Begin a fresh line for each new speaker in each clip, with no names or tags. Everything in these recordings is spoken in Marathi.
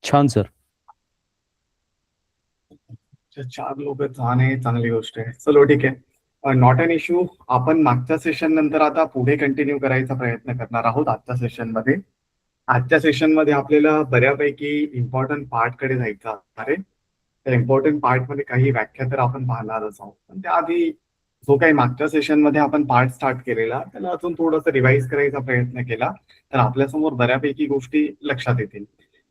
छान सर.
चार लोक जाणे चांगली गोष्ट आहे. चलो ठीक आहे. Not an issue. आपण मागच्या सेशन नंतर आता पुढे कंटिन्यू करायचा प्रयत्न करणार आहोत आजच्या सेशन मध्ये. आजच्या सेशन मध्ये आपल्याला बऱ्यापैकी इम्पॉर्टंट पार्ट कडे जायचं आहे. त्या इम्पॉर्टंट पार्ट मध्ये काही व्याख्या तर आपण पाहणारच आहोत, पण त्याआधी जो काही मागच्या सेशन मध्ये आपण पार्ट स्टार्ट केलेला त्याला अजून थोडंसं रिवाइज करायचा प्रयत्न केला तर आपल्यासमोर बऱ्यापैकी गोष्टी लक्षात येतील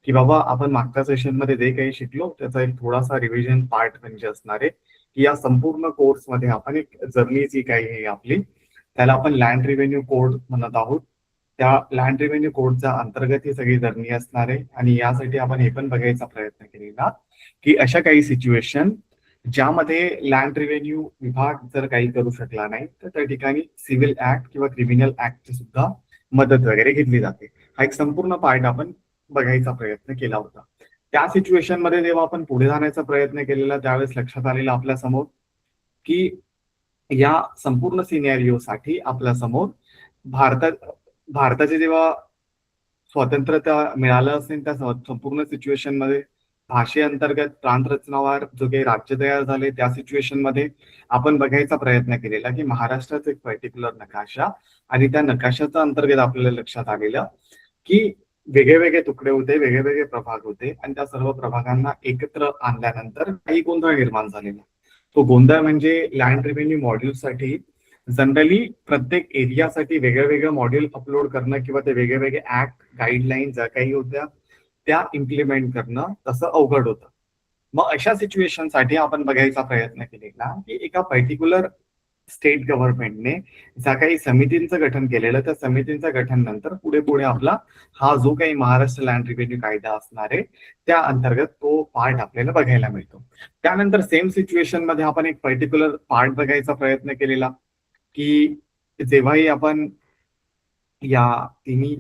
की बाबा आपण मागच्या सेशन मध्ये जे काही शिकलो त्याचा एक थोडासा रिव्हिजन पार्ट म्हणजे असणार आहे की या संपूर्ण कोर्स मध्ये आपण एक जर्नी जी काही आहे आपली त्याला आपण लँड रिव्हेन्यू कोड म्हणत आहोत. त्या लँड रिव्हेन्यू कोडच्या अंतर्गत ही सगळी जर्नी असणार आहे आणि यासाठी आपण हे पण बघायचा प्रयत्न केलेला की अशा काही सिच्युएशन ज्यामध्ये लँड रिव्हेन्यू विभाग जर काही करू शकला नाही तर त्या ठिकाणी सिव्हिल ऍक्ट किंवा क्रिमिनल ऍक्टची सुद्धा मदत वगैरे घेतली जाते. हा एक संपूर्ण पार्ट आपण बघायचा प्रयत्न केला होता. त्या सिच्युएशन मध्ये जेव्हा आपण पुढे जाण्याचा प्रयत्न केलेला त्यावेळेस लक्षात आलेलं आपल्या समोर की या संपूर्ण सिनेरिओसाठी आपल्या समोर भारताचे जेव्हा स्वातंत्र्यता मिळालं असेल त्या संपूर्ण सिच्युएशन मध्ये भाषेअंतर्गत प्रांत रचनावार जो काही राज्य तयार झाले त्या सिच्युएशन मध्ये आपण बघायचा प्रयत्न केलेला की महाराष्ट्राचा एक पर्टिक्युलर नकाशा आणि त्या नकाशाच्या अंतर्गत आपल्याला लक्षात आलेलं की वेगळे वेगळे तुकडे होते, वेगळे वेगळे प्रभाग होते आणि त्या सर्व प्रभागांना एकत्र आणल्यानंतर काही गोंधळ निर्माण झालेला. तो गोंधळ म्हणजे लँड रेव्हेन्यू मॉड्यूलसाठी जनरली प्रत्येक एरियासाठी वेगळं वेगळं मॉड्यूल अपलोड करणं किंवा ते वेगळे वेगळे ऍक्ट गाईडलाईन ज्या काही होत्या त्या इम्प्लिमेंट करणं तसं अवघड होतं. मग अशा सिच्युएशनसाठी आपण बघायचा प्रयत्न केलेला की एका पर्टिक्युलर स्टेट गव्हर्नमेंटने ज्या काही समितींचं गठन केलेलं त्या समितींचं गठन नंतर पुढे पुढे आपला हा जो काही महाराष्ट्र लँड रिव्हेन्यू कायदा असणार आहे त्या अंतर्गत तो पार्ट आपल्याला बघायला मिळतो. त्यानंतर सेम सिच्युएशन मध्ये आपण एक पर्टिक्युलर पार्ट बघायचा प्रयत्न केलेला की जेव्हाही आपण या तिन्ही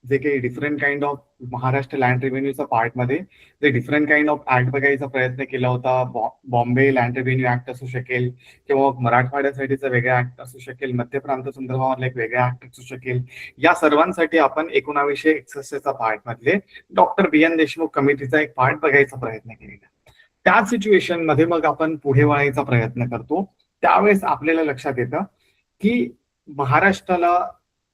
जे काही different kind of Maharashtra land रेव्हेन्यूच्या पार्ट मध्ये जे डिफरंट काइंड ऑफ ऍक्ट बघायचा प्रयत्न केला होता. बॉम्बे लँड रेव्हेन्यू ऍक्ट असू शकेल किंवा मराठवाड्यासाठीचा वेगळा ऍक्ट असू शकेल, मध्य प्रांत संदर्भामधला एक वेगळा ऍक्ट असू शकेल. या सर्वांसाठी आपण 1961चा पार्ट मधले डॉक्टर बी एन देशमुख कमिटीचा एक पार्ट बघायचा प्रयत्न केलेला. त्या सिच्युएशन मध्ये मग आपण पुढे वळायचा प्रयत्न करतो त्यावेळेस आपल्याला लक्षात येतं की महाराष्ट्राला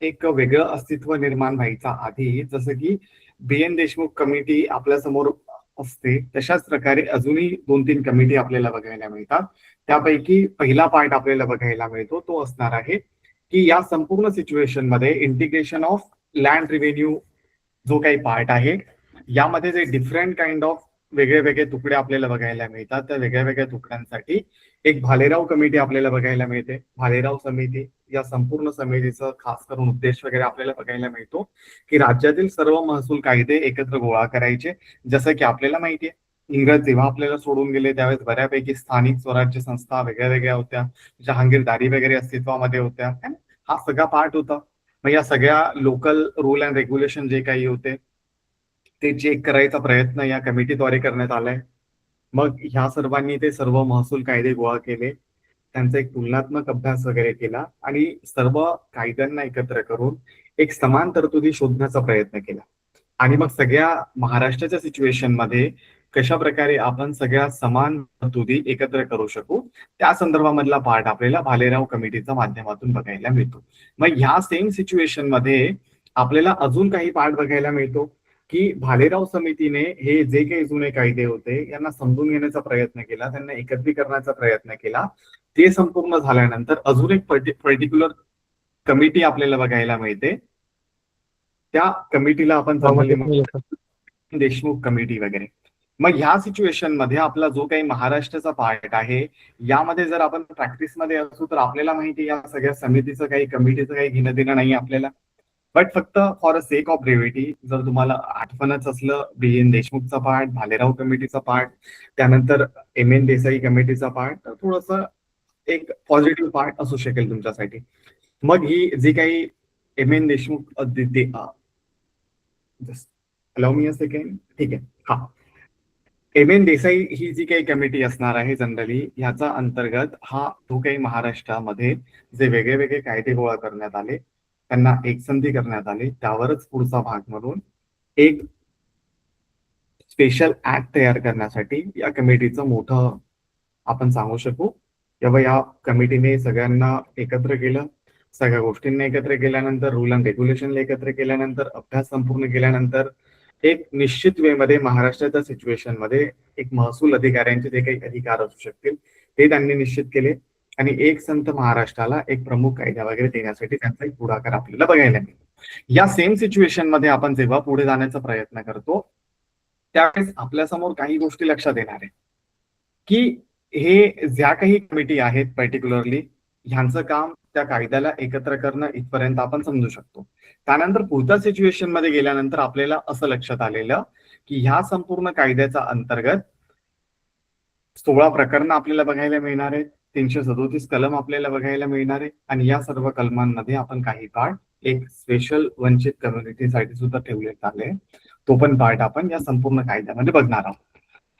एक वेगळं अस्तित्व निर्माण व्हायचा आधी जसं की बी एन देशमुख कमिटी आपल्या समोर असते तशाच प्रकारे अजूनही 2-3 कमिटी आपल्याला बघायला मिळतात. त्यापैकी पहिला पार्ट आपल्याला बघायला मिळतो तो असणार आहे की या संपूर्ण सिच्युएशन मध्ये इंटिग्रेशन ऑफ लँड रिव्हेन्यू जो काही पार्ट आहे यामध्ये जे डिफरंट काइंड ऑफ वेगळे वेगळे तुकडे आपल्याला बघायला मिळतात त्या वेगळ्या वेगळ्या तुकड्यांसाठी एक भालेराव कमिटी आपल्याला बघायला मिळते. भालेराव समिती या संपूर्ण समितीचं खास करून उद्देश वगैरे आपल्याला बघायला मिळतो की राज्यातील सर्व महसूल कायदे एकत्र गोळा करायचे. जसं की आपल्याला माहितीये इंग्रज जेव्हा आपल्याला सोडून गेले त्यावेळेस बऱ्यापैकी स्थानिक स्वराज्य संस्था वेगळ्या वेगळ्या होत्या, जहांगीरदारी वगैरे अस्तित्वामध्ये होत्या. हा सगळा पार्ट होता. मग या सगळ्या लोकल रूल अँड रेग्युलेशन जे काही होते ते चेक करायचा प्रयत्न या कमिटीद्वारे करण्यात आलाय. मग ह्या सर्वांनी ते सर्व महसूल कायदे गोळा केले, त्यांचा एक तुलनात्मक अभ्यास वगैरे केला आणि सर्व कायद्यांना एकत्र करून एक समान तरतुदी शोधण्याचा प्रयत्न केला. आणि मग सगळ्या महाराष्ट्राच्या सिच्युएशन मध्ये कशा प्रकारे आपण सगळ्या समान तरतुदी एकत्र करू शकू त्या संदर्भामधला पार्ट आपल्याला भालेराव कमिटीच्या माध्यमातून बघायला मिळतो. मग ह्या सेम सिच्युएशन मध्ये आपल्याला अजून काही पार्ट बघायला मिळतो की भालेराव समितीने हे जे काही जुने कायदे होते यांना समजून घेण्याचा प्रयत्न केला, त्यांना एकत्रीकरणाचा प्रयत्न केला. ते संपूर्ण झाल्यानंतर अजून एक पर्टिक्युलर कमिटी आपल्याला बघायला मिळते. त्या कमिटीला आपण जनरली देशमुख कमिटी वगैरे. मग ह्या सिच्युएशन मध्ये आपला जो काही महाराष्ट्राचा पार्ट आहे यामध्ये जर आपण प्रॅक्टिसमध्ये असू तर आपल्याला माहिती या सगळ्या समितीचं काही कमिटीचं काही घेणं देणं नाही आपल्याला. बट फक्त for a sake of brevity जर तुम्हाला आठवणच असलं बी एन देशमुखचा पार्ट, भालेराव कमिटीचा पार्ट, त्यानंतर एम एन देसाई कमिटीचा पार्ट, तर थोडस एक पॉझिटिव्ह पार्ट असू शकेल तुमच्यासाठी. मग ही जी काही M N Deshmukh just allow me a second. ठीक आहे. हा एम एन देसाई ही जी काही कमिटी असणार आहे जनरली ह्याचा अंतर्गत हा जो काही महाराष्ट्रामध्ये जे वेगळे वेगळे कायदे गोळा करण्यात आले त्यांना एकसंधी करण्यात आले त्यावरच पुढचा भाग म्हणून एक स्पेशल ऍक्ट तयार करण्यासाठी या कमिटीचं मोठं आपण सांगू शकू. किंवा या कमिटीने सगळ्यांना एकत्र केलं, सगळ्या गोष्टींना एकत्र केल्यानंतर, रूल अँड रेग्युलेशनला एकत्र केल्यानंतर, अभ्यास संपूर्ण केल्यानंतर एक निश्चित वे मध्ये महाराष्ट्राच्या सिच्युएशन मध्ये एक महसूल अधिकाऱ्यांचे जे काही अधिकार असू शकतील ते त्यांनी निश्चित केले आणि एक संत महाराष्ट्राला एक प्रमुख कायदा वगैरे देण्यासाठी त्यांचा एक पुढाकार आपल्याला बघायला मिळतो. या सेम सिच्युएशन मध्ये आपण जेव्हा पुढे जाण्याचा प्रयत्न करतो त्यावेळेस आपल्यासमोर काही गोष्टी लक्षात येणार आहे की हे ज्या काही कमिटी आहेत पर्टिक्युलरली ह्यांचं काम त्या कायद्याला एकत्र करणं इथपर्यंत आपण समजू शकतो. त्यानंतर पुढच्या सिच्युएशन मध्ये गेल्यानंतर आपल्याला असं लक्षात आलेलं की ह्या संपूर्ण कायद्याच्या अंतर्गत 16 प्रकरणं आपल्याला बघायला मिळणार आहेत, 337 कलम आपल्याला बघायला मिळणार आहे आणि या सर्व कलमांमध्ये आपण काही पार्ट एक स्पेशल वंचित कम्युनिटीसाठी सुद्धा ठेवण्यात आले, तो पण पार्ट आपण या संपूर्ण कायद्यामध्ये बघणार आहोत.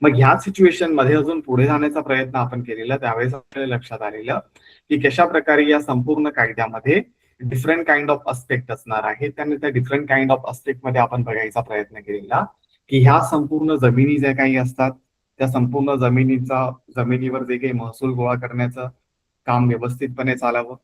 मग ह्या सिच्युएशन मध्ये अजून पुढे जाण्याचा प्रयत्न आपण केलेला त्यावेळेस आपल्याला लक्षात आलेलं की कशा प्रकारे या संपूर्ण कायद्यामध्ये डिफरंट काइंड ऑफ अस्पेक्ट असणार आहे. त्याने त्या डिफरंट काइंड ऑफ अस्पेक्ट मध्ये आपण बघायचा प्रयत्न केलेला की ह्या संपूर्ण जमिनी ज्या काही असतात त्या संपूर्ण जमिनीवर जे काही महसूल गोळा करण्याचं काम व्यवस्थितपणे चालावं,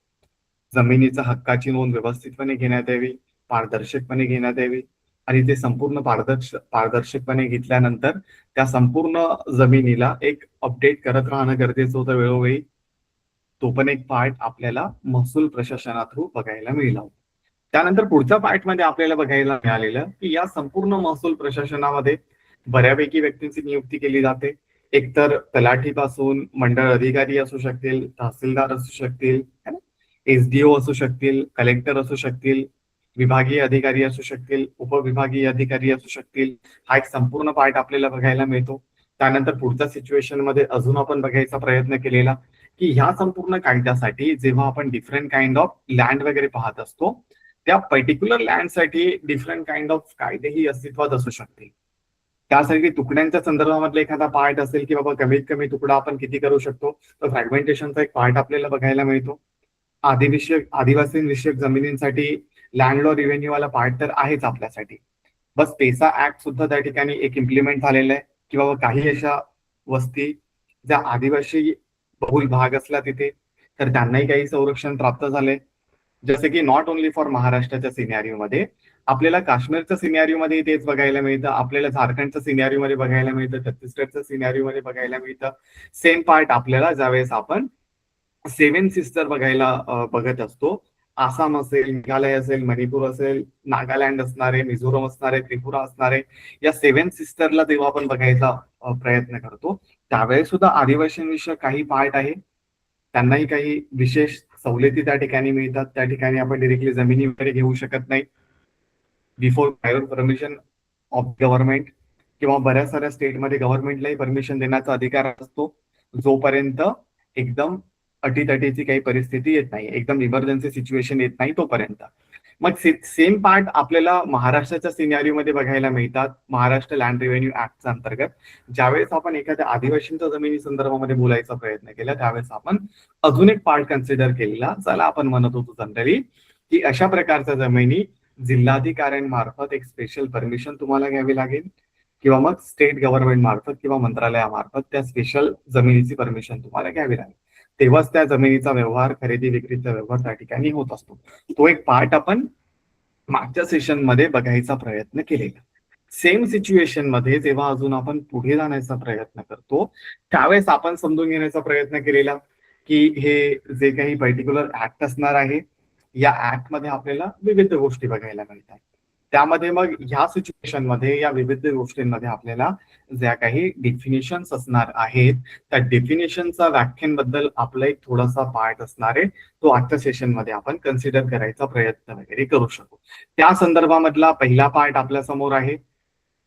जमिनीच्या हक्काची नोंद व्यवस्थितपणे घेण्यात यावी, पारदर्शकपणे घेण्यात यावी आणि ते संपूर्ण पारदर्शकपणे घेतल्यानंतर त्या संपूर्ण जमिनीला एक अपडेट करत राहणं गरजेचं होतं वेळोवेळी. तो पण एक पार्ट आपल्याला महसूल प्रशासना थ्रू बघायला मिळाला. त्यानंतर पुढच्या पार्ट मध्ये आपल्याला बघायला मिळालेलं की या संपूर्ण महसूल प्रशासनामध्ये बऱ्यापैकी व्यक्तींची नियुक्ती केली जाते. एकतर तलाठीपासून मंडळ अधिकारी असू शकतील, तहसीलदार असू शकतील, एसडीओ असू शकतील, कलेक्टर असू शकतील, विभागीय अधिकारी असू शकतील, उपविभागीय अधिकारी असू शकतील. हा एक संपूर्ण पार्ट आपल्याला बघायला मिळतो. त्यानंतर पुढच्या सिच्युएशन मध्ये अजून आपण बघायचा प्रयत्न केलेला की ह्या संपूर्ण कायद्यासाठी जेव्हा आपण डिफरंट काइंड ऑफ लँड वगैरे पाहत असतो त्या पर्टिक्युलर लँडसाठी डिफरंट काइंड ऑफ कायदेही अस्तित्वात असू शकतील. त्यासाठी तुकड्यांच्या संदर्भामधला एखादा पार्ट असेल की बाबा कमीत कमी तुकडा आपण किती करू शकतो, तर फ्रॅगमेंटेशनचा एक पार्ट आपल्याला बघायला मिळतो. आदिवासी विषयक जमिनींसाठी लँड लॉ रिव्हेन्यू वाला पार्ट तर आहेच आपल्यासाठी. बस पेसा ऍक्ट सुद्धा त्या ठिकाणी एक इम्प्लिमेंट झालेला आहे की बाबा काही अशा वस्ती ज्या आदिवासी बहुल भाग असला तिथे तर त्यांनाही काही संरक्षण प्राप्त झाले. जसे की नॉट ओनली फॉर महाराष्ट्राच्या सिनॅरिओ मध्ये आपल्याला काश्मीरच्या सिनॅरिओ मध्ये तेच बघायला मिळतं, आपल्याला झारखंडच्या सिनॅरिओ मध्ये बघायला मिळतं, छत्तीसगडच्या सिनॅरिओ मध्ये बघायला मिळतं. सेम पार्ट आपल्याला ज्यावेळेस आपण 7 सिस्टर बघत असतो, आसाम असेल, मेघालय असेल, मणिपूर असेल, नागालँड असणारे, मिझोरम असणारे, त्रिपुरा असणारे, या 7 सिस्टरला जेव्हा आपण बघायचा प्रयत्न करतो त्यावेळेस सुद्धा आदिवासींविषयक काही पार्ट आहे, त्यांनाही काही विशेष सवलती त्या ठिकाणी मिळतात. त्या ठिकाणी आपण डिरेक्टली जमिनी वगैरे घेऊ शकत नाही before private permission of government, किंवा बऱ्याच साऱ्या स्टेटमध्ये गव्हर्नमेंटलाही परमिशन देण्याचा अधिकार असतो जोपर्यंत एकदम अटीतटीची काही परिस्थिती येत नाही, एकदम इमर्जन्सी सिच्युएशन येत नाही तोपर्यंत. मग सेम पार्ट आपल्याला महाराष्ट्राच्या सिनॅरिओमध्ये बघायला मिळतात महाराष्ट्र लँड रेव्हेन्यू ऍक्टच्या अंतर्गत. ज्यावेळेस आपण एखाद्या आदिवासींच्या जमिनी संदर्भामध्ये बोलायचा प्रयत्न केला त्यावेळेस आपण अजून एक पार्ट कन्सिडर केलेला, ज्याला आपण म्हणत होतो जनरली की अशा प्रकारच्या जमिनी जिल्हाधिकाऱ्यांमार्फत एक स्पेशल परमिशन तुम्हाला घ्यावी लागेल किंवा मग स्टेट गव्हर्नमेंट मार्फत किंवा मंत्रालयामार्फत त्या स्पेशल जमिनीची परमिशन तुम्हाला घ्यावी लागेल. तेव्हाच त्या जमिनीचा व्यवहार, खरेदी विक्रीचा व्यवहार त्या ठिकाणी होत असतो. तो एक पार्ट आपण मागच्या सेशन मध्ये बघायचा प्रयत्न केलेला. सेम सिच्युएशन मध्ये जेव्हा अजून आपण पुढे जाण्याचा प्रयत्न करतो त्यावेळेस आपण समजून घेण्याचा प्रयत्न केलेला की हे जे काही पर्टिक्युलर ऍक्ट असणार आहे या ऍक्ट मध्ये आपल्याला विविध गोष्टी बघायला मिळतात. त्यामध्ये मग ह्या सिच्युएशन मध्ये या विविध गोष्टींमध्ये आपल्याला ज्या काही डेफिनेशन्स असणार आहेत त्या डेफिनेशनचा व्याख्यांबद्दल आपला एक थोडासा पार्ट असणार आहे, तो आजच्या सेशन मध्ये आपण कन्सिडर करायचा प्रयत्न वगैरे करू शकू. त्या संदर्भामधला पहिला पार्ट आपल्या समोर आहे.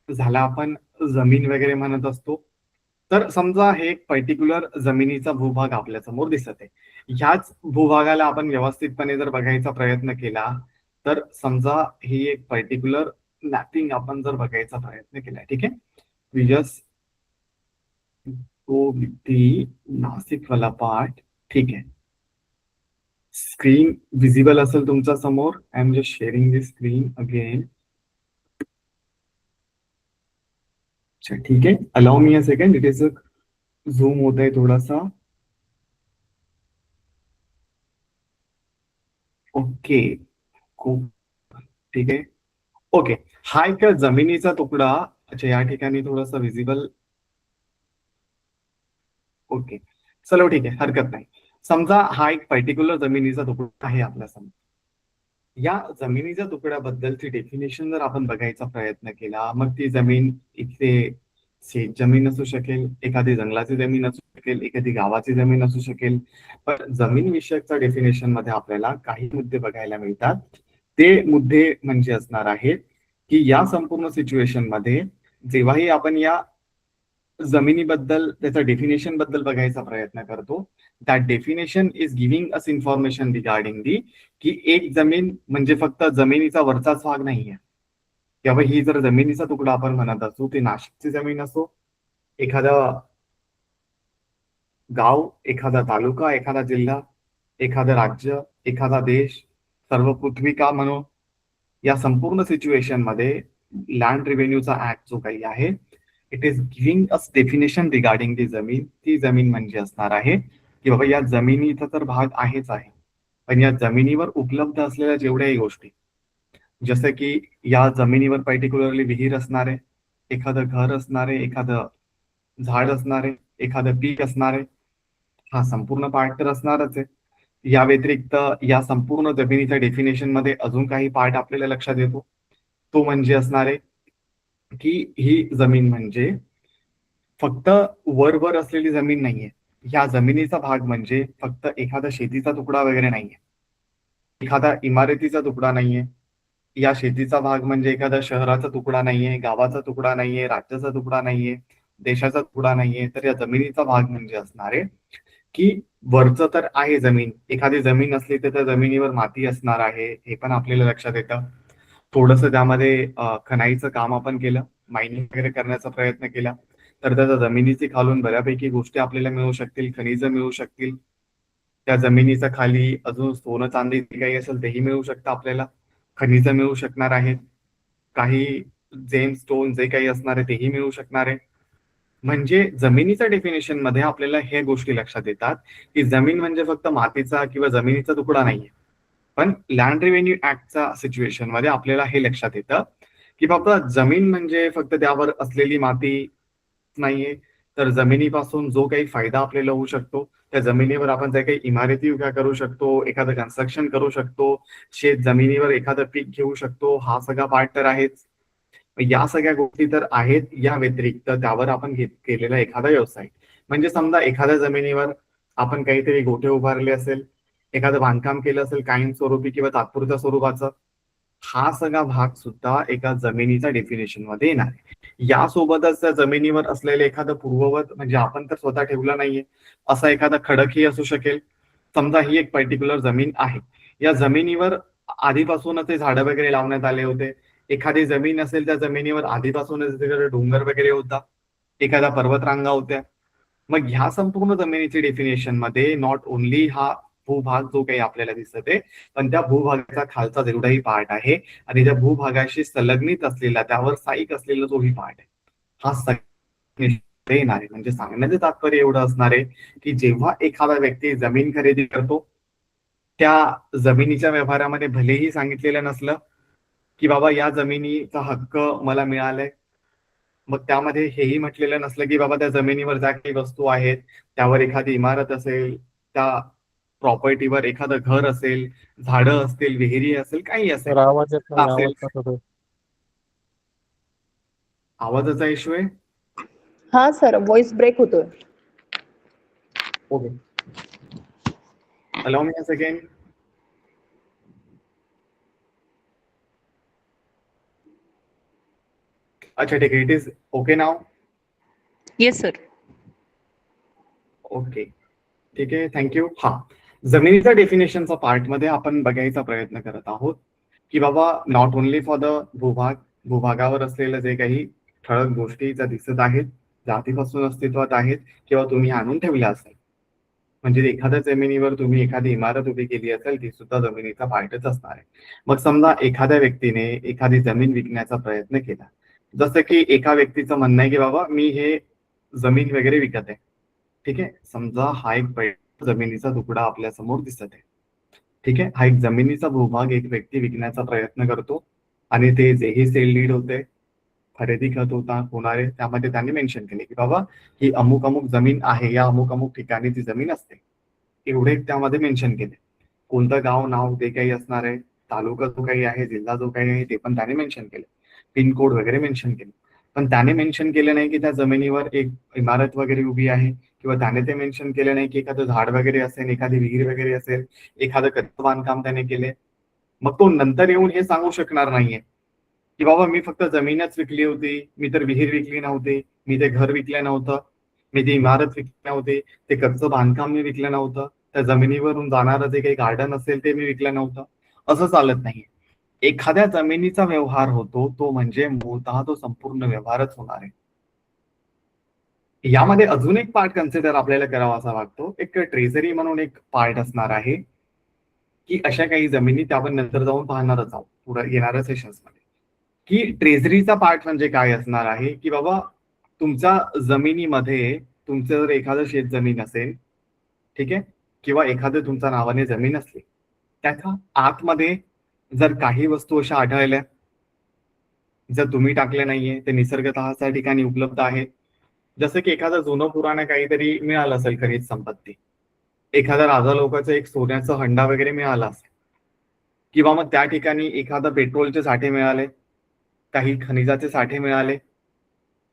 झाला आपण जमीन वगैरे म्हणत असतो तर समजा हे एक पर्टिक्युलर जमिनीचा भूभाग आपल्या समोर दिसत आहे. ह्याच भूभागाला आपण व्यवस्थितपणे जर बघायचा प्रयत्न केला तर समजा ही एक पर्टिक्युलर मॅपिंग आपण जर बघायचा प्रयत्न केला, ठीक आहे, we just go with the Nashik वाला पार्ट. ठीक आहे, स्क्रीन विजिबल असेल तुमच्या समोर. I am just sharing the screen again. अच्छा ठीक आहे, allow me a second, it is zoom होत आहे थोडासा. ओके, खूप ठीक आहे. ओके, हा एक जमिनीचा तुकडा. अच्छा, या ठिकाणी थोडासा विजिबल. ओके, चलो ठीक आहे, हरकत नाही. समजा हा एक पर्टिक्युलर जमिनीचा तुकडा आहे आपल्या समोर. या जमिनीच्या तुकड्याबद्दलची डेफिनेशन जर आपण बघायचा प्रयत्न केला, मग ती जमीन इथे शेत जमीन असू शकेल, एखादी जंगलाची जमीन असू शकेल, एखादी गावाची जमीन असू शकेल. पण जमीन विषयकच्या डेफिनेशन मध्ये आपल्याला काही मुद्दे बघायला मिळतात. ते मुद्दे म्हणजे असणार आहेत की या संपूर्ण सिच्युएशन मध्ये जेव्हाही आपण या जमिनीबद्दल त्याच्या डेफिनेशन बद्दल बघायचा प्रयत्न करतो, that definition is giving us information regarding the की एक जमीन म्हणजे फक्त जमिनीचा वरचाच भाग नाहीये, किंवा ही जर जमिनीचा तुकडा आपण म्हणत असू, ती नाशिकची जमीन असो, एखादा गाव, एखादा तालुका, एखादा जिल्हा, एखादं राज्य, एखादा देश, सर्व पृथ्वी का म्हणू, या संपूर्ण सिच्युएशन मध्ये लँड रेव्हेन्यूचा ऍक्ट जो काही आहे, it is giving us definition regarding the जमीन. ती जमीन म्हणजे असणार आहे की बाबा या जमिनीचा तर भाग आहेच आहे, पण या जमिनीवर उपलब्ध असलेल्या जेवढ्याही गोष्टी, जसं की या जमिनीवर पर्टिक्युलरली विहीर असणारे, एखादं घर असणारे, एखादं झाड असणारे, एखादं पीक असणारे, हा संपूर्ण पार्ट तर असणारच आहे. या व्यतिरिक्त या संपूर्ण जमिनीच्या डेफिनेशन मध्ये अजून काही पार्ट आपल्याला लक्षात येतो. तो म्हणजे असणार आहे की ही जमीन म्हणजे फक्त वर असलेली जमीन नाहीये. या जमिनीचा भाग म्हणजे फक्त एखादा शेतीचा तुकडा वगैरे नाहीये, एखादा इमारतीचा तुकडा नाहीये. या शेतीचा भाग म्हणजे एखादा शहराचा तुकडा नाहीये, गावाचा तुकडा नाहीये, राज्याचा तुकडा नाहीये, देशाचा तुकडा नाहीये. तर या जमिनीचा भाग म्हणजे असणार आहे की वरचं तर आहे जमीन, एखादी जमीन असली तर त्या जमिनीवर माती असणार आहे, हे पण आपल्याला लक्षात येतं. थोडस त्यामध्ये खणाईचं काम आपण केलं, मायनिंग वगैरे करण्याचा प्रयत्न केला, तर त्याच्या जमिनीची खालून बऱ्यापैकी गोष्टी आपल्याला मिळू शकतील, खनिज मिळू शकतील. त्या जमिनीच्या खाली अजून सोनं चांदी जे काही असेल तेही मिळू शकतं आपल्याला, खनिज मिळू शकणार आहेत, काही जेम स्टोन जे काही असणार आहे तेही मिळू शकणार आहे. म्हणजे जमिनीच्या डेफिनेशन मध्ये आपल्याला हे गोष्टी लक्षात येतात की जमीन म्हणजे फक्त मातीचा किंवा जमिनीचा तुकडा नाहीये. पण लँड रेव्हेन्यू ऍक्टच्या सिच्युएशन मध्ये आपल्याला हे लक्षात येतं की बाबा जमीन म्हणजे फक्त त्यावर असलेली माती नाहीये, तर जमिनीपासून जो काही फायदा आपल्याला होऊ शकतो, त्या जमिनीवर आपण जे काही इमारती उभ्या करू शकतो, एखादं कन्स्ट्रक्शन करू शकतो, शेत जमिनीवर एखादं पीक घेऊ शकतो, हा सगळा पार्ट तर आहेच. या सगळ्या गोष्टी तर आहेत. या व्यतिरिक्त त्यावर आपण केलेला एखादा व्यवसाय, म्हणजे समजा एखाद्या जमिनीवर आपण काहीतरी गोठे उभारले असेल, एखादं बांधकाम केलं असेल कायमस्वरूपी किंवा तात्पुरत्या स्वरूपाचं, हा सगळा भाग सुद्धा एका जमिनीच्या डेफिनेशन मध्ये येणार आहे. यासोबतच त्या जमिनीवर असलेलं एखादं पूर्ववत, म्हणजे आपण तर स्वतः ठेवलं नाहीये, असा एखादा खडकही असू शकेल. समजा ही एक पर्टिक्युलर जमीन आहे, या जमिनीवर आधीपासूनच ते झाडं वगैरे लावण्यात आले होते. एखादी जमीन असेल, त्या जमिनीवर आधीपासूनच तिकडे डोंगर वगैरे होता, एखाद्या पर्वतरांगा होत्या. मग ह्या संपूर्ण जमिनीची डेफिनेशन मध्ये नॉट ओन्ली हा भूभाग जो काही आपल्याला दिसत आहे, पण त्या भूभागाचा खालचा जेवढाही पार्ट आहे आणि त्या भूभागाशी संलग्नित असलेला, त्यावर स्थायिक असलेला जोही पार्ट आहे, हा सगळं येणार आहे. म्हणजे सांगण्याचे तात्पर्य एवढं असणार आहे की जेव्हा एखादा व्यक्ती जमीन खरेदी करतो, त्या जमिनीच्या व्यवहारामध्ये भलेही सांगितलेलं नसलं की बाबा या जमिनीचा हक्क मला मिळालाय, मग त्यामध्ये हेही म्हटलेलं नसलं की बाबा त्या जमिनीवर ज्या काही वस्तू आहेत, त्यावर एखादी इमारत असेल, त्या प्रॉपर्टीवर एखादं घर असेल, झाडं असतील, विहिरी असेल, काही असेल
तर आवाज येत नाही,
असेल.
आवाज कट होतोय.
आवाजाचा इश्यू आहे.
हा सर, व्हॉइस ब्रेक होतोय.
Okay, allow me a second. अच्छा ठीक आहे, it is okay now.
Yes sir.
Okay ठीक आहे, थँक्यू. हा, जमिनीच्या डेफिनेशनचा पार्ट मध्ये आपण बघायचा प्रयत्न करत आहोत की बाबा नॉट ओन्ली फॉर द भूभाग, भूभागावर असलेलं जे काही ठळक गोष्टी ज्या दिसत आहेत, ज्या आधीपासून अस्तित्वात आहेत किंवा तुम्ही आणून ठेवल्या असेल, म्हणजे एखाद्या जमिनीवर तुम्ही एखादी इमारत उभी केली असेल, ती सुद्धा जमिनीचा पार्टच असणार आहे. मग समजा एखाद्या व्यक्तीने एखादी जमीन विकण्याचा प्रयत्न केला, जसं की एका व्यक्तीचं म्हणणं आहे की बाबा मी हे जमीन वगैरे विकत आहे. ठीक आहे, समजा हा एक जमिनीचा तुकडा आपल्या समोर दिसत आहे. ठीक आहे, हा एक जमिनीचा भूभाग एक व्यक्ती विकण्याचा प्रयत्न करतो आणि ते जेही सेल डीड होते, खरेदी खत होणारे, त्यामध्ये त्यांनी मेन्शन केले की बाबा ही अमुक अमुक जमीन आहे, या अमुक अमुक ठिकाणी ती जमीन असते. एवढे त्यामध्ये मेन्शन केले. कोणतं गाव नाव ते काही असणार आहे, तालुका जो काही आहे, जिल्हा जो काही आहे ते पण त्याने मेन्शन केले, पिनकोड वगैरे मेन्शन केले. पण त्याने मेन्शन केलं नाही की त्या जमिनीवर एक इमारत वगैरे उभी आहे, किंवा त्याने ते मेन्शन केलं नाही की एखादं झाड वगैरे असेल, एखादी विहीर वगैरे असेल, एखादं कच्चं बांधकाम त्याने केले. मग तो नंतर येऊन हे सांगू शकणार नाहीये की बाबा मी फक्त जमीनच विकली होती, मी तर विहीर विकली नव्हती, मी ते घर विकलं नव्हतं, मी ती इमारत विकली नव्हती, ते कच्चं बांधकाम मी विकलं नव्हतं, त्या जमिनीवरून जाणारं जे काही गार्डन असेल ते मी विकलं नव्हतं. असं चालत नाही. एखाद्या जमिनीचा व्यवहार होतो तो म्हणजे मूळतः तो संपूर्ण व्यवहारच होणार आहे. यामध्ये अजून एक पार्ट कन्सिडर आपल्याला करावा असा वाटतो. एक ट्रेझरी म्हणून एक पार्ट असणार आहे, की अशा काही जमिनी त्या आपण नंतर जाऊन पाहणारच आहोत पुढे येणाऱ्या सेशन्समध्ये. की ट्रेझरीचा पार्ट म्हणजे काय असणार आहे, की बाबा तुमच्या जमिनीमध्ये तुमचं जर एखादं शेत जमीन असेल, ठीक आहे, किंवा एखादं तुमच्या नावाने जमीन असली, त्याच्या आतमध्ये जर काही वस्तू अशा आढळल्या, जर तुम्ही टाकल्या नाहीये, ते निसर्गतः त्या ठिकाणी उपलब्ध आहेत. जसं की एखादं जुनं पुराणं काहीतरी मिळालं असेल, खनिज संपत्ती, एखाद्या राजा लोकांचं एक सोन्याचं हंडा वगैरे मिळाला असेल, किंवा मग त्या ठिकाणी एखादा पेट्रोलचे साठे मिळाले, काही खनिजाचे साठे मिळाले,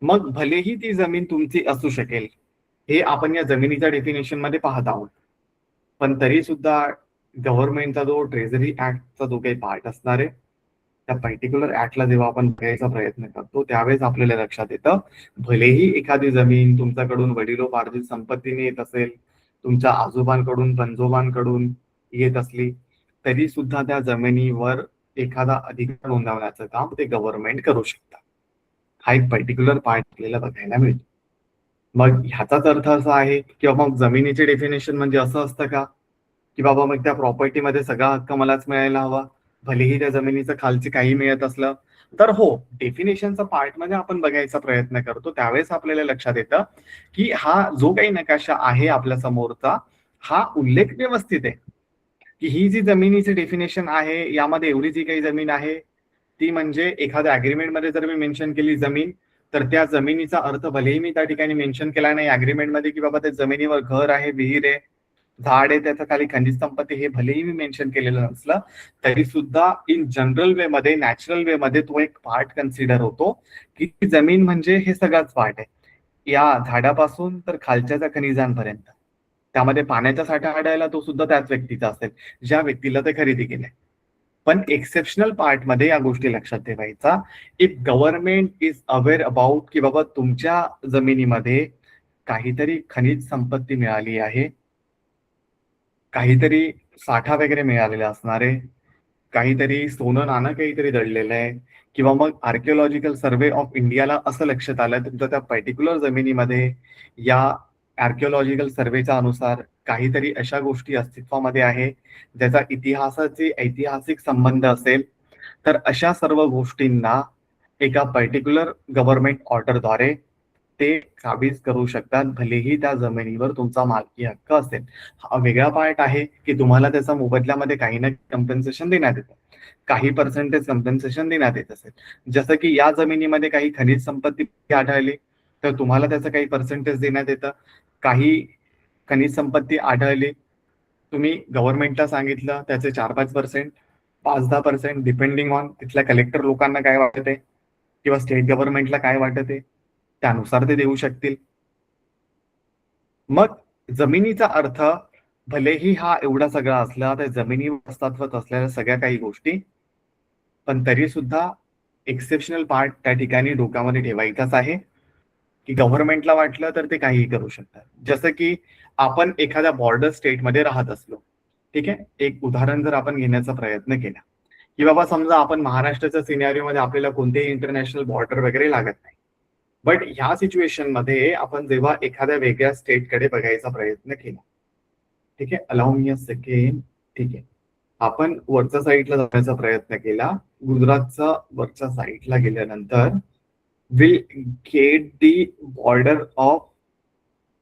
मग भलेही ती जमीन तुमची असू शकेल, हे आपण या जमिनीच्या डेफिनेशन मध्ये पाहत आहोत. पण तरी सुद्धा गव्हर्नमेंटचा जो ट्रेझरी ऍक्टचा जो काही पार्ट असणार आहे, त्या पर्टिक्युलर ऍक्टला जेव्हा आपण बघायचा प्रयत्न करतो त्यावेळेस आपल्याला लक्षात येतं, भलेही एखादी जमीन तुमच्याकडून वडिलोपार्जित संपत्तीने येत असेल, तुमच्या आजोबांकडून पणजोबांकडून येत असली, तरी सुद्धा त्या जमिनीवर एखादा अधिकार नोंदवण्याचं काम ते गव्हर्नमेंट करू शकतात. हा एक पर्टिक्युलर पार्ट आपल्याला बघायला मिळतो. मग ह्याचाच अर्थ असा आहे किंवा मग जमिनीचे डेफिनेशन म्हणजे असं असतं का, की बाबा मग त्या प्रॉपर्टीमध्ये सगळा हक्क मलाच मिळायला हवा, भलेही त्या जमिनीचं खालची काही मिळत असलं तर. हो, डेफिनेशनचा पार्ट मध्ये आपण बघायचा प्रयत्न करतो त्यावेळेस आपल्याला लक्षात येतं की हा जो काही नकाशा आहे आपल्या समोरचा, हा उल्लेख व्यवस्थित आहे की ही जी जमिनीची डेफिनेशन आहे यामध्ये एवढी जी काही जमीन आहे ती म्हणजे एखाद्या अग्रीमेंटमध्ये जर मी मेन्शन केली जमीन, तर त्या जमिनीचा अर्थ भलेही मी त्या ठिकाणी मेन्शन केला नाही अग्रीमेंटमध्ये की बाबा त्या जमिनीवर घर आहे, विहीर आहे, झाड आहे, त्याच्या खाली खनिज संपत्ती, हे भलेही मी मेन्शन केलेलं नसलं तरी सुद्धा इन जनरल वे मध्ये, नॅचरल वे मध्ये तो एक पार्ट कन्सिडर होतो की जमीन म्हणजे हे सगळाच पार्ट आहे, या झाडापासून तर खालच्या त्या खनिजांपर्यंत. त्यामध्ये पाण्याचा साठा आढळला तो सुद्धा त्याच व्यक्तीचा असेल ज्या व्यक्तीला ते खरेदी केलंय. पण एक्सेप्शनल पार्ट मध्ये या गोष्टी लक्षात ठेवायचा, if government is aware about की बाबा तुमच्या जमिनीमध्ये काहीतरी खनिज संपत्ती मिळाली आहे, काहीतरी साठा वगैरे मिळालेला असणार आहे, काहीतरी सोनं नाणं काहीतरी दडलेलं आहे, किंवा मग आर्किओलॉजिकल सर्वे ऑफ इंडियाला असं लक्षात आलं तुमच्या त्या पर्टिक्युलर जमिनीमध्ये या आर्किओलॉजिकल सर्वेच्या अनुसार काहीतरी अशा गोष्टी अस्तित्वामध्ये आहे ज्याचा इतिहासाचे ऐतिहासिक संबंध असेल, तर अशा सर्व गोष्टींना एका पर्टिक्युलर गव्हर्नमेंट ऑर्डरद्वारे ते काबीज करू शकतात, भलेही त्या जमिनीवर तुमचा मालकी हक्क असेल. हा वेगळा पार्ट आहे की तुम्हाला त्याचा मोबदल्यामध्ये काही ना कम्पेन्सेशन देण्यात येतं, काही पर्सेंटेज कम्पेन्सेशन देण्यात येत असेल. जसं की या जमिनीमध्ये काही खनिज संपत्ती आढळली तर तुम्हाला त्याचं काही पर्सेंटेज देण्यात येतं. काही खनिज संपत्ती आढळली, तुम्ही गव्हर्नमेंटला सांगितलं त्याचे 4-5%, 5-10% डिपेंडिंग ऑन तिथल्या कलेक्टर लोकांना काय वाटत आहे किंवा स्टेट गव्हर्नमेंटला काय वाटत आहे, त्यानुसार ते देऊ शकतील. मग जमिनीचा अर्थ भलेही हा एवढा सगळा असला, त्या जमिनीवर अस्तित्वात असलेल्या सगळ्या काही गोष्टी, पण तरी सुद्धा एक्सेप्शनल पार्ट त्या ठिकाणी डोक्यामध्ये ठेवायचाच आहे की गव्हर्नमेंटला वाटलं तर ते काहीही करू शकतात. जसं की आपण एखाद्या बॉर्डर स्टेटमध्ये राहत असलो, ठीक आहे, एक उदाहरण जर आपण घेण्याचा प्रयत्न केला की बाबा समजा आपण महाराष्ट्राच्या सिनेरिओमध्ये आपल्याला कोणतेही इंटरनॅशनल बॉर्डर वगैरे लागत नाही, बट ह्या सिच्युएशन मध्ये आपण जेव्हा एखाद्या वेगळ्या स्टेटकडे बघायचा प्रयत्न केला, ठीक आहे, अलाउ मी अ सेकंड, ठीक आहे, आपण वरच्या साईडला जाण्याचा प्रयत्न केला, गुजरातचा वरच्या साईडला गेल्यानंतर will get the border of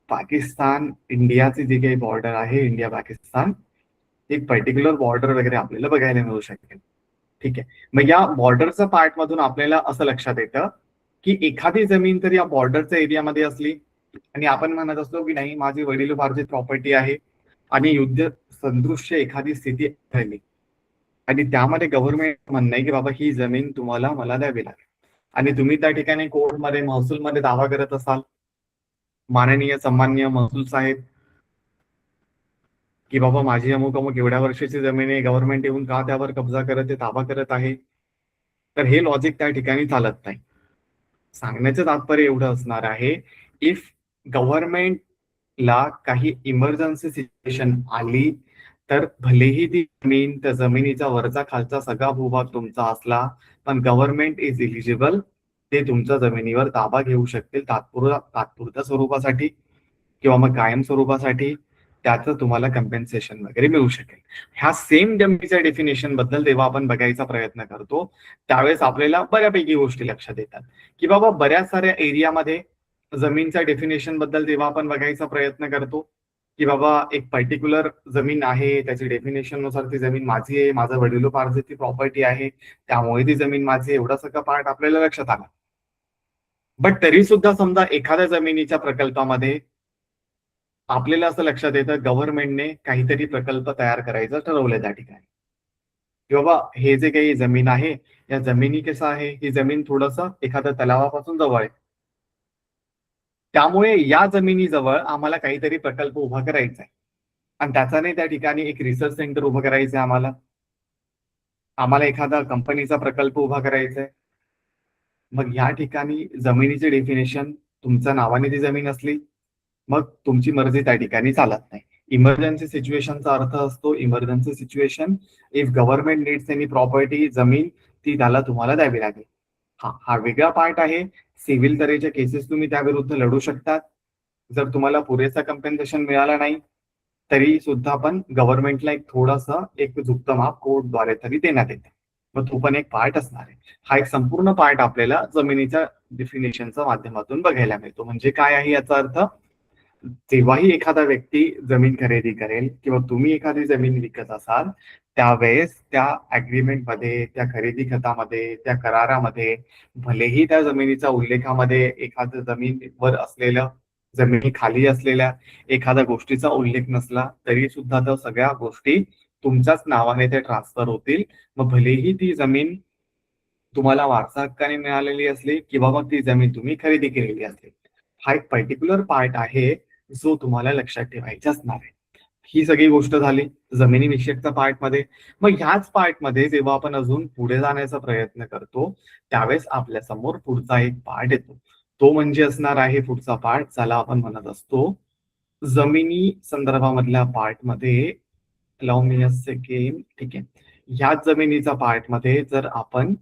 Pakistan. इंडियाची जी काही बॉर्डर आहे, इंडिया पाकिस्तान, एक पर्टिक्युलर बॉर्डर वगैरे आपल्याला बघायला मिळू शकेल. ठीक आहे. मग या बॉर्डरच्या पार्ट मधून आपल्याला असं लक्षात येतं की एखादी जमीन तर या बॉर्डरच्या एरियामध्ये असली आणि आपण म्हणत असतो की नाही, माझी वडिलोपार्जित प्रॉपर्टी आहे आणि युद्ध सदृश्य एखादी स्थिती राहिली आणि त्यामध्ये गव्हर्नमेंट म्हणणं आहे की बाबा ही जमीन तुम्हाला मला द्यावी लागेल आणि तुम्ही त्या ठिकाणी कोर्टमध्ये महसूलमध्ये दावा करत असाल, माननीय सन्माननीय महसूल साहेब, की बाबा माझी अमुक अमुक एवढ्या वर्षाची जमीन आहे, गव्हर्नमेंट येऊन का त्यावर कब्जा करत आहे, ताबा करत आहे, तर हे लॉजिक त्या ठिकाणी चालत नाही. सांगण्याचं तात्पर्य एवढं असणार आहे, इफ गव्हर्नमेंटला काही इमर्जन्सी सिच्युएशन आली तर भलेही ती जमीन, त्या जमिनीचा वरचा खालचा सगळा भूभाग तुमचा असला, पण गव्हर्नमेंट इज इलिजिबल, ते तुमच्या जमिनीवर ताबा घेऊ शकतील तात्पुरत्या स्वरूपासाठी किंवा मग कायम स्वरूपासाठी. त्याचं तुम्हाला कम्पेन्सेशन वगैरे मिळू शकेल. ह्या सेम जमिनीच्या डेफिनेशन बद्दल जेव्हा आपण बघायचा प्रयत्न करतो त्यावेळेस आपल्याला बऱ्यापैकी गोष्टी लक्षात येतात की बाबा बऱ्याच साऱ्या एरियामध्ये जमीनच्या डेफिनेशन बद्दल जेव्हा आपण बघायचा प्रयत्न करतो की बाबा एक पर्टिक्युलर जमीन आहे, त्याची डेफिनेशन नुसार ती जमीन माझी आहे, माझं वडिलोपार्जित ती प्रॉपर्टी आहे, त्यामुळे ती जमीन माझी आहे, एवढा सगळा पार्ट आपल्याला लक्षात आला. बट तरी सुद्धा समजा एखाद्या जमिनीच्या प्रकल्पामध्ये आपल्याला असं लक्षात येतं गव्हर्नमेंटने काहीतरी प्रकल्प तयार करायचं ठरवलं त्या ठिकाणी, की बाबा हे जे काही जमीन आहे, या जमिनी कसं आहे, ही जमीन थोडस एखाद्या तलावापासून जवळ आहे, त्यामुळे या जमिनीजवळ आम्हाला काहीतरी प्रकल्प उभा करायचा आहे आणि त्याच्याने त्या ठिकाणी एक रिसर्च सेंटर उभं करायचं आहे, आम्हाला एखादा कंपनीचा प्रकल्प उभा करायचा आहे. मग या ठिकाणी जमिनीचे डेफिनेशन तुमच्या नावाने ती जमीन असली मग तुमची मर्जी त्या ठिकाणी चालत नाही. इमर्जन्सी सिच्युएशनचा अर्थ असतो emergency situation, if government needs any property, जमीन ती त्याला तुम्हाला द्यावी लागेल. हा वेगळा पार्ट आहे. सिव्हिल तऱ्हेच्या केसेस तुम्ही त्याविरुद्ध लढू शकतात. जर तुम्हाला पुरेसा कम्पेन्सेशन मिळाला नाही तरी सुद्धा पण गव्हर्नमेंटला एक थोडासा एक झुकतं माप कोर्टद्वारे तरी देण्यात येते. मग तो पण एक पार्ट असणार आहे. हा एक संपूर्ण पार्ट आपल्याला जमिनीच्या डिफिनेशनच्या माध्यमातून बघायला मिळतो. म्हणजे काय आहे याचा अर्थ, जेव्हाही एखादा व्यक्ती जमीन खरेदी करेल किंवा तुम्ही एखादी जमीन विकत असाल त्यावेळेस त्या अग्रीमेंटमध्ये, त्या खरेदी खतामध्ये, त्या करारामध्ये भलेही त्या जमिनीच्या उल्लेखामध्ये एखाद्या जमिनीवर असलेलं, जमिनी खाली असलेल्या एखाद्या गोष्टीचा उल्लेख नसला तरी सुद्धा त्या सगळ्या गोष्टी तुमच्याच नावाने ते ट्रान्सफर होतील. मग भलेही ती जमीन तुम्हाला वारसा हक्काने मिळालेली असली किंवा मग ती जमीन तुम्ही खरेदी केलेली असली, हा एक पर्टिक्युलर पार्ट आहे जो तुम्हाला लक्षात ठेवायचा असणार आहे. ही सगळी गोष्ट झाली जमिनीविषयकच्या पार्ट मध्ये. मग ह्याच पार्ट मध्ये जेव्हा आपण अजून पुढे जाण्याचा प्रयत्न करतो त्यावेळेस आपल्या समोर पुढचा एक पार्ट येतो. तो म्हणजे असणार आहे पुढचा पार्ट ज्याला आपण म्हणत असतो जमिनी संदर्भामधल्या पार्ट मध्ये. लाव मी सेकंड. ठीक आहे. ह्याच जमिनीचा पार्ट मध्ये जर आपण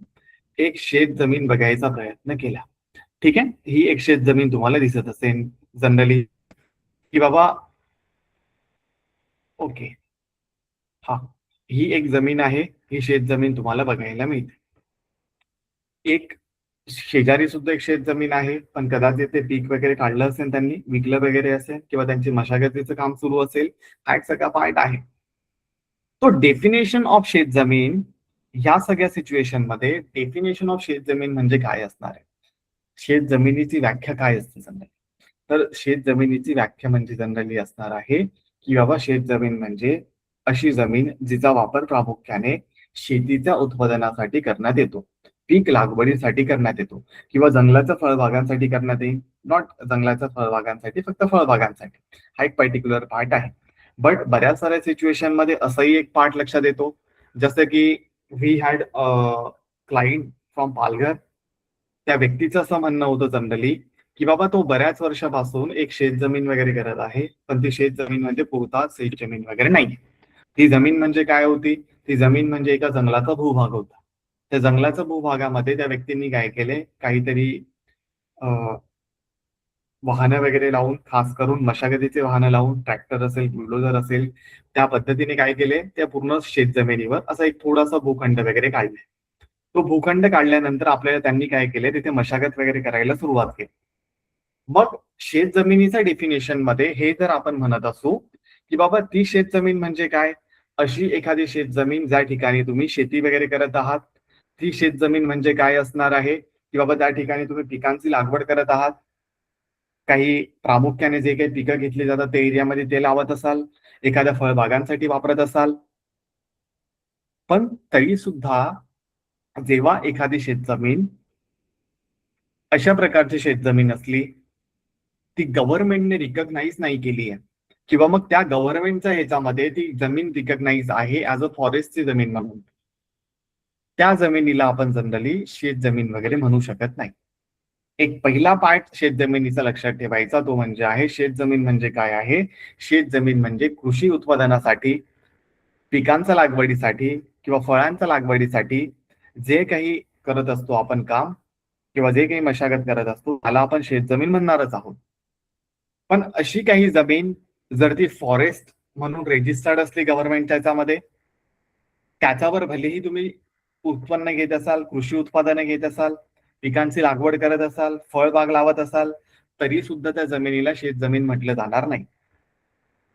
एक शेत जमीन बघायचा प्रयत्न केला, ठीक आहे, ही एक शेत जमीन तुम्हाला दिसत असेल जनरली की बाबा ओके, हा ही एक जमीन आहे, ही शेत जमीन तुम्हाला बघायला मिळते. एक शेजारी सुद्धा एक शेत जमीन आहे, पण कदाचित ते पीक वगैरे काढलं असेल, त्यांनी विकलं वगैरे असेल किंवा त्यांची मशागतीचं काम सुरू असेल, हा एक सगळा पार्ट आहे. तो डेफिनेशन ऑफ शेत जमीन, ह्या सगळ्या सिच्युएशन मध्ये डेफिनेशन ऑफ शेत जमीन म्हणजे काय असणार आहे, शेत जमिनीची व्याख्या काय असते जनरली, तर शेत जमिनीची व्याख्या म्हणजे जनरली असणार आहे की बाबा शेत जमीन म्हणजे अशी जमीन जिचा वापर प्रामुख्याने शेतीच्या उत्पादनासाठी करण्यात येतो, पीक लागवडीसाठी करण्यात येतो किंवा जंगलाच्या फळबागांसाठी करण्यात येईल. नॉट जंगलाच्या फळबागांसाठी, फक्त फळबागांसाठी. हा एक पर्टिक्युलर पार्ट आहे. बट बऱ्याच साऱ्या सिच्युएशन मध्ये असंही एक पार्ट लक्षात येतो, जसं की we had client from Palghar. त्या व्यक्तीचं असं म्हणणं होतं जनरली की बाबा तो बऱ्याच वर्षापासून एक शेत जमीन वगैरे करत आहे, पण ती शेत जमीन म्हणजे पुरताच शेत जमीन वगैरे नाही. ती जमीन म्हणजे काय होती, ती जमीन म्हणजे एका जंगलाचा भूभाग होता. त्या जंगलाच्या भूभागामध्ये त्या व्यक्तींनी काय केले, काहीतरी वाहनं वगैरे लावून, खास करून मशागतीचे वाहनं लावून, ट्रॅक्टर असेल, बुलडोझर असेल, त्या पद्धतीने काय केले, त्या पूर्ण शेत जमिनीवर असा एक थोडासा भूखंड वगैरे काढले. तो भूखंड काढल्यानंतर आपल्याला त्यांनी काय केले, तिथे मशागत वगैरे करायला सुरुवात केली. मग शेत जमिनीच्या डेफिनेशन मध्ये हे जर आपण म्हणत असू की बाबा ती शेत जमीन म्हणजे काय, अशी एखादी शेत जमीन ज्या ठिकाणी तुम्ही शेती वगैरे करत आहात, ती शेत जमीन म्हणजे काय असणार आहे की बाबा त्या ठिकाणी तुम्ही पिकांची लागवड करत आहात, काही प्रामुख्याने जे काही पिकं घेतली जातात त्या एरियामध्ये ते लावत असाल, एखाद्या फळबागांसाठी वापरत असाल. पण तरी सुद्धा जेव्हा एखादी शेतजमीन अशा प्रकारची शेतजमीन असली, ती गव्हर्नमेंटने रिकॉग्नाइज नाही केली आहे किंवा मग त्या गव्हर्नमेंटच्या ह्याच्यामध्ये ती जमीन रिकॉग्नाइज आहे ऍज अ फॉरेस्टची जमीन म्हणून, त्या जमिनीला आपण जनरली शेत जमीन वगैरे म्हणू शकत नाही. एक पहिला पार्ट शेत जमिनीचा लक्षात ठेवायचा तो म्हणजे आहे शेत जमीन म्हणजे काय आहे. शेत जमीन म्हणजे कृषी उत्पादनासाठी, पिकांच्या लागवडीसाठी किंवा फळांच्या लागवडीसाठी जे काही करत असतो आपण काम किंवा जे काही मशागत करत असतो त्याला आपण शेत जमीन म्हणणारच आहोत. पण अशी काही जमीन जर ती फॉरेस्ट म्हणून रेजिस्टर्ड असली गव्हर्नमेंटच्या याच्यामध्ये, त्याच्यावर भलेही तुम्ही उत्पन्न घेत असाल, कृषी उत्पादनं घेत असाल, पिकांची लागवड करत असाल, फळबाग लावत असाल, तरी सुद्धा त्या जमिनीला शेत जमीन म्हटलं जाणार नाही.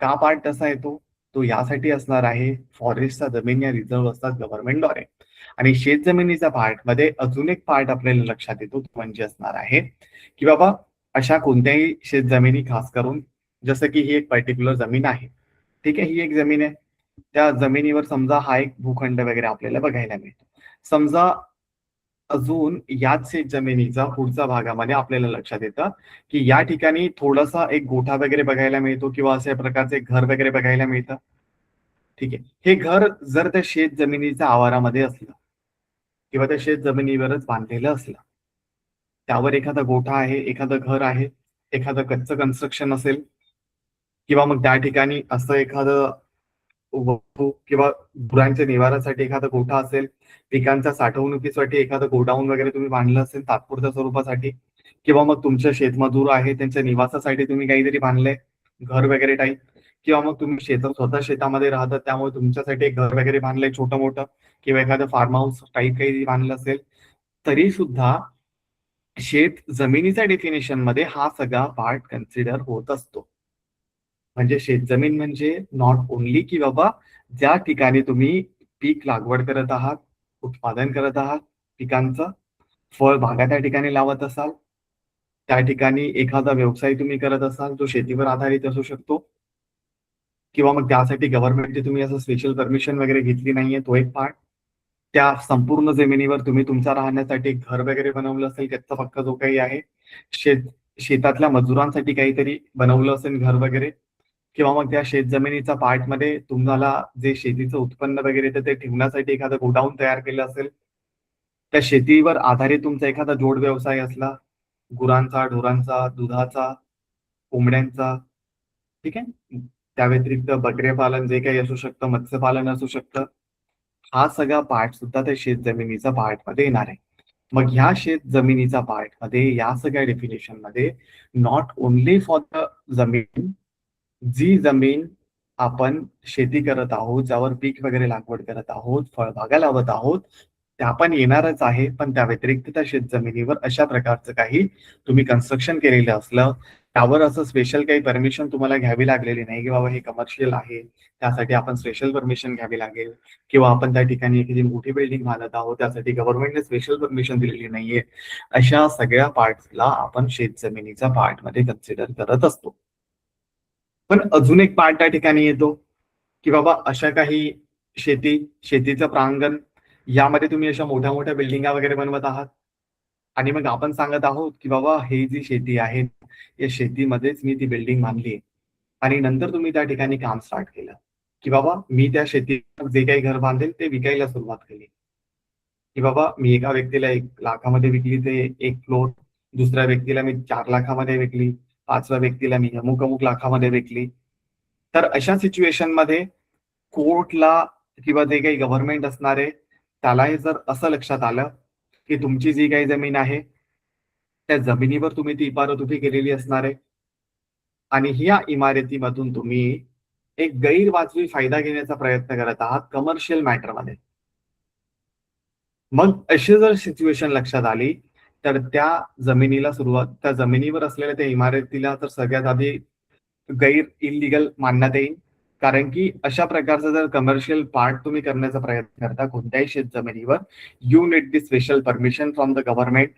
का पार्ट तसा येतो, तो यासाठी असणार आहे फॉरेस्टच्या जमीन या रिझर्व्ह असतात गव्हर्नमेंटद्वारे. आणि शेत जमिनीचा पार्ट मध्ये अजून एक पार्ट आपल्याला लक्षात येतो तो म्हणजे असणार आहे की बाबा अशा कोणत्याही शेत जमिनी खास करून, जसं की ही एक पर्टिक्युलर जमीन आहे, ठीक आहे, ही एक जमीन आहे, त्या जमिनीवर समजा हा एक भूखंड वगैरे आपल्याला बघायला मिळतो. समजा अजून याच शेत जमिनीचा पुढच्या भागामध्ये आपल्याला लक्षात येतं की या ठिकाणी थोडासा एक गोठा वगैरे बघायला मिळतो किंवा अशा प्रकारचे घर वगैरे बघायला मिळतं. ठीक आहे, हे घर जर त्या शेत जमिनीच्या आवारामध्ये असलं किंवा त्या शेत जमिनीवरच बांधलेलं असलं, त्यावर एखादा गोठा आहे, एखादं घर आहे, एखादं कच्चं कन्स्ट्रक्शन असेल किंवा मग त्या ठिकाणी असं एखादं वस्तू किंवा गुरांच्या निवारासाठी एखादा गोठा असेल, पिकांच्या साठवणुकीसाठी एखादं गोडाऊन वगैरे तुम्ही बांधलं असेल तात्पुरत्या स्वरूपासाठी, किंवा मग तुमचे शेतमजूर आहे त्यांच्या निवासासाठी तुम्ही काहीतरी बांधलंय घर वगैरे टाईप, किंवा मग तुम्ही स्वतः शेतामध्ये राहतात त्यामुळे तुमच्यासाठी एक घर वगैरे बांधलंय छोटं मोठं, किंवा एखादं फार्म हाऊस टाईप काही बांधलं असेल, तरी सुद्धा शेत जमिनीच्या डेफिनेशन मध्ये हा सगळा पार्ट कन्सिडर होत असतो. म्हणजे शेतजमीन म्हणजे नॉट ओनली की बाबा ज्या ठिकाणी तुम्ही पीक लागवड करत आहात, उत्पादन करत आहात पिकांचं, फळबागा त्या ठिकाणी लावत असाल, त्या ठिकाणी एखादा व्यवसाय तुम्ही करत असाल जो शेतीवर आधारित असू शकतो, किंवा मग त्यासाठी गव्हर्नमेंटची तुम्ही असं स्पेशल परमिशन वगैरे घेतली नाहीये तो एक पार्ट, त्या संपूर्ण जमिनीवर तुम्ही तुमच्या राहण्यासाठी एक घर वगैरे बनवलं असेल त्याचा पक्का जो काही आहे, शेत शेतातल्या मजुरांसाठी काहीतरी बनवलं असेल घर वगैरे, किंवा मग त्या शेत जमिनीच्या पार्टमध्ये तुम्हाला जे शेतीचं उत्पन्न वगैरे येतं ते ठेवण्यासाठी एखादं गोडाऊन तयार केलं असेल, त्या शेतीवर आधारित तुमचा एखादा जोड व्यवसाय असला, गुरांचा, ढोरांचा, दुधाचा, कोंबड्यांचा, ठीक आहे, त्या व्यतिरिक्त बकरे पालन जे काही असू शकतं, मत्स्यपालन असू शकतं, हा सगळा पार्ट सुद्धा त्या शेत जमिनीचा पार्ट मध्ये येणार आहे. मग ह्या शेत जमिनीचा पार्ट मध्ये या सगळ्या डेफिनेशन मध्ये नॉट ओनली फॉर द जमीन, जी जमीन आपण शेती करत आहोत, ज्यावर पीक वगैरे लागवड करत आहोत, फळबागा लावत आहोत, त्या पण येणारच आहे, पण त्या व्यतिरिक्त त्या शेत जमिनीवर अशा प्रकारचं काही तुम्ही कन्स्ट्रक्शन केलेलं असलं, त्यावर असं स्पेशल काही परमिशन तुम्हाला घ्यावी लागलेली नाही की बाबा हे कमर्शियल आहे त्यासाठी आपण स्पेशल परमिशन घ्यावी लागेल, किंवा आपण त्या ठिकाणी एखादी मोठी बिल्डिंग बांधत आहोत त्यासाठी गव्हर्नमेंटने स्पेशल परमिशन दिलेली नाहीये, अशा सगळ्या पार्ट्सला आपण शेत जमिनीच्या पार्ट मध्ये कन्सिडर करत असतो. पण अजून एक पार्ट त्या ठिकाणी येतो की बाबा अशा काही शेतीचं प्रांगण यामध्ये तुम्ही अशा मोठ्या मोठ्या बिल्डिंगा वगैरे बनवत आहात, आणि मग आपण सांगत आहोत की बाबा हे जी शेती आहे या शेतीमध्येच मी ती बिल्डिंग बांधली, आणि नंतर तुम्ही त्या ठिकाणी काम स्टार्ट केलं की बाबा मी त्या शेतीत जे काही घर बांधेल ते विकायला सुरुवात केली, की बाबा मी एका व्यक्तीला 1 लाखामध्ये विकली ते एक फ्लोर, दुसऱ्या व्यक्तीला मी 4 लाखामध्ये विकली, पाचव्या व्यक्तीला मी अमुक अमुक लाखामध्ये विकली. तर अशा सिच्युएशन मध्ये कोर्टला किंवा जे काही गव्हर्नमेंट असणार आहे त्यालाही जर असं लक्षात आलं की तुमची जी काही जमीन आहे त्या जमिनीवर तुम्ही ती इमारत उभी केलेली असणार आहे, आणि ह्या इमारतीमधून तुम्ही एक गैरवाजवी फायदा घेण्याचा प्रयत्न करत आहात कमर्शियल मॅटरमध्ये, मग अशी जर सिच्युएशन लक्षात आली तर त्या जमिनीवर असलेल्या त्या इमारतीला तर सगळ्यात आधी गैर इलिगल मानण्यात येईल. कारण की अशा प्रकारचा जर कमर्शियल पार्ट तुम्ही करण्याचा प्रयत्न करता कोणत्याही शेत जमिनीवर, you need the special permission from the government.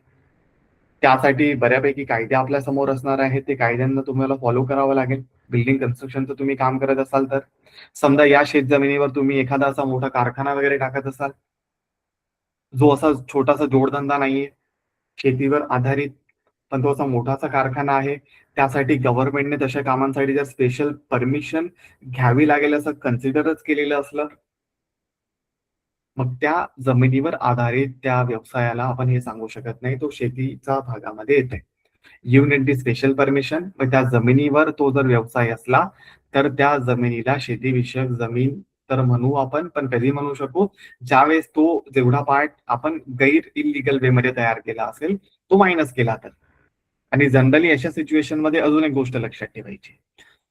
त्यासाठी बऱ्यापैकी कायदे आपल्या समोर असणार आहेत. ते कायद्यांना तुम्हाला फॉलो करावं लागेल. बिल्डिंग कन्स्ट्रक्शनचं तुम्ही काम करत असाल तर, समजा या शेत जमिनीवर तुम्ही एखादा असा मोठा कारखाना वगैरे टाकत असाल जो असा छोटासा जोडधंदा नाहीये, शेतीवर आधारित, पण तो असा मोठासा कारखाना आहे, त्यासाठी गव्हर्नमेंटने तशा कामांसाठी जर स्पेशल परमिशन घ्यावी लागेल असं कन्सिडरच केलेलं असलं, मग त्या जमिनीवर आधारित त्या व्यवसायाला आपण हे सांगू शकत नाही तो शेतीचा भागामध्ये येते. You need the special permission. मग त्या जमिनीवर तो जर व्यवसाय असला तर त्या जमिनीला शेतीविषयक जमीन तर म्हणू आपण, पण कधी म्हणू शकू ज्यावेळेस तो जेवढा पार्ट आपण गैर इलिगल वे मध्ये तयार केला असेल तो मायनस केला तर. आणि जनरली अशा सिच्युएशन मध्ये अजून एक गोष्ट लक्षात ठेवायची,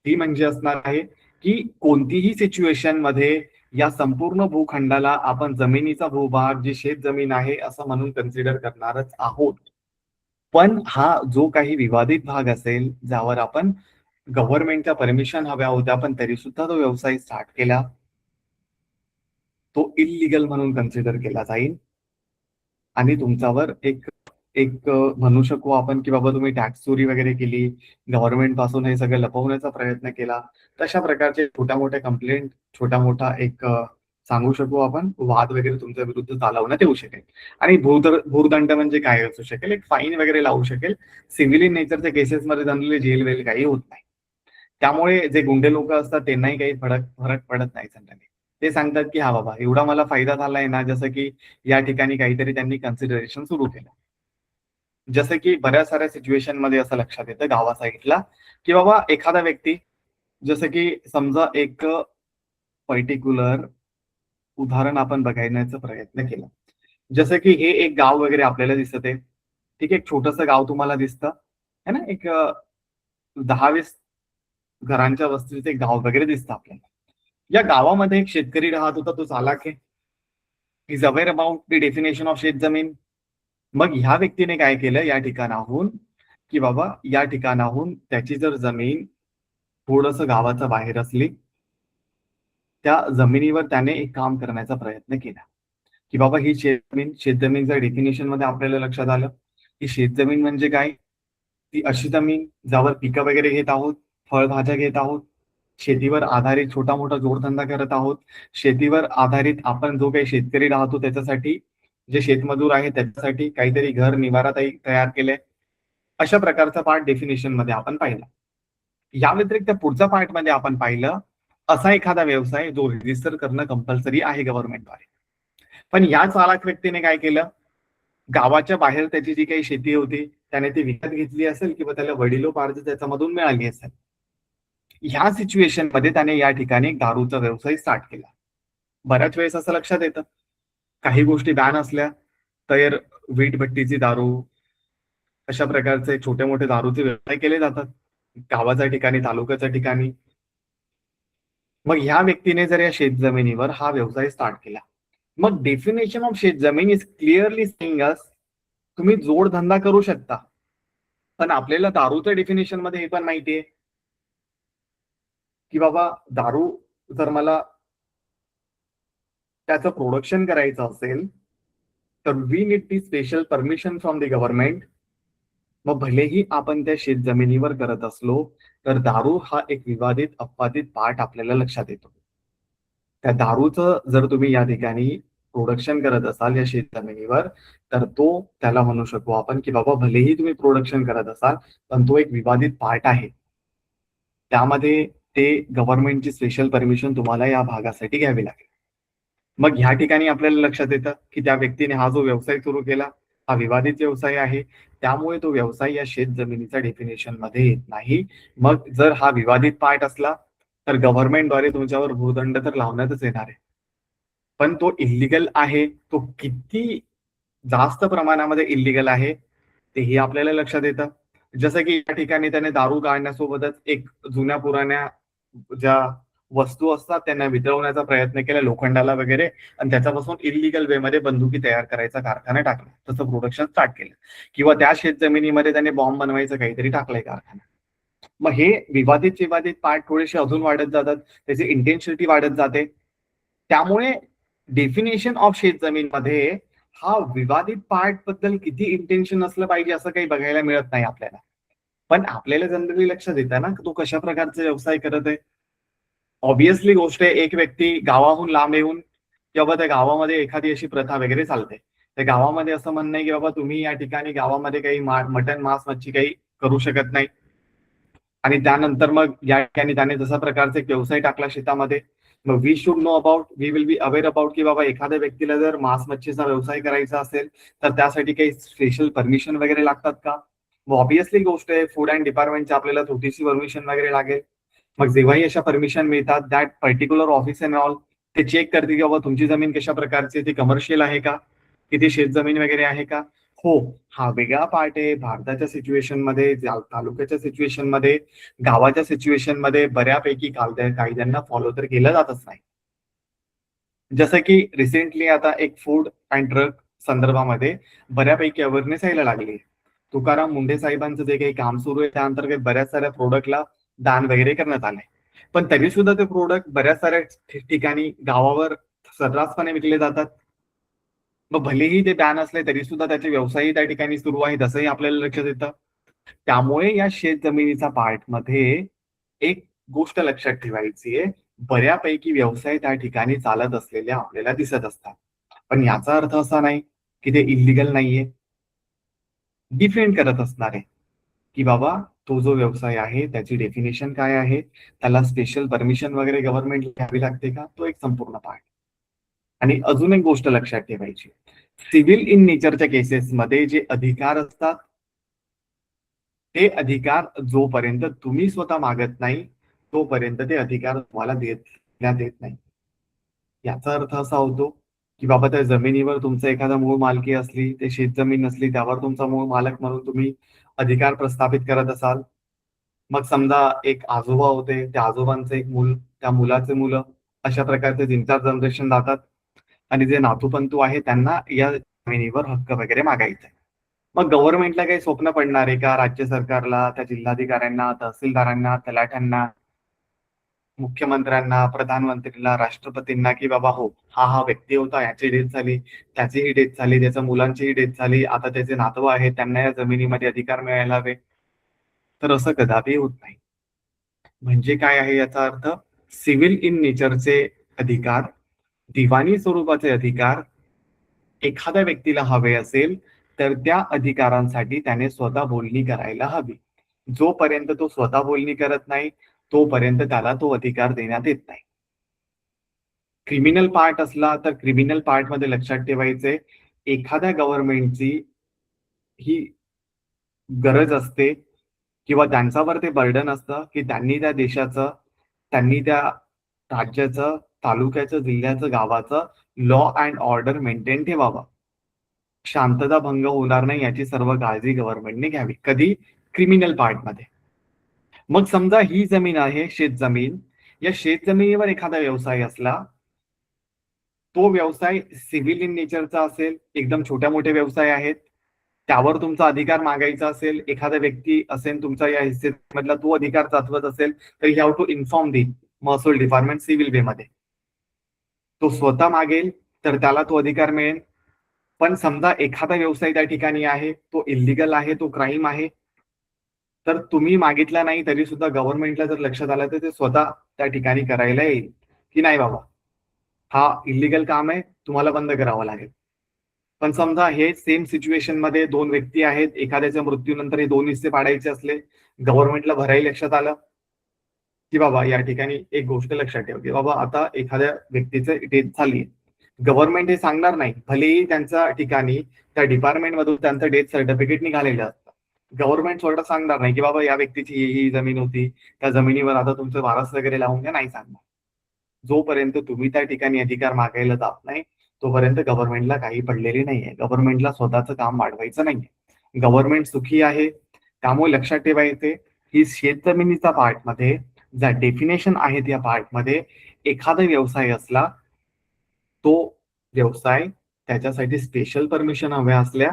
ती म्हणजे असणार आहे की कोणतीही सिच्युएशन मध्ये या संपूर्ण भूखंडाला आपण जमिनीचा भूभाग जी शेत जमीन आहे असं म्हणून कन्सिडर करणारच आहोत. पण हा जो काही विवादित भाग असेल ज्यावर आपण गव्हर्नमेंटच्या परमिशन हव्या होत्या पण तरी सुद्धा तो व्यवसाय स्टार्ट केला, तो इलिगल म्हणून कन्सिडर केला जाईल. आणि तुमच्यावर एक एक म्हणू शकू आपण की बाबा तुम्ही टॅक्स चोरी वगैरे केली, गव्हर्नमेंट पासून हे सगळं लपवण्याचा प्रयत्न केला, तशा प्रकारचे छोट्या मोठ्या कंप्लेंट, छोटा मोठा सांगू शकू आपण वाद वगैरे तुमच्या विरुद्ध चालवण्यात येऊ शकेल. आणि भूर्दंड म्हणजे काय असू शकेल, एक फाईन वगैरे लावू शकेल. सिव्हिल इन नेचरच्या केसेसमध्ये जनरली जेल वेल काही होत नाही. त्यामुळे जे गुंडे लोक असतात त्यांनाही काही फरक पडत नाही जनरली. ते सांगतात की हा बाबा एवढा मला फायदा झालाय ना, जसं की या ठिकाणी काहीतरी त्यांनी कन्सिडरेशन सुरू केलं. जसं की बऱ्याच साऱ्या सिच्युएशन मध्ये असं लक्षात येतं गावा साईडला की बाबा एखादा व्यक्ती, जसं की समजा एक पर्टिक्युलर उदाहरण आपण बघण्याचा प्रयत्न केला. जसं की हे एक गाव वगैरे आपल्याला दिसत आहे. ठीक आहे, एक छोटस गाव तुम्हाला दिसतं है ना, एक 10-20 घरांच्या वस्तीचं एक गाव वगैरे दिसतं आपल्याला. या गावामध्ये एक शेतकरी राहत होता, तो चालाक आहे. Is aware about the definition of शेतजमीन. मग ह्या व्यक्तीने काय केलं या ठिकाणाहून की बाबा या ठिकाणाहून त्याची जर जमीन थोडस गावाच्या बाहेर असली, त्या जमिनीवर त्याने एक काम करण्याचा प्रयत्न केला की बाबा ही शेतजमीनच्या डेफिनेशन मध्ये आपल्याला लक्षात आलं की शेतजमीन म्हणजे काय, ती अशी जमीन ज्यावर पिकं वगैरे घेत आहोत, फळभाज्या घेत आहोत, शेतीवर आधारित छोटा मोठा जोडधंदा करत आहोत, शेतीवर आधारित आपण जो काही शेतकरी राहतो त्याच्यासाठी, जे शेतमजूर आहे त्याच्यासाठी काहीतरी घर निवारा तयार केले, अशा प्रकारचा पार्ट डेफिनेशन मध्ये आपण पाहिला. या व्यतिरिक्त पुढच्या पार्ट मध्ये आपण पाहिलं असा एखादा व्यवसाय जो रजिस्टर करणं कंपल्सरी आहे गव्हर्नमेंटद्वारे. पण या चालाक व्यक्तीने काय केलं, गावाच्या बाहेर त्याची जी काही शेती होती त्याने ती विकत घेतली असेल किंवा त्याला वडिलोपार्जित त्याच्यामधून मिळाली असेल. ह्या सिच्युएशन मध्ये त्याने या ठिकाणी दारूचा व्यवसाय स्टार्ट केला. बऱ्याच वेळेस असं लक्षात येतं काही गोष्टी बॅन असल्या तर वीटभट्टीची दारू, अशा प्रकारचे छोटे मोठे दारूचे व्यवसाय केले जातात गावाच्या ठिकाणी, तालुक्याच्या ठिकाणी. मग ह्या व्यक्तीने जर या शेतजमिनीवर हा व्यवसाय स्टार्ट केला, मग डेफिनेशन ऑफ शेतजमीन इज क्लिअरली सेइंग अस तुम्ही जोडधंदा करू शकता. पण आपल्याला दारूच्या डेफिनेशन मध्ये हे पण माहितीये की बाबा दारू जर मला त्याचं प्रोडक्शन करायचं असेल तर we need the special permission from the government. मग भलेही आपण त्या शेत जमिनीवर करत असलो तर दारू हा एक विवादित अपवादित पार्ट आपल्याला लक्षात येतो. त्या दारूचं जर तुम्ही या ठिकाणी प्रोडक्शन करत असाल या शेत जमिनीवर तर तो त्याला म्हणू शकू आपण की बाबा भलेही तुम्ही प्रोडक्शन करत असाल पण तो एक विवादित पार्ट आहे. त्यामध्ये ते गव्हर्नमेंटची स्पेशल परमिशन तुम्हाला या भागासाठी घ्यावी लागेल. मग ह्या ठिकाणी आपल्याला लक्षात येतं की त्या व्यक्तीने हा जो व्यवसाय सुरू केला हा विवादित व्यवसाय आहे, त्यामुळे तो व्यवसाय या शेत जमिनीच्या डेफिनेशन मध्ये येत नाही. मग जर हा विवादित पार्ट असला तर गव्हर्नमेंटद्वारे तुमच्यावर भूदंड तर लावण्यातच येणार आहे. पण तो इल्लिगल आहे, तो किती जास्त प्रमाणामध्ये इल्लिगल आहे तेही आपल्याला लक्षात येतं. जसं की या ठिकाणी त्याने दारू काढण्यासोबतच एक जुन्या पुराण्या ज्या वस्तू असतात त्यांना वितळवण्याचा प्रयत्न केला लोखंडाला वगैरे, आणि त्याच्यापासून इलिगल वे मध्ये बंदुकी तयार करायचा कारखाना टाकला, तसं प्रोडक्शन स्टार्ट केलं. किंवा त्या शेत जमिनीमध्ये त्याने बॉम्ब बनवायचं काहीतरी टाकलंय कारखाना. मग हे विवादित पार्ट थोडेसे अजून वाढत जातात, त्याची इंटेन्सिटी वाढत जाते. त्यामुळे डेफिनेशन ऑफ शेत जमीनमध्ये हा विवादित पार्ट बद्दल किती इंटेन्शन असलं पाहिजे असं काही बघायला मिळत नाही आपल्याला. पण आपल्याला जनरली लक्षात येतं ना तो कशा प्रकारचा व्यवसाय करत आहे. ऑब्विसली गोष्ट आहे, एक व्यक्ती गावाहून लांब येऊन किंवा त्या गावामध्ये एखादी अशी प्रथा वगैरे चालते, त्या गावामध्ये असं म्हणणं आहे की बाबा तुम्ही या ठिकाणी गावामध्ये काही मटन मांस मच्छी काही करू शकत नाही. आणि त्यानंतर मग या ठिकाणी त्याने जसा प्रकारचा एक व्यवसाय टाकला शेतामध्ये. मग we should know about, we will be aware about की बाबा एखाद्या व्यक्तीला जर मांस मच्छीचा व्यवसाय करायचा असेल तर त्यासाठी काही स्पेशल परमिशन वगैरे लागतात का. मग ऑब्विसली गोष्ट आहे, फूड अँड डिपार्टमेंटची आपल्याला छोटीशी परमिशन वगैरे लागेल. मग जेव्हाही अशा परमिशन मिळतात that particular office and all ते चेक करते की बाबा तुमची जमीन कशा प्रकारची, ती कमर्शियल आहे का, किती शेत जमीन वगैरे आहे का. हो, हा वेगळा पार्ट आहे. भारताच्या सिच्युएशन मध्ये, तालुक्याच्या सिच्युएशन मध्ये, गावाच्या सिच्युएशन मध्ये बऱ्यापैकी कायद्यांना फॉलो तर केलं जातच नाही. जसं की रिसेंटली आता एक फूड अँड ड्रग संदर्भामध्ये बऱ्यापैकी अवेअरनेस यायला लागली. तुकाराम मुंढे साहेबांचं जे काही काम सुरू आहे त्या अंतर्गत बऱ्याच साऱ्या प्रोडक्टला दान वगैरे करण्यात आलंय. पण तरी सुद्धा ते प्रोडक्ट बऱ्याच साऱ्या ठिकाणी गावावर सर्रासपणे विकले जातात. मग भलेही ते बॅन असले तरी सुद्धा त्याचे व्यवसायही त्या ठिकाणी सुरू आहेत असंही आपल्याला लक्षात येतं. त्यामुळे या शेत जमिनीचा पार्ट मध्ये एक गोष्ट लक्षात ठेवायची आहे, बऱ्यापैकी व्यवसाय त्या ठिकाणी चालत असलेले आपल्याला दिसत असतात. पण याचा अर्थ असा नाही की ते इलिगल नाहीये. डिफेंड करत असणार आहे की बाबा तो जो व्यवसाय आहे त्याची डेफिनेशन काय आहे, त्याला स्पेशल परमिशन वगैरे गव्हर्नमेंट घ्यावी लागते का, तो एक संपूर्ण पार्ट. आणि अजून एक गोष्ट लक्षात ठेवायची, सिव्हिल इन नेचरच्या केसेसमध्ये जे अधिकार असतात ते अधिकार जोपर्यंत तुम्ही स्वतः मागत नाही तोपर्यंत ते अधिकार तुम्हाला देण्यात येत नाही. याचा अर्थ असा होतो की बाबा त्या जमिनीवर तुमचं एखादा मूळ मालकी असली, ते शेत जमीन नसली, त्यावर तुमचा मूळ मालक म्हणून तुम्ही अधिकार प्रस्थापित करत असाल. मग समजा एक आजोबा होते, त्या आजोबांचं एक मूल, त्या मुलाचे मुलं, अशा प्रकारचे 3-4 जनरेशन जातात. आणि जे नातूपंतू आहे त्यांना या जमिनीवर हक्क वगैरे मागायचा आहे. मग गव्हर्नमेंटला काही स्वप्न पडणार आहे का, राज्य सरकारला, त्या जिल्हाधिकाऱ्यांना, तहसीलदारांना, तलाठ्यांना, मुख्यमंत्र्यांना, प्रधानमंत्रीला, राष्ट्रपतींना की बाबा हो हा व्यक्ती होता, याची डेथ झाली, त्याचीही डेथ झाली, त्याच्या मुलांचीही डेथ झाली, आता त्याचे नातू आहेत त्यांना या जमिनीमध्ये अधिकार मिळायला हवे. तर असं कदापि होत नाही. म्हणजे काय आहे याचा अर्थ, सिव्हिल इन नेचरचे अधिकार, दिवाणी स्वरूपाचे अधिकार एखाद्या व्यक्तीला हवे असेल तर त्या अधिकारांसाठी त्याने स्वतः बोलणी करायला हवी. जोपर्यंत तो स्वतः बोलणी करत नाही तोपर्यंत त्याला तो अधिकार देण्यात येत नाही. क्रिमिनल पार्ट असला तर क्रिमिनल पार्ट मध्ये लक्षात ठेवायचे, एखाद्या गव्हर्नमेंटची ही गरज असते किंवा त्यांच्यावर ते बर्डन असतं की त्यांनी त्या देशाचं, त्यांनी त्या राज्याचं, तालुक्याचं, जिल्ह्याचं, गावाचं लॉ अँड ऑर्डर मेंटेन ठेवावा. शांतता भंग होणार नाही याची सर्व काळजी गव्हर्नमेंटने घ्यावी. कधी? क्रिमिनल पार्टमध्ये. मग समजा ही जमीन आहे शेत जमीन, या शेत जमिनीवर एखादा व्यवसाय असला, तो व्यवसाय सिव्हिल इन नेचरचा असेल, एकदम छोट्या मोठे व्यवसाय आहेत, त्यावर तुमचा अधिकार मागायचा असेल, एखादा व्यक्ती असेल तुमचा या हिस्सेमधला तो अधिकार चाचवत असेल तर यू हॅव टू इन्फॉर्म दी महसूल डिपार्टमेंट सिव्हिल वे मध्ये. तो स्वतः मागेल तर त्याला तो अधिकार मिळेल. पण समजा एखादा व्यवसाय त्या ठिकाणी आहे, तो इलिगल आहे, तो क्राईम आहे, तर तुम्ही मागितला नाही तरी सुद्धा गव्हर्नमेंटला जर लक्षात आलं तर ते स्वतः त्या ठिकाणी करायला येईल की नाही बाबा हा इलिगल काम आहे, तुम्हाला बंद करावं लागेल. पण समजा हे सेम सिच्युएशन मध्ये दोन व्यक्ती आहेत, एखाद्याच्या मृत्यूनंतर हे दोन हिस्से पाडायचे असले, गव्हर्नमेंटला भराई लक्षात आलं की बाबा या ठिकाणी एक गोष्ट लक्षात ठेव की बाबा आता एखाद्या व्यक्तीचं डेथ झाली, गव्हर्नमेंट हे सांगणार नाही, भलेही त्यांच्या ठिकाणी त्या डिपार्टमेंट मधून त्यांचं डेथ सर्टिफिकेट निघालेलं असतं. गव्हर्नमेंट स्वतः सांगणार नाही की बाबा या व्यक्तीची ही जमीन होती, त्या जमिनीवर आता तुमचं वारस वगैरे लावून घ्या, नाही सांगणार. जोपर्यंत तुम्ही त्या ठिकाणी अधिकार मागायला जात नाही तोपर्यंत गव्हर्नमेंटला काही पडलेली नाहीये. गव्हर्नमेंटला स्वतःचं काम वाढवायचं नाहीये. गव्हर्नमेंट सुखी आहे. त्यामुळे लक्षात ठेवायचे की शेत जमिनीचा पार्ट मध्ये ज्या डेफिनेशन आहेत या पार्टमध्ये, एखादा व्यवसाय असला, तो व्यवसाय त्याच्यासाठी स्पेशल परमिशन हव्या असल्या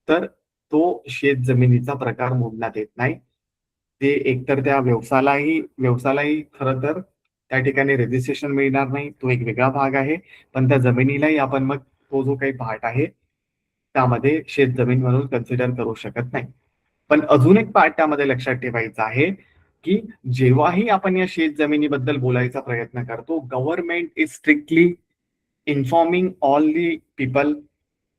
तर तो शेत जमिनीचा प्रकार मोडण्यात येत नाही. ते एकतर त्या व्यवसायालाही खरं तर त्या ठिकाणी रजिस्ट्रेशन मिळणार नाही, तो एक वेगळा भाग आहे. पण त्या जमिनीलाही आपण मग तो जो काही पार्ट आहे त्यामध्ये शेत जमीन म्हणून कन्सिडर करू शकत नाही. पण अजून एक पार्ट त्यामध्ये लक्षात ठेवायचा आहे की जेव्हाही आपण या शेत जमिनीबद्दल बोलायचा प्रयत्न करतो, government is strictly informing all the people.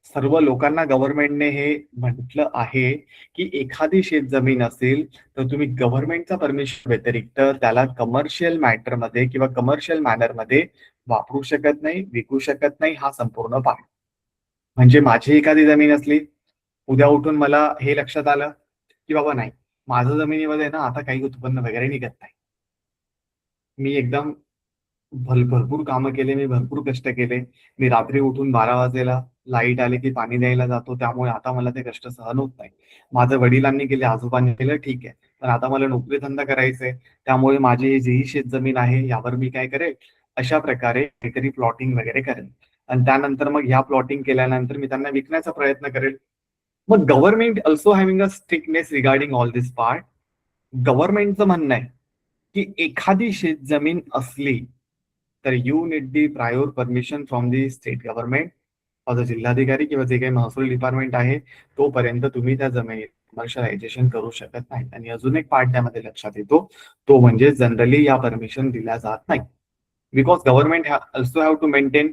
सर्व लोकांना गव्हर्नमेंटने हे म्हटलं आहे की एखादी शेत जमीन असेल तर तुम्ही गव्हर्नमेंटचा परमिशन व्यतिरिक्त त्याला कमर्शियल मॅटरमध्ये किंवा कमर्शियल मॅनरमध्ये वापरू शकत नाही, विकू शकत नाही. हा संपूर्ण पार्ट म्हणजे माझी एखादी जमीन असली, उद्या उठून मला हे लक्षात आलं की बाबा नाही, माझं जमिनीमध्ये ना आता काही उत्पन्न वगैरे निघत नाही. मी एकदम भरपूर कामं केले, मी भरपूर कष्ट केले. मी रात्री उठून 12 वाजेला लाईट आली की पाणी द्यायला जातो, त्यामुळे आता मला ते कष्ट सहन होत नाही. माझ्या वडिलांनी केले, आजोबांनी केलं, ठीक आहे. पण आता मला नोकरी धंदा करायचा आहे, त्यामुळे माझी जी ही शेतजमीन आहे यावर मी काय करेल, अशा प्रकारे काहीतरी प्लॉटिंग वगैरे करेल. आणि त्यानंतर मग ह्या प्लॉटिंग केल्यानंतर मी त्यांना विकण्याचा प्रयत्न करेल. मग government also having a strictness regarding all this part. गव्हर्नमेंटचं म्हणणं आहे की एखादी शेतजमीन असली तर you need the prior permission from the state government or जिल्हाधिकारी किंवा जे काही महसूल डिपार्टमेंट आहे, तोपर्यंत तुम्ही त्या जमिनीत कमर्शियलायझेशन करू शकत नाही. आणि अजून एक पार्ट त्यामध्ये लक्षात येतो, तो म्हणजे जनरली या परमिशन दिल्या जात नाही. Because government also have to maintain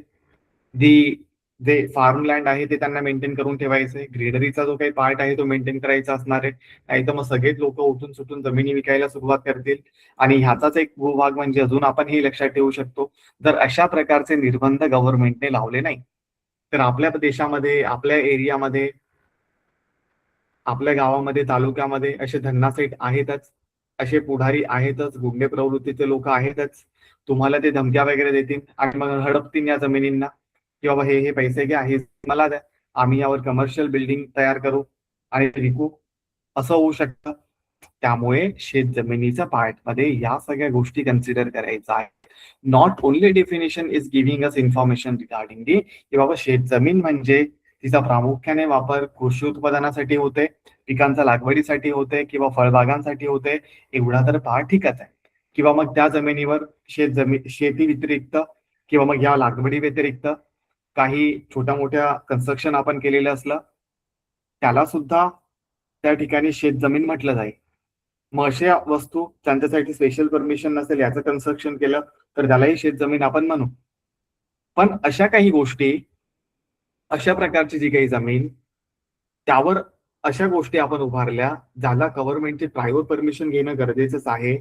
the जे फार्मलँड आहे ते त्यांना मेंटेन करून ठेवायचंय. ग्रेडरीचा जो काही पार्ट आहे तो मेंटेन करायचा असणार आहे. नाही तर मग सगळेच लोक उठून सुटून जमिनी विकायला सुरुवात करतील. आणि ह्याचाच एक भूभाग म्हणजे अजून आपण हे लक्षात ठेवू शकतो, जर अशा प्रकारचे निर्बंध गव्हर्नमेंटने लावले नाही तर आपल्या देशामध्ये, आपल्या एरियामध्ये, आपल्या गावामध्ये, तालुक्यामध्ये असे धन्नासेठ आहेतच, असे पुढारी आहेतच, गुंडे प्रवृत्तीचे लोक आहेतच. तुम्हाला ते धमक्या वगैरे देतील आणि मग हडपतील या जमिनींना की बाबा हे पैसे घ्या, हे मला द्या, आम्ही यावर कमर्शियल बिल्डिंग तयार करू आणि विकू, असं होऊ शकतं. त्यामुळे शेत जमिनीच्या पार्टमध्ये या सगळ्या गोष्टी कन्सिडर करायचा आहे. Not only definition is giving us information regarding the की बाबा शेत जमीन म्हणजे तिचा प्रामुख्याने वापर कृषी उत्पादनासाठी होते, पिकांच्या लागवडीसाठी होते किंवा फळबागांसाठी होते, एवढा तर पार्ट ठीकच आहे. किंवा मग त्या जमिनीवर शेती व्यतिरिक्त किंवा मग या लागवडी व्यतिरिक्त काही छोट्या मोठ्या कन्स्ट्रक्शन आपण केलेलं असलं, त्याला सुद्धा त्या ठिकाणी शेत जमीन म्हटलं जाईल. मग अशा वस्तू त्यांच्यासाठी स्पेशल परमिशन नसेल, याचं कन्स्ट्रक्शन केलं तर त्यालाही शेत जमीन आपण म्हणू. पण अशा काही गोष्टी, अशा प्रकारची जी काही जमीन, त्यावर अशा गोष्टी आपण उभारल्या ज्याला गव्हर्नमेंटची प्रायव्हेट परमिशन घेणं गरजेचंच आहे,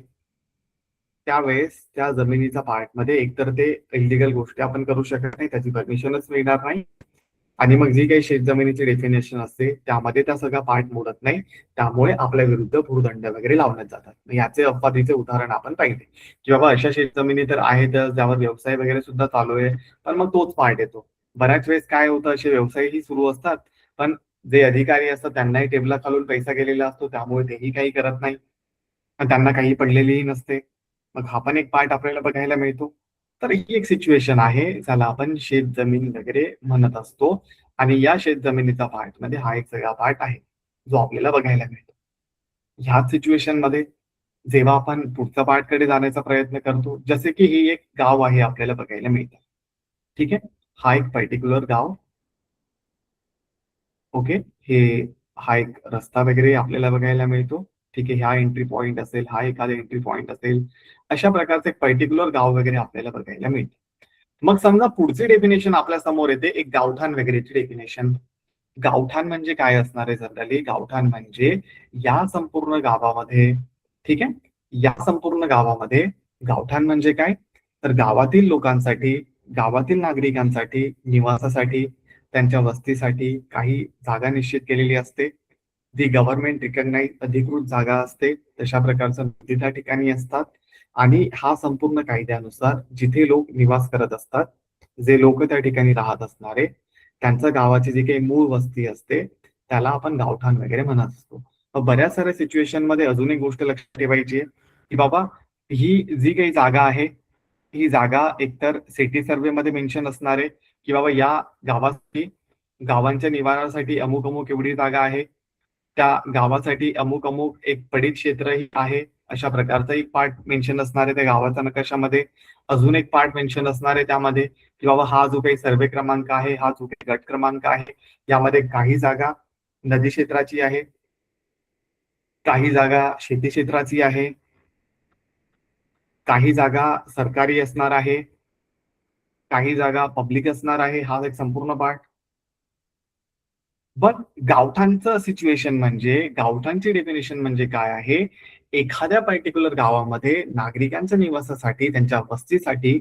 त्यावेळेस त्या जमिनीचा पार्टमध्ये एकतर ते इलिगल गोष्टी आपण करू शकत नाही, त्याची परमिशनच मिळणार नाही. आणि मग जी काही शेतजमिनीची डेफिनेशन असते त्यामध्ये त्या सगळा पार्ट मोडत नाही, त्यामुळे आपल्या विरुद्ध भूदंड वगैरे लावण्यात जातात. याचे अपवादीचे उदाहरण आपण पाहिले की बाबा अशा शेतजमिनी तर आहेतच ज्यावर व्यवसाय वगैरे सुद्धा चालू आहे, पण मग तोच पार्ट येतो. बऱ्याच वेळेस काय होतं, असे व्यवसायही सुरू असतात पण जे अधिकारी असतात त्यांनाही टेबला खालून पैसा गेलेला असतो, त्यामुळे तेही काही करत नाही आणि त्यांना काही पडलेलीही नसते. मग हा पण एक पार्ट आपल्याला बघायला मिळतो. तर ही एक सिच्युएशन आहे ज्याला आपण शेत जमीन वगैरे म्हणत असतो. आणि या शेत जमिनीचा पार्ट मध्ये हा एक सगळा पार्ट आहे जो आपल्याला बघायला मिळतो. ह्याच सिच्युएशन मध्ये जेव्हा आपण पुढच्या पार्ट कडे जाण्याचा प्रयत्न करतो, जसे की हे एक गाव आहे आपल्याला बघायला मिळतं. ठीक आहे, हा एक पर्टिक्युलर गाव. ओके, हे हा एक रस्ता वगैरे आपल्याला बघायला मिळतो. ठीक आहे, हा एंट्री पॉइंट असेल, हा एखादा एंट्री पॉइंट असेल, अशा प्रकारचं एक पर्टिक्युलर गाव वगैरे आपल्याला बघायला मिळतं. मग समजा पुढची डेफिनेशन आपल्या समोर येते, एक गावठाण वगैरेची डेफिनेशन. गावठाण म्हणजे काय असणार आहे जनरली? गावठाण म्हणजे या संपूर्ण गावामध्ये, ठीक आहे, या संपूर्ण गावामध्ये गावठाण म्हणजे काय, तर गावातील लोकांसाठी, गावातील नागरिकांसाठी निवासासाठी, त्यांच्या वस्तीसाठी काही जागा निश्चित केलेली असते. जी गव्हर्नमेंट रिकग्नाइज अधिकृत जागा असते, तशा प्रकारच्या नोंदी त्या ठिकाणी असतात. आणि हा संपूर्ण कायद्यानुसार जिथे लोक निवास करत असतात, जे लोक त्या ठिकाणी राहत असणारे, त्यांच्या गावाची जी काही मूळ वस्ती असते त्याला आपण गावठाण वगैरे म्हणत असतो. मग बऱ्याच साऱ्या सिच्युएशन मध्ये अजून एक गोष्ट लक्षात ठेवायची आहे की बाबा ही जी काही जागा आहे ही जागा एकतर सिटी सर्व्हे मध्ये मेन्शन असणार आहे की बाबा या गावासाठी गावांच्या निवारणासाठी अमुक अमुक एवढी जागा आहे, त्या गावासाठी अमुक अमुक एक पडीत क्षेत्रही आहे, अशा प्रकारचा एक पार्ट मेन्शन असणार आहे त्या गावाच्या नकाशामध्ये. अजून एक पार्ट मेन्शन असणार आहे त्यामध्ये की बाबा हा जो काही सर्वे क्रमांक आहे, हा जो काही गट क्रमांक आहे, यामध्ये काही जागा नदी क्षेत्राची आहे, काही जागा शेती क्षेत्राची आहे, काही जागा सरकारी असणार आहे, काही जागा पब्लिक असणार आहे, हा एक संपूर्ण पार्ट. पण गावठाणचं सिच्युएशन म्हणजे गावठाणची डेफिनेशन म्हणजे काय आहे, एखाद्या पर्टिक्युलर गावामध्ये नागरिकांच्या निवासासाठी त्यांच्या वस्तीसाठी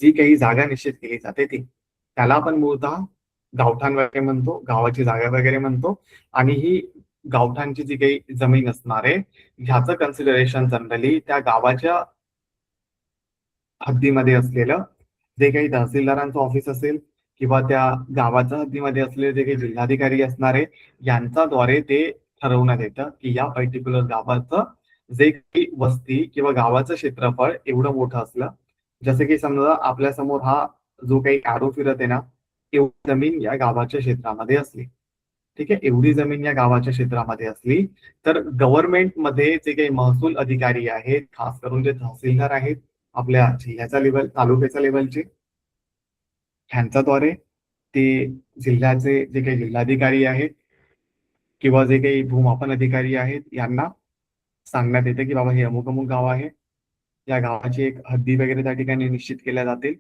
जी काही जागा निश्चित केली जाते ती त्याला आपण मूळतः गावठाण वगैरे म्हणतो, गावाची जागा वगैरे म्हणतो. आणि ही गावठाणची जी काही जमीन असणार आहे ह्याचं कन्सिडरेशन जनरली त्या गावाच्या हद्दीमध्ये असलेलं जे काही तहसीलदारांचं ऑफिस असेल किंवा त्या गावाच्या हद्दीमध्ये असलेले जे काही जिल्हाधिकारी असणार आहे यांच्याद्वारे ते ठरवण्यात येतं की या पर्टिक्युलर गावाचं जे काही वस्ती किंवा गावाचं क्षेत्रफळ एवढं मोठं असलं. जसं की समजा आपल्या समोर हा जो काही ॲरो फिरत आहे ना, एवढी जमीन या गावाच्या क्षेत्रामध्ये असली, ठीक आहे, एवढी जमीन या गावाच्या क्षेत्रामध्ये असली तर गव्हर्नमेंटमध्ये जे काही महसूल अधिकारी आहेत, खास करून जे तहसीलदार आहेत आपल्या जिल्ह्याच्या लेवल तालुक्याच्या लेवलचे, ह्यांच्याद्वारे ते जिल्ह्याचे जे काही जिल्हाधिकारी आहेत किंवा जे काही भूमापन अधिकारी आहेत यांना सांगण्यात येते की बाबा हे अमुक अमुक गाव आहे, या गावाची एक हद्दी वगैरे त्या ठिकाणी निश्चित केल्या जातील.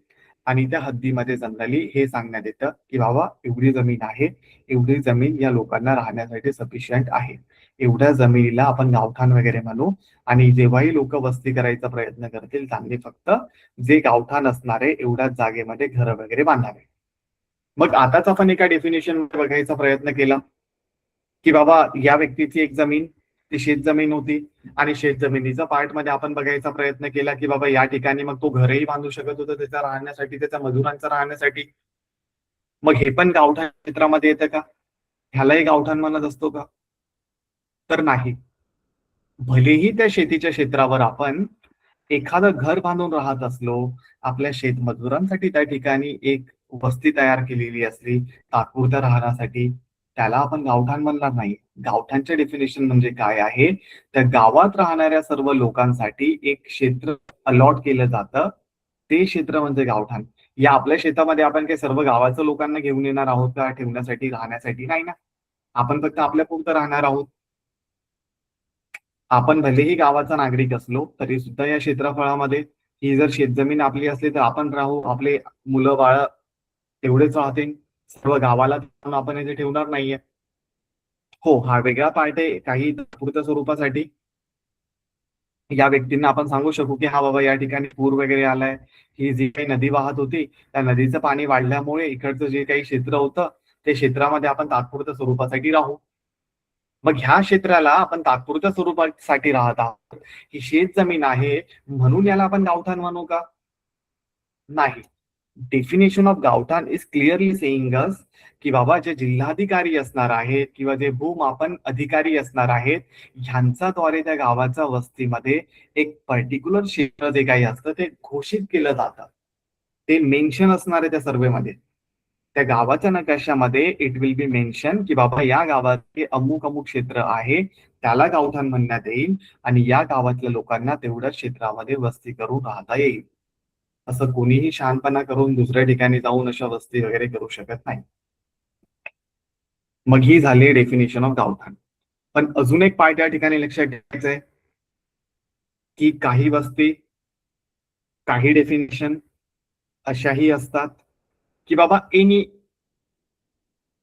आणि त्या हद्दीमध्ये जनरली हे सांगण्यात येतं की बाबा एवढी जमीन आहे, एवढी जमीन या लोकांना राहण्यासाठी सफिशियंट आहे, एवढ्या जमिनीला आपण गावठाण वगैरे म्हणू. आणि जेव्हाही लोक वस्ती करायचा प्रयत्न करतील त्यांनी फक्त जे गावठाण असणार आहे एवढ्याच जागेमध्ये घरं वगैरे बांधावे. मग आताच आपण एका डेफिनेशन बघायचा प्रयत्न केला की बाबा या व्यक्तीची एक जमीन ती शेत जमीन होती आणि शेत जमिनीचा पार्ट मध्ये आपण बघायचा प्रयत्न केला की बाबा या ठिकाणी मग तो घरही बांधू शकत होता त्याच्या राहण्यासाठी, त्याच्या मजुरांचा राहण्यासाठी. मग हे पण गावठाण क्षेत्रामध्ये येतं का? ह्यालाही गावठाण म्हणत असतो का? तर नाही. भलेही त्या शेतीच्या क्षेत्रावर आपण एखादं घर बांधून राहत असलो, आपल्या शेतमजुरांसाठी त्या ठिकाणी एक वस्ती तयार केलेली असली तात्पुरत्या राहण्यासाठी, त्याला आपण गावठाण म्हणणार नाही. गावठाणचे डेफिनेशन म्हणजे काय आहे, त्या गावात राहणाऱ्या सर्व लोकांसाठी एक क्षेत्र अलॉट केलं जातं, ते क्षेत्र म्हणजे गावठाण. या आपल्या शेतामध्ये आपण काही सर्व गावाचं लोकांना घेऊन येणार आहोत का ठेवण्यासाठी, राहण्यासाठी? नाही ना. आपण फक्त आपल्या पुरतं राहणार आहोत. आपण भलेही गावाचा नागरिक असलो तरी सुद्धा या क्षेत्रफळामध्ये ही जर शेतजमीन आपली असली तर आपण राहू, आपले मुलं बाळ तेवढेच राहतील, सर्व गावाला आपण इथे ठेवणार नाहीये. हो, हा वेगळा पार्ट आहे काही तात्पुरत्या स्वरूपासाठी. या व्यक्तींना आपण सांगू शकू की हा बाबा या ठिकाणी पूर वगैरे आलाय, ही जी काही नदी वाहत होती त्या नदीचं पाणी वाढल्यामुळे इकडचं जे काही क्षेत्र होतं ते क्षेत्रामध्ये आपण तात्पुरत्या स्वरूपासाठी राहू. मग ह्या क्षेत्राला आपण तात्पुरत्या स्वरूपासाठी राहत आहोत, ही शेत जमीन आहे म्हणून याला आपण गावठाण म्हणू का? नाही. डेफिनेशन ऑफ गावठाण इज क्लिअरली सेइंग अस की बाबा जे जिल्हाधिकारी असणार आहेत किंवा जे भूमापन अधिकारी असणार आहेत ह्यांच्याद्वारे त्या गावाच्या वस्तीमध्ये एक पर्टिक्युलर क्षेत्र जे काही असतं ते घोषित केलं जातं, ते मेन्शन असणार आहे त्या सर्वेमध्ये. त्या गावाच्या नकाशामध्ये इट विल बी मेन्शन की बाबा या गावात अमुक अमुक क्षेत्र आहे त्याला गावठाण म्हणण्यात येईल आणि या गावातल्या लोकांना तेवढ्याच क्षेत्रामध्ये वस्ती करून राहता येईल. असं कोणीही शहाणपणा करून दुसऱ्या ठिकाणी जाऊन अशा वस्ती वगैरे करू शकत नाही. मग ही झाली डेफिनेशन ऑफ गावठाण. पण अजून एक पार्ट या ठिकाणी लक्षात ठेवायचं आहे की काही वस्ती, काही डेफिनेशन अशाही असतात की बाबा एनी,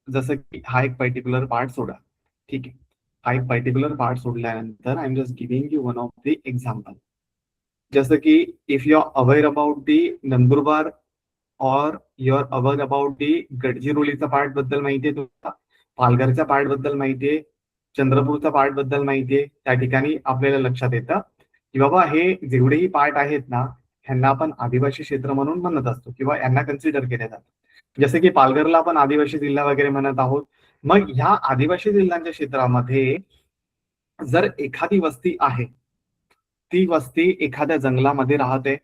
जसं की हा एक पर्टिक्युलर पार्ट सोडा, ठीक आहे, हा एक पर्टिक्युलर पार्ट सोडल्यानंतर I am just giving you one of the example. जसं की if you are aware about the Nandurbar और you are aware about the गडचिरोलीचा पार्ट बद्दल माहितीये तुम्हाला, पालघरच्या पार्ट बद्दल माहितीये, चंद्रपूरचा पार्ट बद्दल माहितीये, त्या ठिकाणी आपल्याला लक्षात येतं की बाबा हे जेवढेही पार्ट आहेत ना ह्यांना आपण आदिवासी क्षेत्र म्हणून म्हणत असतो किंवा यांना कन्सिडर केले जातं. जसं की पालघरला आपण आदिवासी जिल्हा वगैरे म्हणत आहोत. मग ह्या आदिवासी जिल्ह्यांच्या क्षेत्रामध्ये जर एखादी वस्ती आहे ती वस्ती एखाद्या जंगलामध्ये राहते.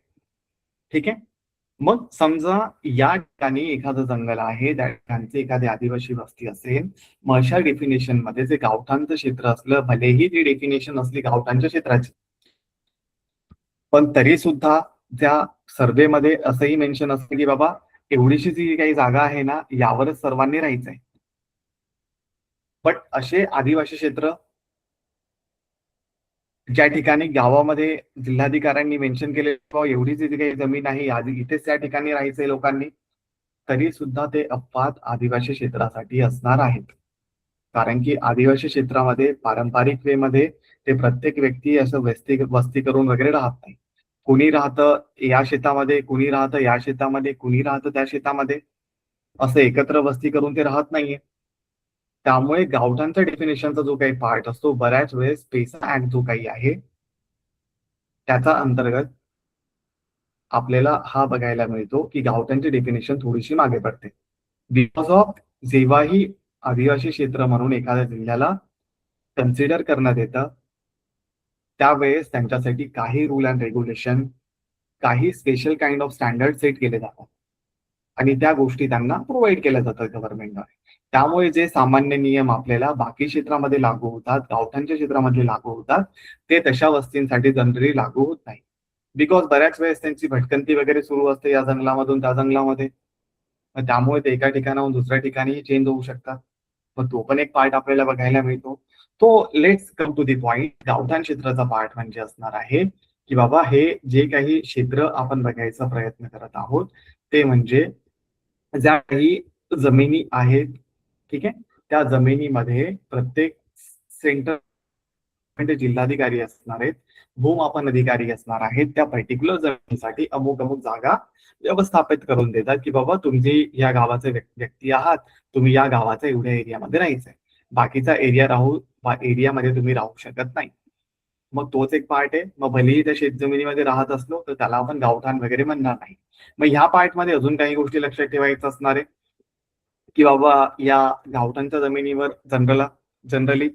ठीक आहे. मग समजा या ठिकाणी एखादं जंगल आहे, त्या ठिकाणची एखादी आदिवासी वस्ती असेल, मग अशा डेफिनेशन मध्ये जे गावठाणचं क्षेत्र असलं, भलेही ती डेफिनेशन असली गावठाणच्या क्षेत्राची, पण तरी सुद्धा त्या सर्व्हेमध्ये असंही मेन्शन असतं की बाबा एवढीशी जी काही जागा आहे ना, यावरच सर्वांनी राहायचंय. बट असे आदिवासी क्षेत्र ज्या ठिकाणी गावामध्ये जिल्हाधिकाऱ्यांनी मेन्शन केले एवढीच जी काही जमीन आहे आधी इथेच त्या ठिकाणी राहायचंय लोकांनी, तरी सुद्धा ते अपवाद आदिवासी क्षेत्रासाठी असणार आहेत. कारण की आदिवासी क्षेत्रामध्ये पारंपरिक वे मध्ये ते प्रत्येक व्यक्ती असं वस्ती करून वगैरे राहत नाही. कुणी राहतं या शेतामध्ये, कुणी राहतं या शेतामध्ये, कुणी राहतं त्या शेतामध्ये, असं एकत्र वस्ती करून ते राहत नाहीये. त्यामुळे गावठाणच्या डेफिनेशनचा जो काही पार्ट असतो, बऱ्याच वेळेस पेसा ऍक्ट जो काही आहे त्याचा अंतर्गत आपल्याला हा बघायला मिळतो की गावठाणची डेफिनेशन थोडीशी मागे पडते. बिकॉज ऑफ जेव्हाही आदिवासी क्षेत्र म्हणून एखाद्या जिल्ह्याला कन्सिडर करण्यात येतं, त्यावेळेस त्यांच्यासाठी काही रूल अँड रेग्युलेशन, काही special kind of standard set केले जातात आणि त्या गोष्टी त्यांना प्रोव्हाइड केल्या जातात गव्हर्नमेंटद्वारे. त्यामुळे जे सामान्य नियम आपल्याला बाकी क्षेत्रामध्ये लागू होतात, गावठाणच्या क्षेत्रामध्ये लागू होतात, ते तशा वस्तींसाठी जनरली लागू होत नाही. बिकॉज बऱ्याच वेळेस त्यांची भटकंती वगैरे सुरू असते या जंगलामधून त्या जंगलामध्ये. मग त्यामुळे ते एका ठिकाणाहून दुसऱ्या ठिकाणी चेंज होऊ शकतात. मग तो पण एक पार्ट आपल्याला बघायला मिळतो. तो let's come to the point. गावठाण क्षेत्राचा पार्ट म्हणजे असणार आहे की बाबा हे जे काही क्षेत्र आपण बघायचा प्रयत्न करत आहोत, ते म्हणजे ज्या काही जमिनी आहेत, ठीक आहे, त्या जमिनीमध्ये प्रत्येक सेंटर म्हणजे जिल्हाधिकारी असणार आहेत, भूमापन अधिकारी असणार आहेत, त्या पर्टिक्युलर जमिनीसाठी अमुक अमुक जागा व्यवस्थापित करून देतात की बाबा तुम्ही या गावाचे व्यक्ती आहात, तुम्ही या गावाच्या एवढ्या एरियामध्ये राहायचंय, बाकीचा एरियामध्ये तुम्ही राहू शकत नाही. मग तोच एक पार्ट आहे. मग भलेही त्या शेतजमिनीमध्ये राहत असलो तर त्याला आपण गावठाण वगैरे म्हणणार नाही. मग ह्या पार्टमध्ये अजून काही गोष्टी लक्षात ठेवायचं असणार आहे की बाबा या गावठाणच्या जमिनीवर जनरली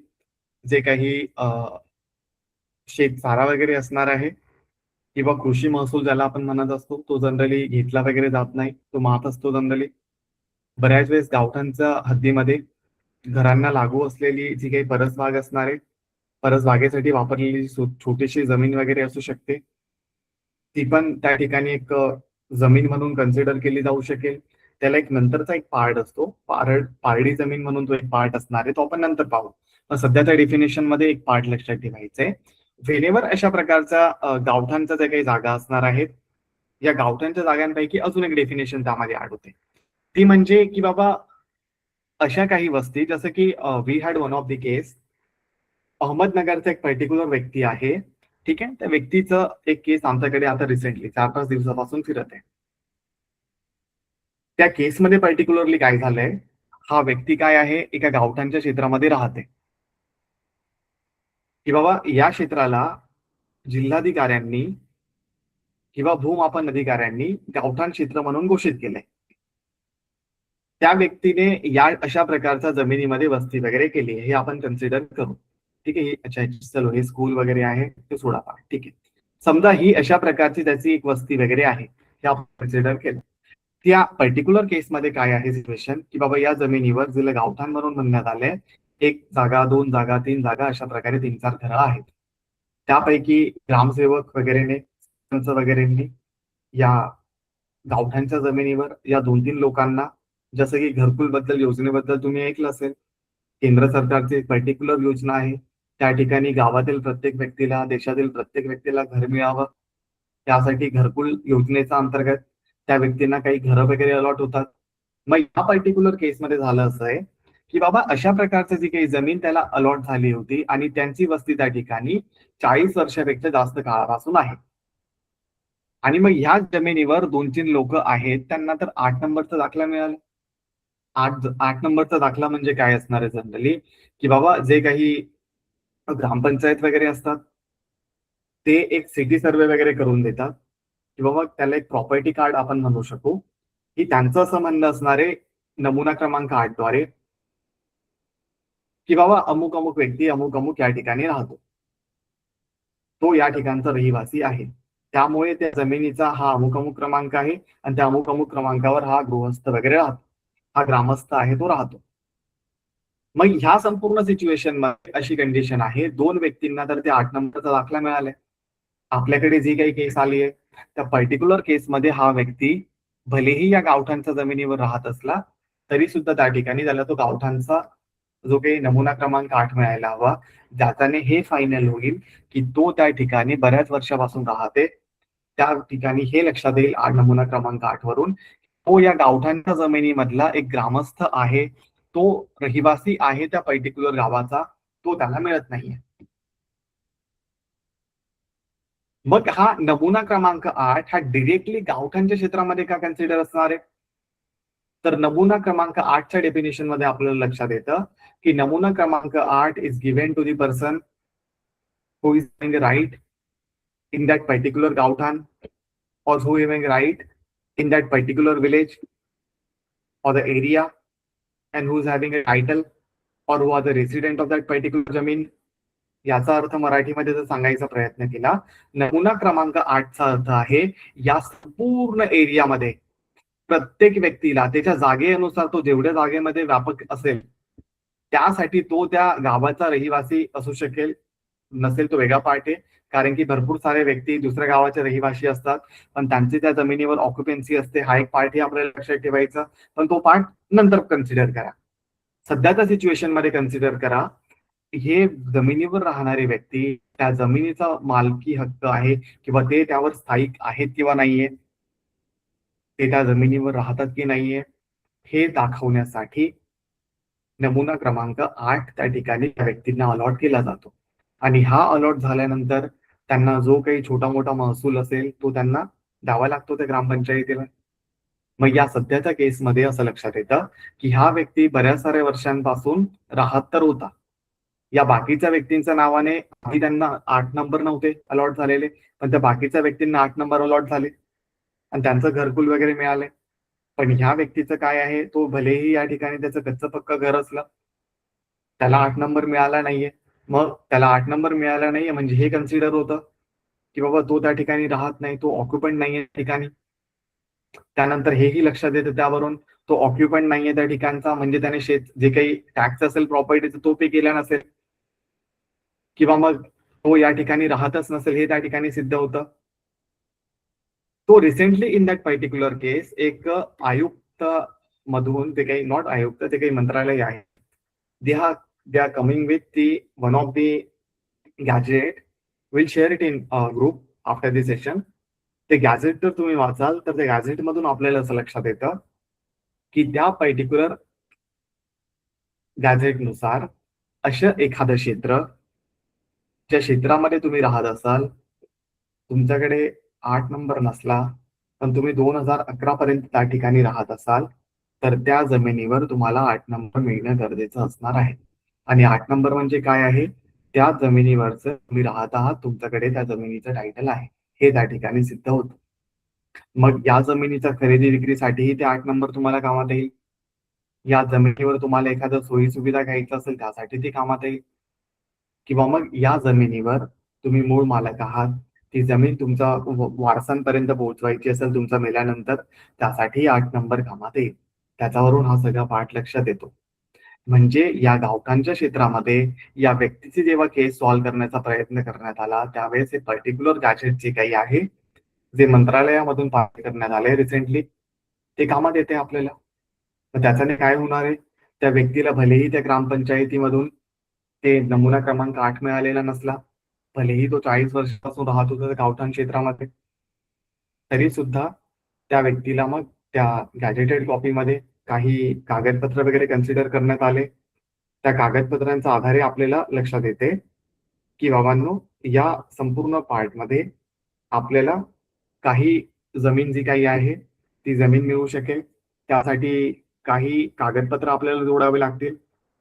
जे काही शेतसारा वगैरे असणार आहे किंवा कृषी महसूल ज्याला आपण म्हणत असतो, तो जनरली घेतला वगैरे जात नाही, तो महाग असतो जनरली. बऱ्याच वेळेस गावठाणच्या हद्दीमध्ये घरांना लागू असलेली जी काही परसबाग असणार आहे, परसबागेसाठी वापरलेली छोटीशी जमीन वगैरे असू शकते, ती पण त्या ठिकाणी एक जमीन म्हणून कन्सिडर केली जाऊ शकेल. त्याला एक नंतरचा एक पार्ट असतो, पारडी जमीन म्हणून तो एक पार्ट असणार आहे, तो आपण नंतर पाहू. पण सध्याच्या डेफिनेशन मध्ये एक पार्ट लक्षात ठेवायचंय. वेनेवर अशा प्रकारच्या गावठाणच्या ज्या काही जागा असणार आहेत, या गावठाणच्या जागांपैकी अजून एक डेफिनेशन त्यामध्ये ऍड होते. ती म्हणजे की बाबा अशा काही वस्ती, जसं की we had one of the case, अहमदनगरचा एक पर्टिक्युलर व्यक्ती आहे, ठीक आहे, त्या व्यक्तीचं एक केस आमच्याकडे आता रिसेंटली 4-5 दिवसापासून फिरत आहे. त्या केसमध्ये पर्टिक्युलरली काय झालंय, हा व्यक्ती काय आहे, एका गावठाणच्या क्षेत्रामध्ये राहते की बाबा या क्षेत्राला जिल्हाधिकाऱ्यांनी किंवा भूमापन अधिकाऱ्यांनी गावठाण क्षेत्र म्हणून घोषित केलंय. त्या व्यक्तीने या अशा प्रकारच्या जमिनीमध्ये वस्ती वगैरे केली, हे आपण कन्सिडर करू. ठीक आहे. अच्छा, चलो हे स्कूल वगैरे आहे ते सोडा, ठीक आहे. समजा ही अशा प्रकारची त्याची एक वस्ती वगैरे आहे, हे आपण कन्सिडर केलं. त्या पर्टिक्युलर केसमध्ये काय आहे सिच्युएशन की बाबा या जमिनीवर जिला गावठाण म्हणून म्हणण्यात आलंय, 1 जागा, 2 जागा, 3 जागा, अशा प्रकारे 3-4 घरं आहेत. त्यापैकी ग्रामसेवक वगैरेने वगैरेंनी या गावठाणच्या जमिनीवर या 2-3 लोकांना, जसं की घरकुल बद्दल योजनेबद्दल तुम्ही ऐकलं असेल, केंद्र सरकारची एक पर्टिक्युलर योजना आहे, त्या ठिकाणी गावातील प्रत्येक व्यक्तीला, देशातील प्रत्येक व्यक्तीला घर मिळावं, त्यासाठी घरकुल योजनेच्या अंतर्गत त्या व्यक्तींना काही घरं वगैरे अलॉट होतात. मग या पर्टिक्युलर केसमध्ये झालं असं आहे की बाबा अशा प्रकारची जी काही जमीन त्याला अलॉट झाली होती आणि त्यांची वस्ती त्या ठिकाणी 40 वर्षापेक्षा जास्त काळापासून आहे, आणि मग ह्या जमिनीवर 2-3 लोक आहेत, त्यांना तर 8 नंबरचा दाखला मिळाला. 8 नंबरचा दाखला म्हणजे काय असणार आहे जनरली की बाबा जे काही ग्रामपंचायत वगैरे असतात, ते एक सिटी सर्वे वगैरे करून देतात की बाबा त्याला एक प्रॉपर्टी कार्ड आपण म्हणू शकू, की त्यांचं असं म्हणणं असणार आहे नमुना क्रमांक 8 द्वारे की बाबा अमुक अमुक व्यक्ती अमुक अमुक या ठिकाणी राहतो. तो या ठिकाणचा रहिवासी आहे. त्यामुळे त्या जमिनीचा हा अमुक अमुक क्रमांक आहे आणि त्या अमुक अमुक क्रमांकावर हा गृहस्थ वगैरे राहतो, हा ग्रामस्थ आहे तो राहतो. मग ह्या संपूर्ण सिच्युएशन मध्ये अशी कंडिशन आहे, दोन व्यक्तींना तर ते 8 नंबरचा दाखला मिळालाय. आपल्याकडे जी काही केस आली आहे त्या पर्टिक्युलर केसमध्ये हा व्यक्ती भलेही या गावठाणच्या जमिनीवर राहत असला तरी सुद्धा त्या ठिकाणी त्याला तो गावठाणचा जो काही नमुना क्रमांक 8 मिळायला हवा, ज्याच्याने हे फायनल होईल की तो त्या ठिकाणी बऱ्याच वर्षापासून राहते. त्या ठिकाणी हे लक्षात येईल नमुना क्रमांक 8 वरून तो या गावठाणच्या जमिनीमधला एक ग्रामस्थ आहे, तो रहिवासी आहे त्या पर्टिक्युलर गावाचा, तो त्याला मिळत नाहीये. मग हा नमुना क्रमांक 8 हा डिरेक्टली गावठाणच्या क्षेत्रामध्ये का कन्सिडर असणार आहे? तर नमुना क्रमांक 8च्या डेफिनेशन मध्ये आपल्याला लक्षात येतं की नमुना क्रमांक 8 is given to the person who is having a right in that particular Gauthan or who is having a right in that particular village or the area and who is having a title or who are the resident of that particular जमीन. याचा अर्थ मराठीमध्ये जर सांगायचा प्रयत्न केला, नमुना क्रमांक 8चा अर्थ आहे या संपूर्ण एरियामध्ये प्रत्येक व्यक्तीला त्याच्या जागेनुसार तो जेवढ्या जागेमध्ये व्यापक असेल त्यासाठी तो त्या गावाचा रहिवासी असू शकेल, नसेल तो वेगळा पार्ट आहे. कारण की भरपूर सारे व्यक्ती दुसऱ्या गावाचे रहिवासी असतात पण त्यांची त्या जमिनीवर ऑक्युपन्सी असते. हा एक पार्ट ही आपल्याला लक्षात ठेवायचा, पण तो पार्ट नंतर कन्सिडर करा. सध्याच्या सिच्युएशन मध्ये कन्सिडर करा हे जमिनीवर राहणारे व्यक्ती त्या जमिनीचा मालकी हक्क आहे किंवा ते त्यावर स्थायिक आहेत किंवा नाहीये, ते त्या जमिनीवर राहतात की नाहीये हे दाखवण्यासाठी नमुना क्रमांक 8 त्या ठिकाणी त्या व्यक्तींना अलॉट केला जातो. आणि हा अलॉट झाल्यानंतर त्यांना जो काही छोटा मोठा महसूल असेल तो त्यांना द्यावा लागतो त्या ग्रामपंचायतीला. मग या सध्याच्या केसमध्ये असं लक्षात येतं की हा व्यक्ती बऱ्याच साऱ्या वर्षांपासून राहत तर होता. या बाकीच्या व्यक्तींच्या नावाने आधी त्यांना 8 नंबर नव्हते अलॉट झालेले, पण त्या बाकीच्या व्यक्तींना 8 नंबर अलॉट झाले आणि त्यांचं घरकुल वगैरे मिळाले. पण ह्या व्यक्तीचं काय आहे, तो भलेही या ठिकाणी त्याचं कच्चं पक्क घर असलं, त्याला 8 नंबर मिळाला नाहीये. मग त्याला 8 नंबर मिळाला नाहीये म्हणजे हे कन्सिडर होतं की बाबा तो त्या ठिकाणी राहत नाही, तो ऑक्युपंट नाहीये ठिकाणी. त्यानंतर हेही लक्षात येतं त्यावरून तो ऑक्युपंट नाहीये त्या ठिकाणचा म्हणजे त्याने जे काही टॅक्स असेल प्रॉपर्टीचा तो पे केला नसेल किंवा मग तो या ठिकाणी राहतच नसेल हे त्या ठिकाणी सिद्ध होतं. तो रिसेंटली इन दॅट पर्टिक्युलर केस एक आयुक्त मधून ते काही नॉट आयुक्त ते काही मंत्रालय आहे, they are coming with the one of the gazette, will share it in group after the session. ते गॅझेट जर तुम्ही वाचाल तर त्या गॅझेट मधून आपल्याला असं लक्षात येतं की त्या पर्टिक्युलर गॅझेटनुसार असं एखादं क्षेत्र ज्या क्षेत्रामध्ये तुम्ही राहत असाल, तुमच्याकडे 8 नंबर नसला पण तुम्ही 2011 पर्यंत त्या ठिकाणी राहत असाल तर त्या जमिनीवर तुम्हाला 8 नंबर मिळणं गरजेचं असणार आहे. आणि 8 नंबर म्हणजे काय आहे, त्या जमिनीवरच तुम्ही राहत आहात, तुमच्याकडे त्या जमिनीचं टायटल आहे हे त्या ठिकाणी सिद्ध होतं. मग या जमिनीच्या खरेदी विक्रीसाठीही ते 8 नंबर तुम्हाला कामात येईल. या जमिनीवर तुम्हाला एखादं सोयी सुविधा घ्यायचं असेल त्यासाठी ती कामात येईल. किंवा मग या जमिनीवर तुम्ही मूळ मालक आहात, ती जमीन तुमच्या वारसांपर्यंत पोहोचवायची असेल तुमच्या मेल्यानंतर त्यासाठी 8 नंबर कामात येईल. त्याच्यावरून हा सगळा पाठ लक्षात येतो. म्हणजे या गावठाणच्या क्षेत्रामध्ये या व्यक्तीची जेव्हा केस सॉल्व्ह करण्याचा प्रयत्न करण्यात आला त्यावेळेस हे पर्टिक्युलर गॅजेट जे काही आहे जे मंत्रालयामधून पास करण्यात आले रिसेंटली ते कामात येते आपल्याला. तर त्याच्याने काय होणार आहे, त्या व्यक्तीला भलेही त्या ग्रामपंचायतीमधून ते नमुना क्रमांक 8 मिळालेला नसला, भलेही तो 40 वर्षापासून राहत होता गावठाण क्षेत्रामध्ये, तरी सुद्धा त्या व्यक्तीला मग त्या गॅजेटेड कॉपीमध्ये काही कागदपत्र वगैरे कन्सिडर करण्यात आले. त्या कागदपत्रांच्या आधारे आपल्याला लक्षात येते की बाबांनो या संपूर्ण पार्टमध्ये आपल्याला काही जमीन जी काही आहे ती जमीन मिळू शकेल. त्यासाठी काही कागदपत्र आपल्याला जोडावे लागतील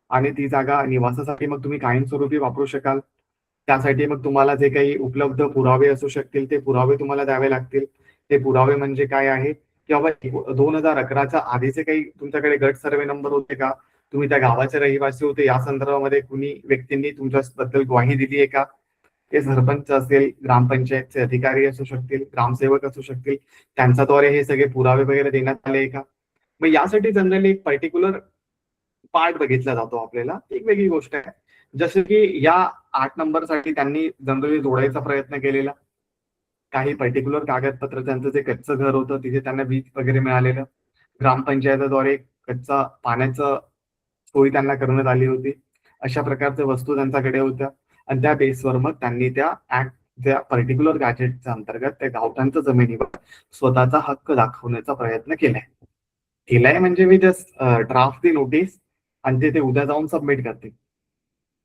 आणि ती जागा निवासासाठी मग तुम्ही कायमस्वरूपी वापरू शकाल. त्यासाठी मग तुम्हाला जे काही उपलब्ध पुरावे असू शकतील ते पुरावे तुम्हाला द्यावे लागतील. ते पुरावे म्हणजे काय आहे की बाबा 2011च्या आधीचे काही तुमच्याकडे गट सर्वे नंबर होते का, तुम्ही त्या गावाचे रहिवासी होते या संदर्भामध्ये कुणी व्यक्तींनी तुमच्याबद्दल ग्वाही दिली आहे का, ते सरपंच असेल, ग्रामपंचायतचे अधिकारी असू शकतील, ग्रामसेवक असू शकतील, त्यांच्याद्वारे हे सगळे पुरावे वगैरे देण्यात आले का? मग यासाठी जनरली एक पर्टिक्युलर पार्ट बघितला जातो आपल्याला, एक वेगळी गोष्ट आहे. जसं की या 8 नंबरसाठी त्यांनी जनरली जोडायचा प्रयत्न केलेला. काही पर्टिक्युलर कागदपत्र, त्यांचं जे कच्चं घर होतं तिथे त्यांना वीज वगैरे मिळालेलं, ग्रामपंचायतद्वारे कच्चा पाण्याचं सोय त्यांना करण्यात आली होती. अशा प्रकारच्या वस्तू त्यांच्याकडे होत्या आणि त्या बेसवर मग त्यांनी त्या ऍक्ट, त्या पर्टिक्युलर गॅजेटच्या अंतर्गत त्या गावठाणच्या जमिनीवर स्वतःचा हक्क दाखवण्याचा प्रयत्न केलाय म्हणजे मी जस्ट ड्राफ्ट दी नोटीस आणि ते उद्या जाऊन सबमिट करतील.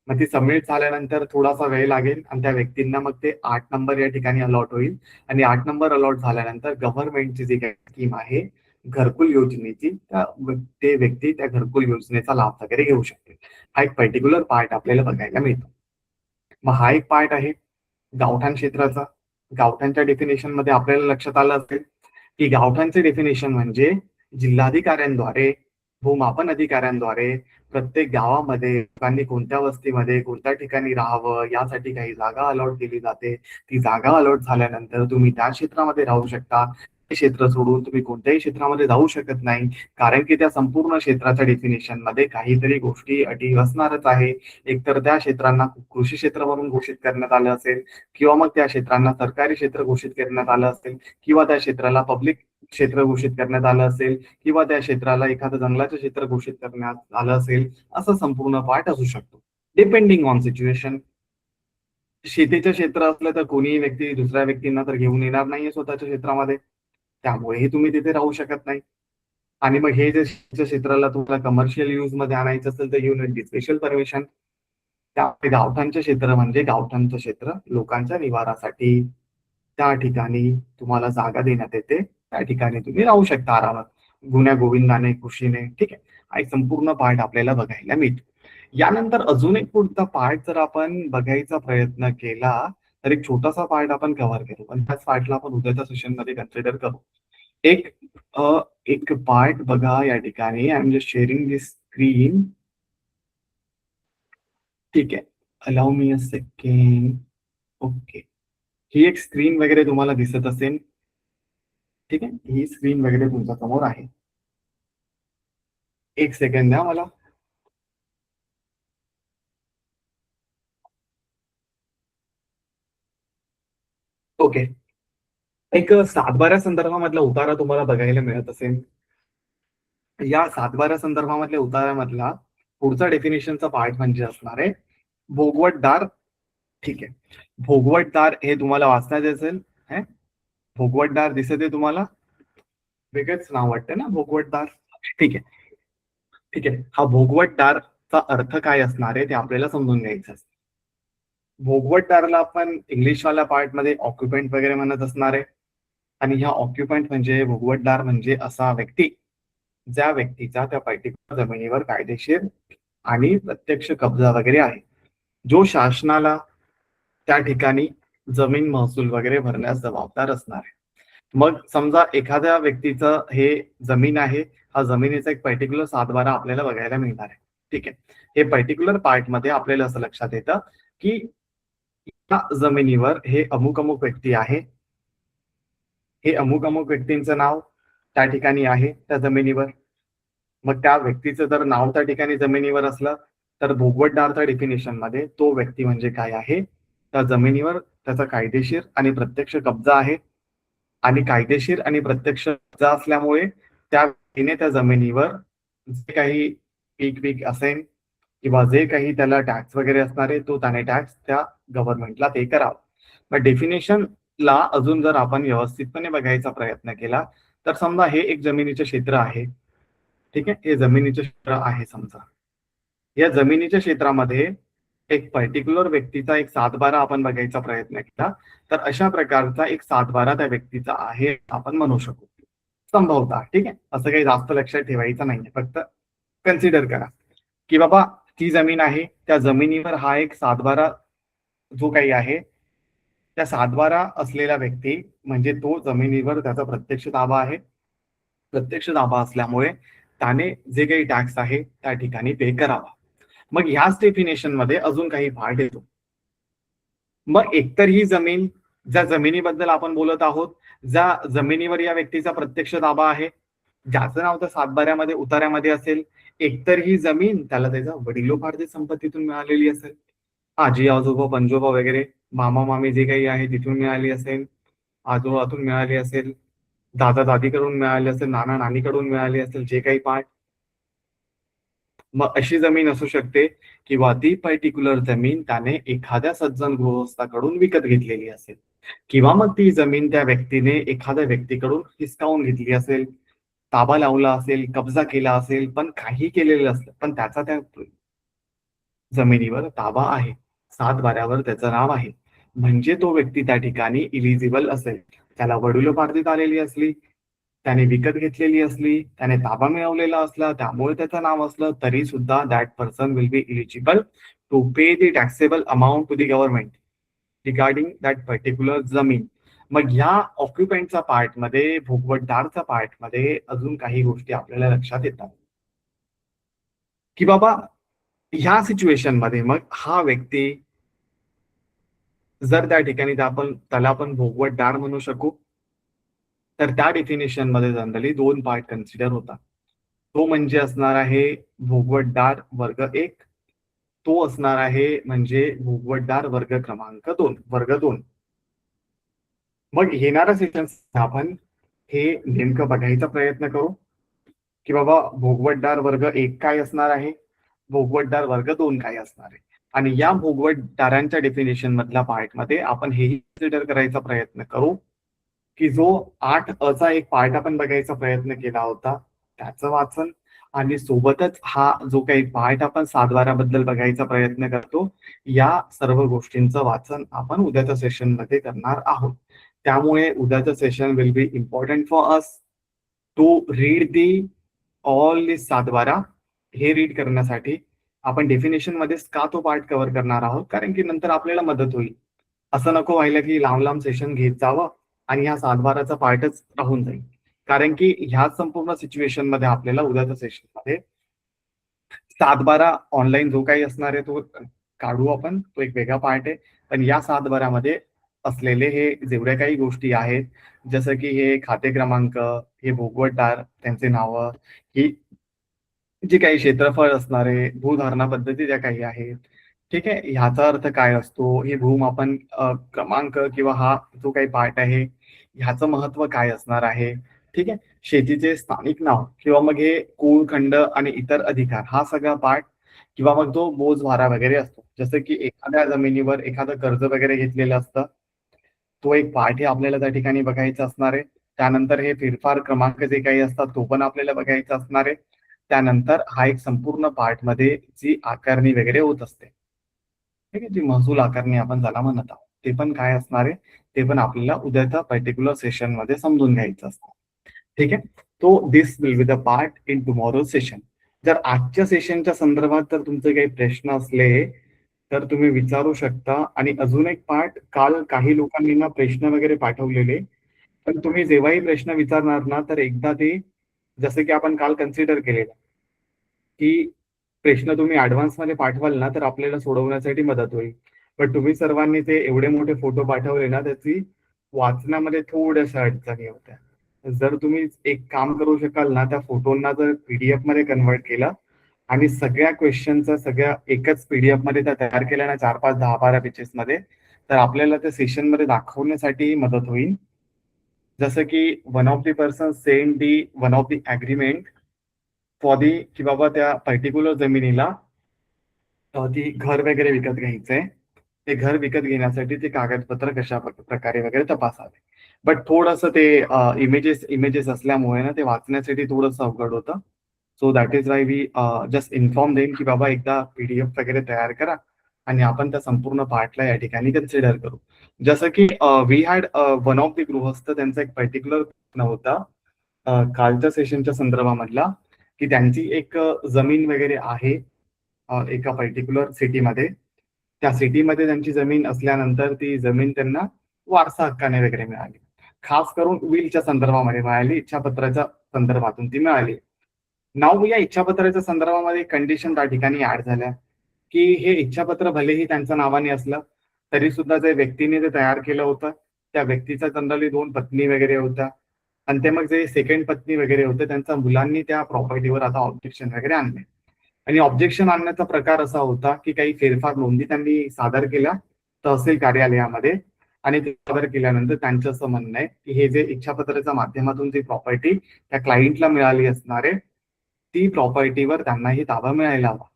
मग ती सबमिट झाल्यानंतर थोडासा वेळ लागेल आणि त्या व्यक्तींना मग ते 8 नंबर या ठिकाणी अलॉट होईल आणि 8 नंबर अलॉट झाल्यानंतर गव्हर्नमेंटची जी काही स्कीम आहे घरकुल योजनेची, ते व्यक्ती त्या घरकुल योजनेचा लाभ वगैरे घेऊ शकते. हा एक पर्टिक्युलर पार्ट आपल्याला बघायला मिळतो. मग हा एक पार्ट आहे गावठाण क्षेत्राचा. गावठाणच्या डेफिनेशन मध्ये आपल्याला लक्षात आलं असेल की गावठाणचे डेफिनेशन म्हणजे जिल्हाधिकाऱ्यांद्वारे, भूमापन अधिकाऱ्यांद्वारे प्रत्येक गावामध्ये लोकांनी कोणत्या वस्तीमध्ये कोणत्या ठिकाणी राहावं यासाठी काही जागा अलॉट केली जाते. ती जागा अलॉट झाल्यानंतर तुम्ही त्या क्षेत्रामध्ये राहू शकता. ते क्षेत्र सोडून तुम्ही कोणत्याही क्षेत्रामध्ये जाऊ शकत नाही, कारण की त्या संपूर्ण क्षेत्राच्या डेफिनेशन मध्ये काहीतरी गोष्टी अटी असणारच आहे. एकतर त्या क्षेत्रांना कृषी क्षेत्र म्हणून घोषित करण्यात आलं असेल, किंवा मग त्या क्षेत्रांना सरकारी क्षेत्र घोषित करण्यात आलं असेल, किंवा त्या क्षेत्राला पब्लिक क्षेत्र घोषित करण्यात आलं असेल, किंवा त्या क्षेत्राला एखादं जंगलाचं क्षेत्र घोषित करण्यात आलं असेल. असं संपूर्ण पार्ट असू शकतो, डिपेंडिंग ऑन सिच्युएशन. शेतीचं क्षेत्र असलं तर कोणीही व्यक्ती दुसऱ्या व्यक्तींना तर घेऊन येणार नाहीये स्वतःच्या क्षेत्रामध्ये, त्यामुळेही तुम्ही तिथे राहू शकत नाही. आणि मग हे जे शेतीच्या क्षेत्राला तुम्हाला कमर्शियल यूज मध्ये आणायचं असेल तर यू नीड स्पेशल परमिशन. त्यामुळे गावठाणचं क्षेत्र म्हणजे गावठाणचं क्षेत्र लोकांच्या निवारासाठी, त्या ठिकाणी तुम्हाला जागा देण्यात येते, त्या ठिकाणी तुम्ही राहू शकता आरामात गुण्या गोविंदाने, खुशीने. ठीक आहे, हा एक संपूर्ण पार्ट आपल्याला बघायला मिळतो. यानंतर अजून एक पुढचा पार्ट जर आपण बघायचा प्रयत्न केला तर एक छोटासा पार्ट आपण कव्हर करू, पण त्याच पार्टला आपण उद्याच्या सेशन मध्ये कन्सिडर करू. एक एक पार्ट बघा या ठिकाणी. I am just sharing this screen. ठीक आहे, allow me a second. Okay, ही एक स्क्रीन वगैरे तुम्हाला दिसत असेल. ठीक आहे, ही स्क्रीन वगैरे तुमच्या समोर आहे. एक सेकंड द्या मला. ओके, एक सातबारा संदर्भामधला उतारा तुम्हाला बघायला मिळत असेल. या सातबारा संदर्भामधल्या उतारामधला पुढचा डेफिनेशनचा पार्ट म्हणजे असणार आहे भोगवटदार. ठीक आहे, भोगवटदार हे तुम्हाला वाचता असेल. भोगवटदार दिसत आहे तुम्हाला, वेगळंच नाव वाटतं ना भोगवटदार. ठीक आहे, ठीक आहे. हा भोगवटदारचा अर्थ काय असणार आहे ते आपल्याला समजून घ्यायचं असतं. भोगवटदाराला आपण इंग्लिशवाल्या पार्ट मध्ये ऑक्युपंट वगैरे म्हणत असणार आहे. आणि ह्या ऑक्युपंट म्हणजे भोगवटदार म्हणजे असा व्यक्ती ज्या व्यक्तीचा त्या पर्टिक्युलर जमिनीवर कायदेशीर आणि प्रत्यक्ष कब्जा वगैरे आहे, जो शासनाला त्या ठिकाणी जमीन महसूल वगैरे भरण्यास जबाबदार असणार आहे. मग समजा एखाद्या व्यक्तीचं हे जमीन आहे, हा जमिनीचा एक पर्टिक्युलर सातबारा आपल्याला बघायला मिळणार आहे. ठीक आहे, हे पर्टिक्युलर पार्ट मध्ये आपल्याला असं लक्षात येतं की या जमिनीवर हे अमुक अमुक व्यक्ती आहे, हे अमुक अमुक व्यक्तींचं नाव त्या ठिकाणी आहे त्या जमिनीवर. मग त्या व्यक्तीचं जर नाव त्या ठिकाणी जमिनीवर असलं तर भोगवटदारच्या डेफिनेशन मध्ये तो व्यक्ती म्हणजे काय आहे, त्या जमिनीवर त्याचा कायदेशीर आणि प्रत्यक्ष कब्जा आहे. आणि कायदेशीर आणि प्रत्यक्ष कब्जा असल्यामुळे त्या व्यक्तीने त्या जमिनीवर जे काही पीक असेल किंवा जे काही त्याला टॅक्स वगैरे असणार आहे तो त्याने टॅक्स त्या गव्हर्नमेंटला पे करावा. मग डेफिनेशनला अजून जर आपण व्यवस्थितपणे बघायचा प्रयत्न केला तर समजा हे एक जमिनीचे क्षेत्र आहे. ठीक आहे, हे जमिनीचे क्षेत्र आहे समजा. या जमिनीच्या क्षेत्रामध्ये एक पर्टिक्युलर व्यक्तीचा एक सातबारा आपण बघायचा प्रयत्न केला तर अशा प्रकारचा एक सातबारा त्या व्यक्तीचा आहे आपण म्हणू शकू संभवता. ठीक आहे, असं काही जास्त लक्षात ठेवायचं नाहीये, फक्त कन्सिडर करा की बाबा ती जमीन आहे, त्या जमिनीवर हा एक सातबारा जो काही आहे, त्या सातबारा असलेला व्यक्ती म्हणजे तो जमिनीवर त्याचा प्रत्यक्ष ताबा आहे. प्रत्यक्ष ताबा असल्यामुळे त्याने जे काही टॅक्स आहे त्या ठिकाणी पे करावा. मग ह्याच डेफिनेशन मध्ये अजून काही पार्ट येतो. मग एकतर ही जमीन, ज्या जमिनीबद्दल आपण बोलत आहोत, ज्या जमिनीवर या व्यक्तीचा प्रत्यक्ष ताबा आहे, ज्याचं नाव तर सातबाऱ्यामध्ये उतार्यामध्ये असेल, एकतर ही जमीन त्याला त्याच्या वडिलोपार्जित संपत्तीतून मिळालेली असेल, आजी आजोबा पंजोबा वगैरे मामा मामी जे काही आहे तिथून मिळाली असेल, आजोबातून मिळाली असेल, दादा दादीकडून मिळाली असेल, नाना नानीकडून मिळाली असेल, जे काही पार्ट. मग अशी जमीन असू शकते किंवा ती पर्टिक्युलर जमीन त्याने एखाद्या सज्जन गृहस्थाकडून विकत घेतलेली असेल, किंवा मग ती जमीन त्या व्यक्तीने एखाद्या व्यक्तीकडून हिसकावून घेतली असेल, ताबा लावला असेल, कब्जा केला असेल, पण काही केलेलं असलं पण त्याचा त्या जमिनीवर ताबा आहे, सातबाऱ्यावर त्याचं नाव आहे, म्हणजे तो व्यक्ती त्या ठिकाणी इलिजिबल असेल. त्याला वडिलोपार्जित आलेली असली, त्याने विकत घेतलेली असली, त्याने ताबा मिळवलेला असला, त्यामुळे त्याचं नाव असलं, तरी सुद्धा that person will be eligible to pay the taxable amount to the government regarding that particular जमीन. मग ह्या ऑक्युपंटचा पार्टमध्ये, भोगवटदारचा पार्टमध्ये अजून काही गोष्टी आपल्याला लक्षात येतात की बाबा ह्या सिच्युएशन मध्ये मग हा व्यक्ती जर त्या ठिकाणी त्याला आपण भोगवटदार म्हणू शकू, तर त्या डेफिनेशन मध्ये जनरली दोन पार्ट कन्सिडर होतात. तो म्हणजे असणार आहे भोगवटदार वर्ग 1, तो असणार आहे म्हणजे भोगवटदार वर्ग क्रमांक 2, वर्ग 2. मग येणाऱ्या सेशन आपण हे नेमकं बघायचा प्रयत्न करू की बाबा भोगवटदार वर्ग 1 काय असणार आहे, भोगवटदार वर्ग 2 काय असणार आहे. आणि या भोगवटदारांच्या डेफिनेशन मधल्या पार्ट मध्ये आपण हेही कन्सिडर करायचा प्रयत्न करू की जो 8 चा एक पार्ट आपण बघायचा प्रयत्न केला होता त्याचं वाचन, आणि सोबतच हा जो काही पार्ट आपण सातबाराबद्दल बघायचा प्रयत्न करतो, या सर्व गोष्टींचं वाचन आपण उद्याच्या सेशन मध्ये करणार आहोत. त्यामुळे उद्याचं session will be important for us to read the all this satbara. हे रीड करण्यासाठी आपण डेफिनेशन मध्येच का तो पार्ट कव्हर करणार आहोत, कारण की नंतर आपल्याला मदत होईल. असं नको व्हायला की लांब लांब सेशन घेत जावं आणि ह्या सातबाराचा पार्टच राहून जाईल, कारण की ह्या संपूर्ण सिच्युएशन मध्ये आपल्याला उद्याच्या सेशन मध्ये सातबारा ऑनलाईन जो काही असणार आहे तो काढू आपण, तो एक वेगळा पार्ट आहे. पण या सातबारामध्ये असलेले हे जेवढ्या काही गोष्टी आहेत, जसं की हे खाते क्रमांक, हे भोगवटदार त्यांचे नावं, ही जे काही क्षेत्रफळ असणारे, भूधारणा पद्धती ज्या काही आहेत, ठीक आहे, ह्याचा अर्थ काय असतो, हे भूमापन क्रमांक किंवा हा जो काही पार्ट आहे ह्याचं महत्व काय असणार आहे, ठीक आहे, शेतीचे स्थानिक नाव किंवा मग हे कुळ खंड आणि इतर अधिकार हा सगळा पार्ट, किंवा मग जो बोजवारा वगैरे असतो, जसं की एखाद्या जमिनीवर एखादं कर्ज वगैरे घेतलेलं असतं, तो एक पार्ट हे आपल्याला त्या ठिकाणी बघायचा असणार आहे. त्यानंतर हे फेरफार क्रमांक जे काही असतात तो पण आपल्याला बघायचा असणार आहे. त्यानंतर हा एक संपूर्ण पार्ट मध्ये जी आकारणी वगैरे होत असते, ठीक आहे, जी महसूल आकारणी आपण ज्याला म्हणत आहोत, ते पण काय असणार आहे ते पण आपल्याला उद्याच्या पर्टिक्युलर सेशन मध्ये समजून घ्यायचं असतं. ठीक आहे, तो this will be the part in tomorrow session. जर आजच्या सेशनच्या संदर्भात जर तुमचे काही प्रश्न असले तर तुम्ही विचारू शकता. आणि अजून एक पार्ट, काल काही लोकांनी ना प्रश्न वगैरे पाठवलेले, पण तुम्ही जेव्हाही प्रश्न विचारणार ना तर एकदा ते, जसं की आपण काल कन्सिडर केलेलं की प्रश्न तुम्ही ऍडव्हान्स मध्ये पाठवाल ना तर आपल्याला सोडवण्यासाठी मदत होईल. पण तुम्ही सर्वांनी ते एवढे मोठे फोटो पाठवले ना, त्याची वाचण्यामध्ये थोड्याशा अडचणी होत्या. जर तुम्ही एक काम करू शकाल ना, त्या फोटोंना जर पीडीएफ मध्ये कन्वर्ट केलं आणि सगळ्या क्वेश्चनचा सगळ्या एकच पीडीएफ मध्ये त्या तयार केल्या ना 4, 5, 10, 12 पेजेस मध्ये, तर आपल्याला त्या सेशन मध्ये दाखवण्यासाठी मदत होईल. जसं की one of the person send the one of the agreement for the, की बाबा त्या पर्टिक्युलर जमिनीला ती घर वगैरे विकत घ्यायचंय, ते घर विकत घेण्यासाठी ते कागदपत्र कशा प्रकारे वगैरे तपासावे. बट थोडंसं ते इमेजेस असल्यामुळे ना ते वाचण्यासाठी थोडंसं अवघड होतं. So that is why we just inform them की बाबा एकदा पीडीएफ वगैरे तयार करा आणि आपण त्या संपूर्ण पार्टला या ठिकाणी कन्सिडर करू. जसं की we had one of the गृहस्थ, त्यांचा एक पर्टिक्युलर प्रश्न होता कालच्या सेशनच्या संदर्भामधला, की त्यांची एक जमीन वगैरे आहे एका पर्टिक्युलर सिटीमध्ये. त्या सिटीमध्ये त्यांची जमीन असल्यानंतर ती जमीन त्यांना वारसा हक्काने वगैरे मिळाली, खास करून विलच्या संदर्भामध्ये मिळाली, इच्छापत्राच्या संदर्भातून ती मिळाली. नाव या इच्छापत्राच्या संदर्भामध्ये कंडिशन त्या ठिकाणी ऍड झाल्या की हे इच्छापत्र भलेही त्यांच्या नावाने असलं तरी सुद्धा जे व्यक्तीने ते तयार केलं होतं त्या व्यक्तीचा जनरली 2 पत्नी वगैरे होत्या. आणि ते मग जे सेकंड पत्नी वगैरे होते त्यांच्या मुलांनी त्या प्रॉपर्टीवर आता ऑब्जेक्शन वगैरे आणले. आणि ऑब्जेक्शन आणण्याचा प्रकार असा होता की काही फेरफार नोंदी त्यांनी सादर केल्या तहसील कार्यालयामध्ये. आणि ते सादर केल्यानंतर त्यांचं असं म्हणणं आहे की हे जे इच्छापत्राच्या माध्यमातून जी प्रॉपर्टी त्या क्लायंटला मिळाली असणार आहे ती प्रॉपर्टीवर त्यांनाही ताबा मिळायला हवा.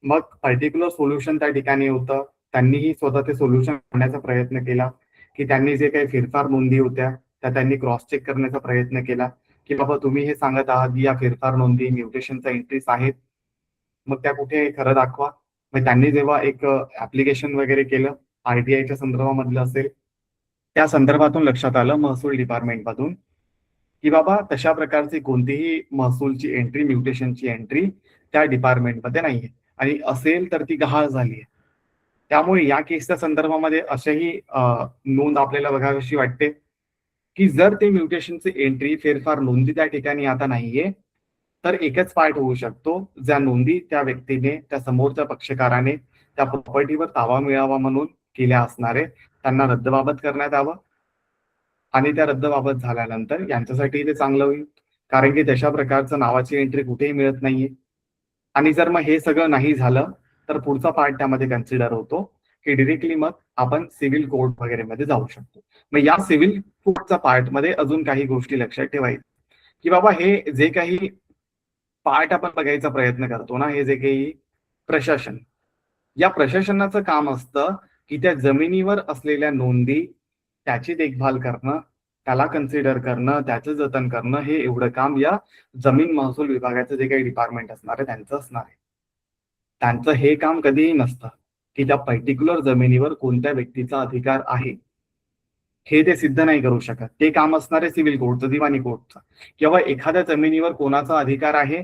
मग पर्टिक्युलर सोल्युशन त्या ठिकाणी होतं. त्यांनीही स्वतः ते सोल्युशन आणण्याचा प्रयत्न केला की त्यांनी जे काही फेरफार नोंदी होत्या त्या त्यांनी क्रॉस चेक करण्याचा प्रयत्न केला की बाबा तुम्ही हे सांगत आहात की या फेरफार नोंदी म्युटेशनच्या एंट्रीज आहेत, मग त्या कुठे आहे खरं दाखवा. मग त्यांनी जेव्हा एक ऍप्लिकेशन वगैरे केलं आरटीआयच्या संदर्भामधलं असेल त्या संदर्भातून लक्षात आलं महसूल डिपार्टमेंटमधून की बाबा तशा प्रकारची कोणतीही महसूलची एंट्री म्युटेशनची एंट्री त्या डिपार्टमेंटमध्ये नाहीये आणि असेल तर ती गहाळ झाली आहे. त्यामुळे या केसच्या संदर्भामध्ये अशाही नोंद आपल्याला बघावीशी वाटते की जर ते म्युटेशनची एंट्री फेरफार नोंदी त्या ठिकाणी आता नाहीये तर एकच पार्ट होऊ शकतो ज्या नोंदी त्या व्यक्तीने त्या समोरच्या पक्षकाराने त्या प्रॉपर्टीवर ताबा मिळावा म्हणून केल्या असणारे त्यांना रद्दबाबत करण्यात यावं. आणि त्या रद्दबाबत झाल्यानंतर यांच्यासाठी ते चांगलं होईल कारण की तशा प्रकारचं नावाची एंट्री कुठेही मिळत नाहीये. आणि जर मग हे सगळं नाही झालं तर पुढचा पार्ट त्यामध्ये कन्सिडर होतो की डिरेक्टली मग आपण सिव्हिल कोर्ट वगैरे मध्ये जाऊ शकतो. मग या सिव्हिल कोर्टच्या पार्ट मध्ये अजून काही गोष्टी लक्षात ठेवायच्या की बाबा हे जे काही पार्ट आपण बघायचा प्रयत्न करतो ना हे जे काही प्रशासन या प्रशासनाचं काम असतं की त्या जमिनीवर असलेल्या नोंदी त्याची देखभाल करणं त्याला कन्सिडर करणं त्याचं जतन करणं हे एवढं काम या जमीन महसूल विभागाचं जे काही डिपार्टमेंट असणार आहे त्यांचं असणार आहे. त्यांचं हे काम कधीही नसतं की त्या पर्टिक्युलर जमिनीवर कोणत्या व्यक्तीचा अधिकार आहे हे ते सिद्ध नाही करू शकत. ते काम असणार आहे सिव्हिल कोर्टचं दिवाणी कोर्टचं. किंवा एखाद्या जमिनीवर कोणाचा अधिकार आहे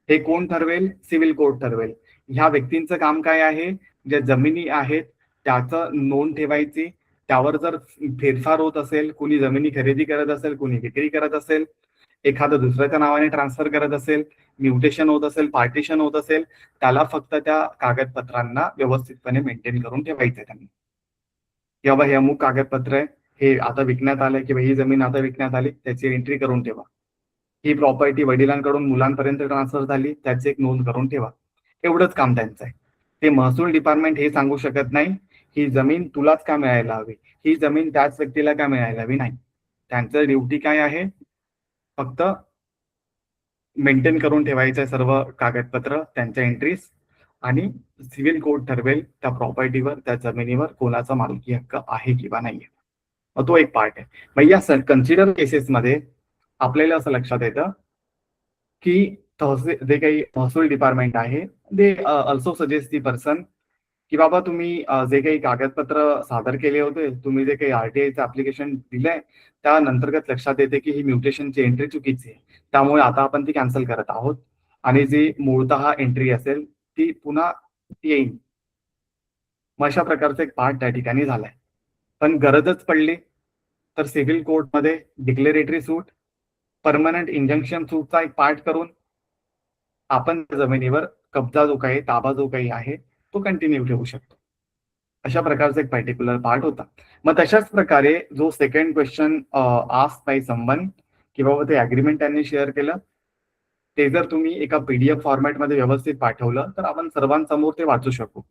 हे कोण ठरवेल? सिव्हिल कोर्ट ठरवेल. ह्या व्यक्तींचं काम काय आहे? ज्या जमिनी आहेत त्याचं नोंद ठेवायची. त्यावर जर फेरफार होत असेल, कुणी जमिनी खरेदी करत असेल, कुणी विक्री करत असेल, एखादं दुसऱ्याच्या नावाने ट्रान्सफर करत असेल, म्युटेशन होत असेल, पार्टिशन होत असेल, त्याला फक्त त्या कागदपत्रांना व्यवस्थितपणे मेंटेन करून ठेवायचंय त्यांनी. की बाबा हे अमुक कागदपत्र आहे, हे आता विकण्यात आलंय किंवा ही जमीन आता विकण्यात आली, त्याची एंट्री करून ठेवा. ही प्रॉपर्टी वडिलांकडून मुलांपर्यंत ट्रान्सफर झाली त्याची एक नोंद करून ठेवा. एवढंच काम त्यांचं आहे. ते महसूल डिपार्टमेंट हे सांगू शकत नाही ही जमीन तुलाच का मिळायला हवी, ही जमीन त्याच व्यक्तीला का मिळायला हवी. नाही, त्यांचं ड्युटी काय आहे? फक्त मेंटेन करून ठेवायचं सर्व कागदपत्र त्यांच्या एंट्रीज आणि सिव्हिल कोर्ट ठरवेल त्या प्रॉपर्टीवर त्या जमिनीवर कोणाचा मालकी हक्क आहे किंवा नाहीये. तो एक पार्ट आहे. मग या कन्सिडर केसेसमध्ये आपल्याला असं लक्षात येतं की तहसील जे काही महसूल डिपार्टमेंट आहे they also suggest the person की बाबा तुम्ही जे काही कागदपत्र सादर केले होते, तुम्ही जे काही आरटीआयचं ऍप्लिकेशन दिलंय त्यानंतर्गत लक्षात येते की ही म्युटेशनची एंट्री चुकीची आहे, त्यामुळे आता आपण ती कॅन्सल करत आहोत आणि जी मूळतः एंट्री असेल ती पुन्हा येईल. मग अशा प्रकारचा एक पार्ट त्या ठिकाणी झालाय. पण गरजच पडली तर सिव्हिल कोर्टमध्ये डिक्लेरेटरी सूट, परमनंट इंजंक्शन सूटचा एक पार्ट करून आपण जमिनीवर कब्जा जो काही ताबा जो काही आहे तो कंटिन्यू ठेवू शकतो. अशा प्रकारचा एक पर्टिक्युलर पार्ट होता. मग तशाच प्रकारे जो second question asked by someone की बाबा ते अग्रीमेंट त्यांनी शेअर केलं ते जर तुम्ही एका पीडीएफ फॉर्मॅटमध्ये व्यवस्थित पाठवलं तर आपण सर्वांसमोर ते वाचू शकू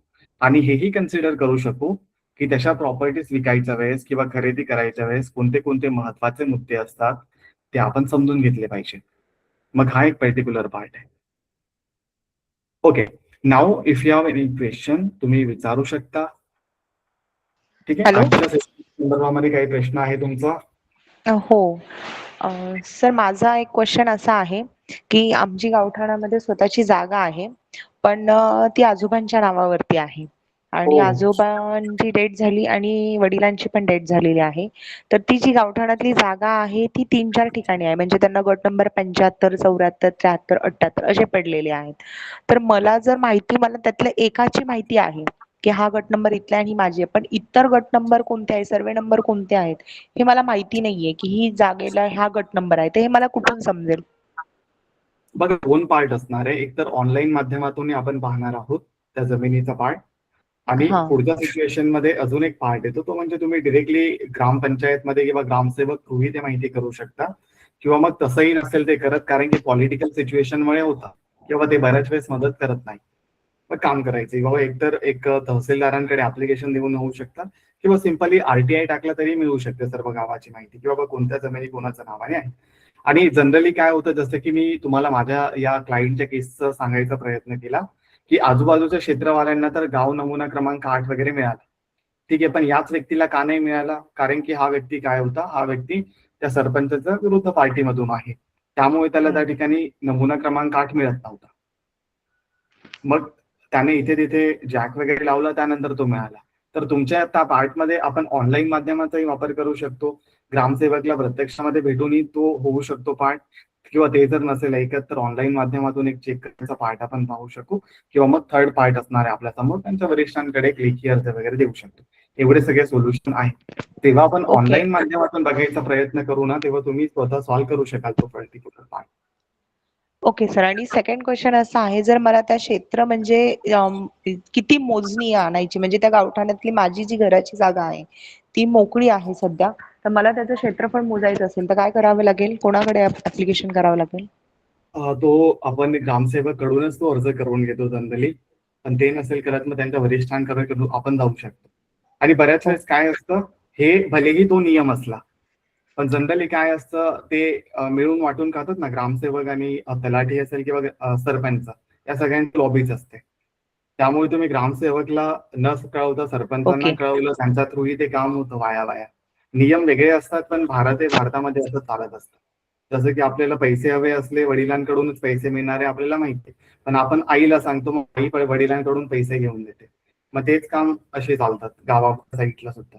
आणि हेही कन्सिडर करू शकू की तशा प्रॉपर्टीज विकायच्या वेळेस किंवा खरेदी करायच्या वेळेस कोणते कोणते महत्वाचे मुद्दे असतात ते आपण समजून घेतले पाहिजे. मग हा एक पर्टिक्युलर पार्ट आहे. Okay, now if you have any question तुम्ही विचारू शकता. ठीक आहे. आजच्या संदर्भामध्ये काही प्रश्न आहे तुमचा?
हो सर, माझा एक क्वेश्चन असा आहे की आमची गावठाणामध्ये स्वतःची जागा आहे पण ती आजोबांच्या नावावरती आहे आणि आजोबांची डेथ झाली आणि वडिलांची पण डेथ झालेली आहे. तर ती जी गावठाणातली जागा आहे ती 3-4 ठिकाणी आहे, म्हणजे त्यांना गट नंबर 75, 74, 73, 78 असे पडलेले आहेत. तर मला जर मला त्यातल्या एकाची माहिती आहे की हा गट नंबर इथला आणि ही माझी आहे, पण इतर गट नंबर कोणते आहे, सर्वे नंबर कोणते आहेत हे मला माहिती नाहीये की ही जागेला हा गट नंबर आहे, तर हे मला कुठून समजेल?
बघा, 2 पार्ट असणार आहे. एक तर ऑनलाईन माध्यमातून आपण पाहणार आहोत त्या जमिनीचा पार्ट आणि
हा.
पुढच्या सिच्युएशन मध्ये अजून एक पार्ट येतो, तो म्हणजे तुम्ही डिरेक्टली ग्रामपंचायतमध्ये किंवा ग्रामसेवक थ्रूही ते माहिती करू शकता, किंवा मग तसंही नसेल ते करत, कारण की पॉलिटिकल सिच्युएशनमुळे होतं किंवा ते बऱ्याच वेळेस मदत करत नाही. मग काम करायचं बाबा, एकतर एक तहसीलदारांकडे ऍप्लिकेशन देऊन होऊ शकतात, किंवा सिंपली आरटीआय टाकला तरी मिळू शकते सर्व गावाची माहिती, किंवा कोणत्या जमिनी कोणाच्या नावाने आहे. आणि जनरली काय होतं, जसं की मी तुम्हाला माझ्या या क्लायंटच्या केसचा सांगायचा प्रयत्न केला, की आजूबाजूच्या क्षेत्रवाल्यांना तर गाव नमुना क्रमांक 8 वगैरे मिळाला, ठीक आहे, पण याच व्यक्तीला का नाही मिळाला? कारण की हा व्यक्ती काय होता, हा व्यक्ती त्या सरपंचाच्या विरुद्ध पार्टीमधून आहे, त्यामुळे त्याला त्या ठिकाणी नमुना क्रमांक 8 मिळत नव्हता. मग त्याने इथे तिथे जॅक वगैरे लावला, त्यानंतर तो मिळाला. तर तुमच्या त्या पार्टमध्ये आपण ऑनलाईन माध्यमाचाही वापर करू शकतो, ग्रामसेवकला प्रत्यक्षामध्ये भेटूनही तो होऊ शकतो पार्ट, किंवा ते जर नसेल ऐकत तर ऑनलाईन माध्यमातून एक चेक करण्याचा पार्ट आपण पाहू शकू, किंवा मग थर्ड पार्ट असणार आहे आपल्या समोर, त्यांच्या वरिष्ठांकडे एक लेखी अर्ज वगैरे देऊ शकतो. एवढे सगळे सोल्युशन आहे. तेव्हा आपण
ओके.
ऑनलाईन माध्यमातून बघायचा प्रयत्न करू ना, तेव्हा तुम्ही स्वतः सॉल्व्ह करू शकाल तो पर्टिक्युलर पार्ट.
Okay sir. आणि सेकंड क्वेश्चन असा आहे, जर मला त्या क्षेत्र म्हणजे किती मोजणी आणायची, म्हणजे त्या गावठाणातली माझी जी घराची जागा आहे ती मोकळी आहे सध्या, तर मला त्याचं क्षेत्रफळ मोजायचं असेल तर काय करावं लागेल, कोणाकडे ऍप्लिकेशन करावं लागेल?
तो आपण ग्रामसेवक कडूनच तो अर्ज करून घेतो जनरली, पण ते नसेल करत मग त्यांच्या वरिष्ठांकडे आपण जाऊ शकतो. आणि बऱ्याच वेळेस काय असतं, हे भलेही तो नियम असला, पण जनरली काय असतं ते मिळून वाटून खातात ना, ग्रामसेवक आणि तलाठी असेल किंवा सरपंच, या सगळ्यांची लॉबीच असते. त्यामुळे तुम्ही ग्रामसेवकला न कळवता सरपंचांना
ओके.
कळवलं, त्यांच्या थ्रूही ते काम होतं वाया वाया. नियम वेगळे असतात, पण भारतामध्ये असं चालत असतं. जसं की आपल्याला पैसे हवे असले, वडिलांकडूनच पैसे मिळणारे आपल्याला माहिती, पण आपण आईला सांगतो, मग आई वडिलांकडून पैसे घेऊन देते. मग तेच काम असे चालतात गावा साईडला सुद्धा.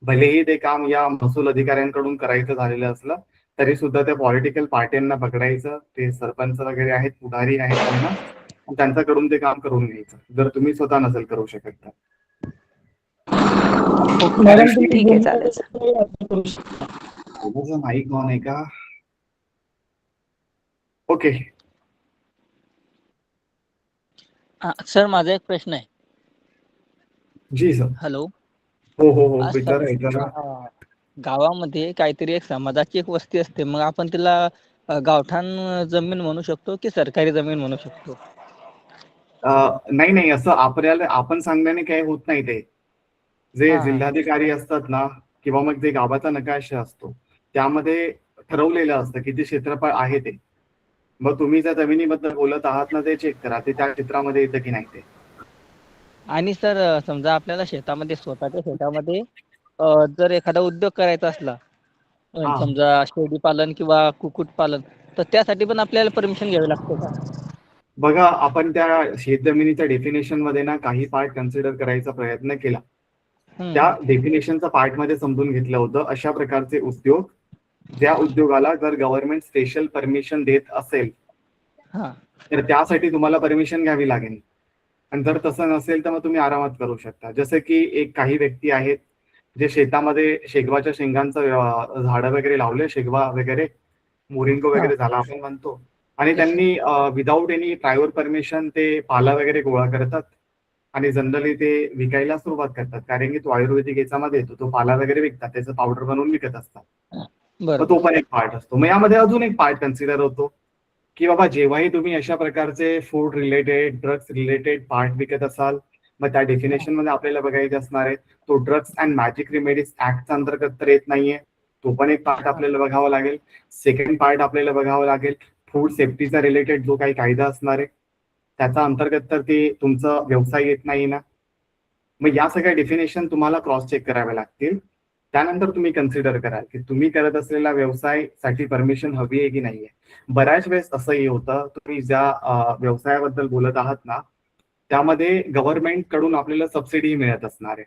भलेही ते काम या महसूल अधिकाऱ्यांकडून करायचं झालेलं असलं, तरी सुद्धा त्या पॉलिटिकल पार्ट्यांना पकडायचं, ते सरपंच वगैरे आहेत, पुढारी आहेत त्यांना, त्यांच्याकडून ते काम करून घ्यायचं, जर तुम्ही स्वतः नसेल करू शकत तर.
ठीक आहे, चालेल सर.
माईक ऑन आहे का? ओके.
सर माझा एक प्रश्न आहे.
जी सर.
हॅलो.
हो हो हो,
आज
विचारा
समजा
विचारा.
गावामध्ये काहीतरी एक समाजाची एक वस्ती असते, मग आपण तिला गावठाण जमीन म्हणू शकतो की सरकारी जमीन म्हणू शकतो?
नाही नाही, असं आपल्याला आपण सांगण्याने काही होत नाही. ते जे
हा हा
जिल्हाधिकारी असतात ना, किंवा मग जे गावाचा नकाशा असतो, त्यामध्ये ठरवलेलं असतं किती क्षेत्रफळ आहे ते. मग तुम्ही ज्या जमिनीबद्दल बोलत आहात ना, ते चेक करा, ते त्या क्षेत्रामध्ये येतं की नाही ते.
आणि सर समजा आपल्याला शेतामध्ये, स्वतःच्या शेतामध्ये जर एखादा उद्योग करायचा असला,
हा.
समजा शेळी पालन किंवा कुक्कुट पालन, तर त्यासाठी पण आपल्याला परमिशन घ्यावी लागते का?
बघा, आपण त्या शेतजमिनीच्या डेफिनेशन मध्ये ना काही पार्ट कन्सिडर करायचा प्रयत्न केला. त्या डेफिनेशनचा पार्ट मध्ये समजून घेतलं होतं, अशा प्रकारचे उद्योग, ज्या उद्योगाला जर गव्हर्नमेंट स्पेशल परमिशन देत असेल,
हा.
तर त्यासाठी तुम्हाला परमिशन घ्यावी लागेल. आणि जर तसं नसेल तर मग तुम्ही आरामात करू शकता. जसं की एक काही व्यक्ती आहेत जे शेतामध्ये शेगवाच्या शेंगांचं झाडं वगैरे लावले, शेगवा वगैरे, मोरिंगो
हा.
वगैरे झाला आपण म्हणतो, आणि त्यांनी विदाऊट एनी प्रायव्हर परमिशन ते पाला वगैरे गोळा करतात आणि जनरली ते विकायला सुरुवात करतात, कारण की तो आयुर्वेदिक याच्यामध्ये येतो, तो पाला वगैरे विकतात, त्याचं पावडर बनवून विकत असतात. मग तो
बरोबर.
पण एक पार्ट असतो. मग यामध्ये अजून एक पार्ट कन्सिडर होतो की बाबा, जेव्हाही तुम्ही अशा प्रकारचे food related, drugs related part विकत असाल, मग त्या डेफिनेशन मध्ये आपल्याला बघायचे असणार आहे, तो ड्रग्स अँड मॅजिक रेमेडीज ऍक्टच्या अंतर्गत तर येत नाहीये, तो पण एक पार्ट आपल्याला बघावा लागेल. सेकंड पार्ट आपल्याला बघावा लागेल, फूड सेफ्टीचा रिलेटेड जो काही कायदा असणार आहे, त्याचा अंतर्गत तर ते तुमचा व्यवसाय येत नाही ना. मग या सगळ्या डेफिनेशन तुम्हाला क्रॉस चेक कराव्या लागतील. त्यानंतर तुम्ही कन्सिडर कराल की तुम्ही करत असलेल्या व्यवसायासाठी परमिशन हवी आहे की नाहीये. बऱ्याच वेळेस असंही होतं, तुम्ही ज्या व्यवसायाबद्दल बोलत आहात ना, त्यामध्ये गव्हर्नमेंट कडून आपल्याला सबसिडी मिळत असणार आहे.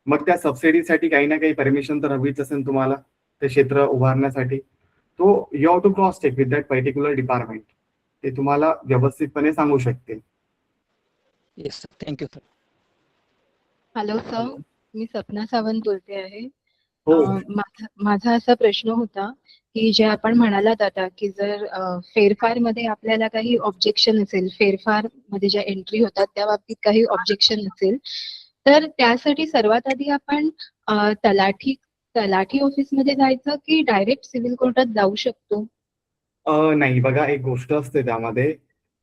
मग त्या सबसिडीसाठी काही ना काही परमिशन तर हवीच असेल तुम्हाला, ते क्षेत्र उभारण्यासाठी. तो you have to cross check with that particular department. ते तुम्हाला व्यवस्थितपणे सांगू शकतील.
Yes sir, thank you sir.
Hello sir, मी सपना सावंत बोलते आहे.
हो.
माझा असा प्रश्न होता की जे आपण म्हणालात आता की जर फेरफार मध्ये आपल्याला काही ऑब्जेक्शन असेल, फेरफार मध्ये ज्या एंट्री होतात त्या बाबतीत काही ऑब्जेक्शन असेल, तर त्यासाठी सर्वात आधी आपण तलाठी ऑफिसमध्ये जायचं की डायरेक्ट सिव्हिल कोर्टात जाऊ शकतो?
नाही बघा, एक गोष्ट असते त्यामध्ये,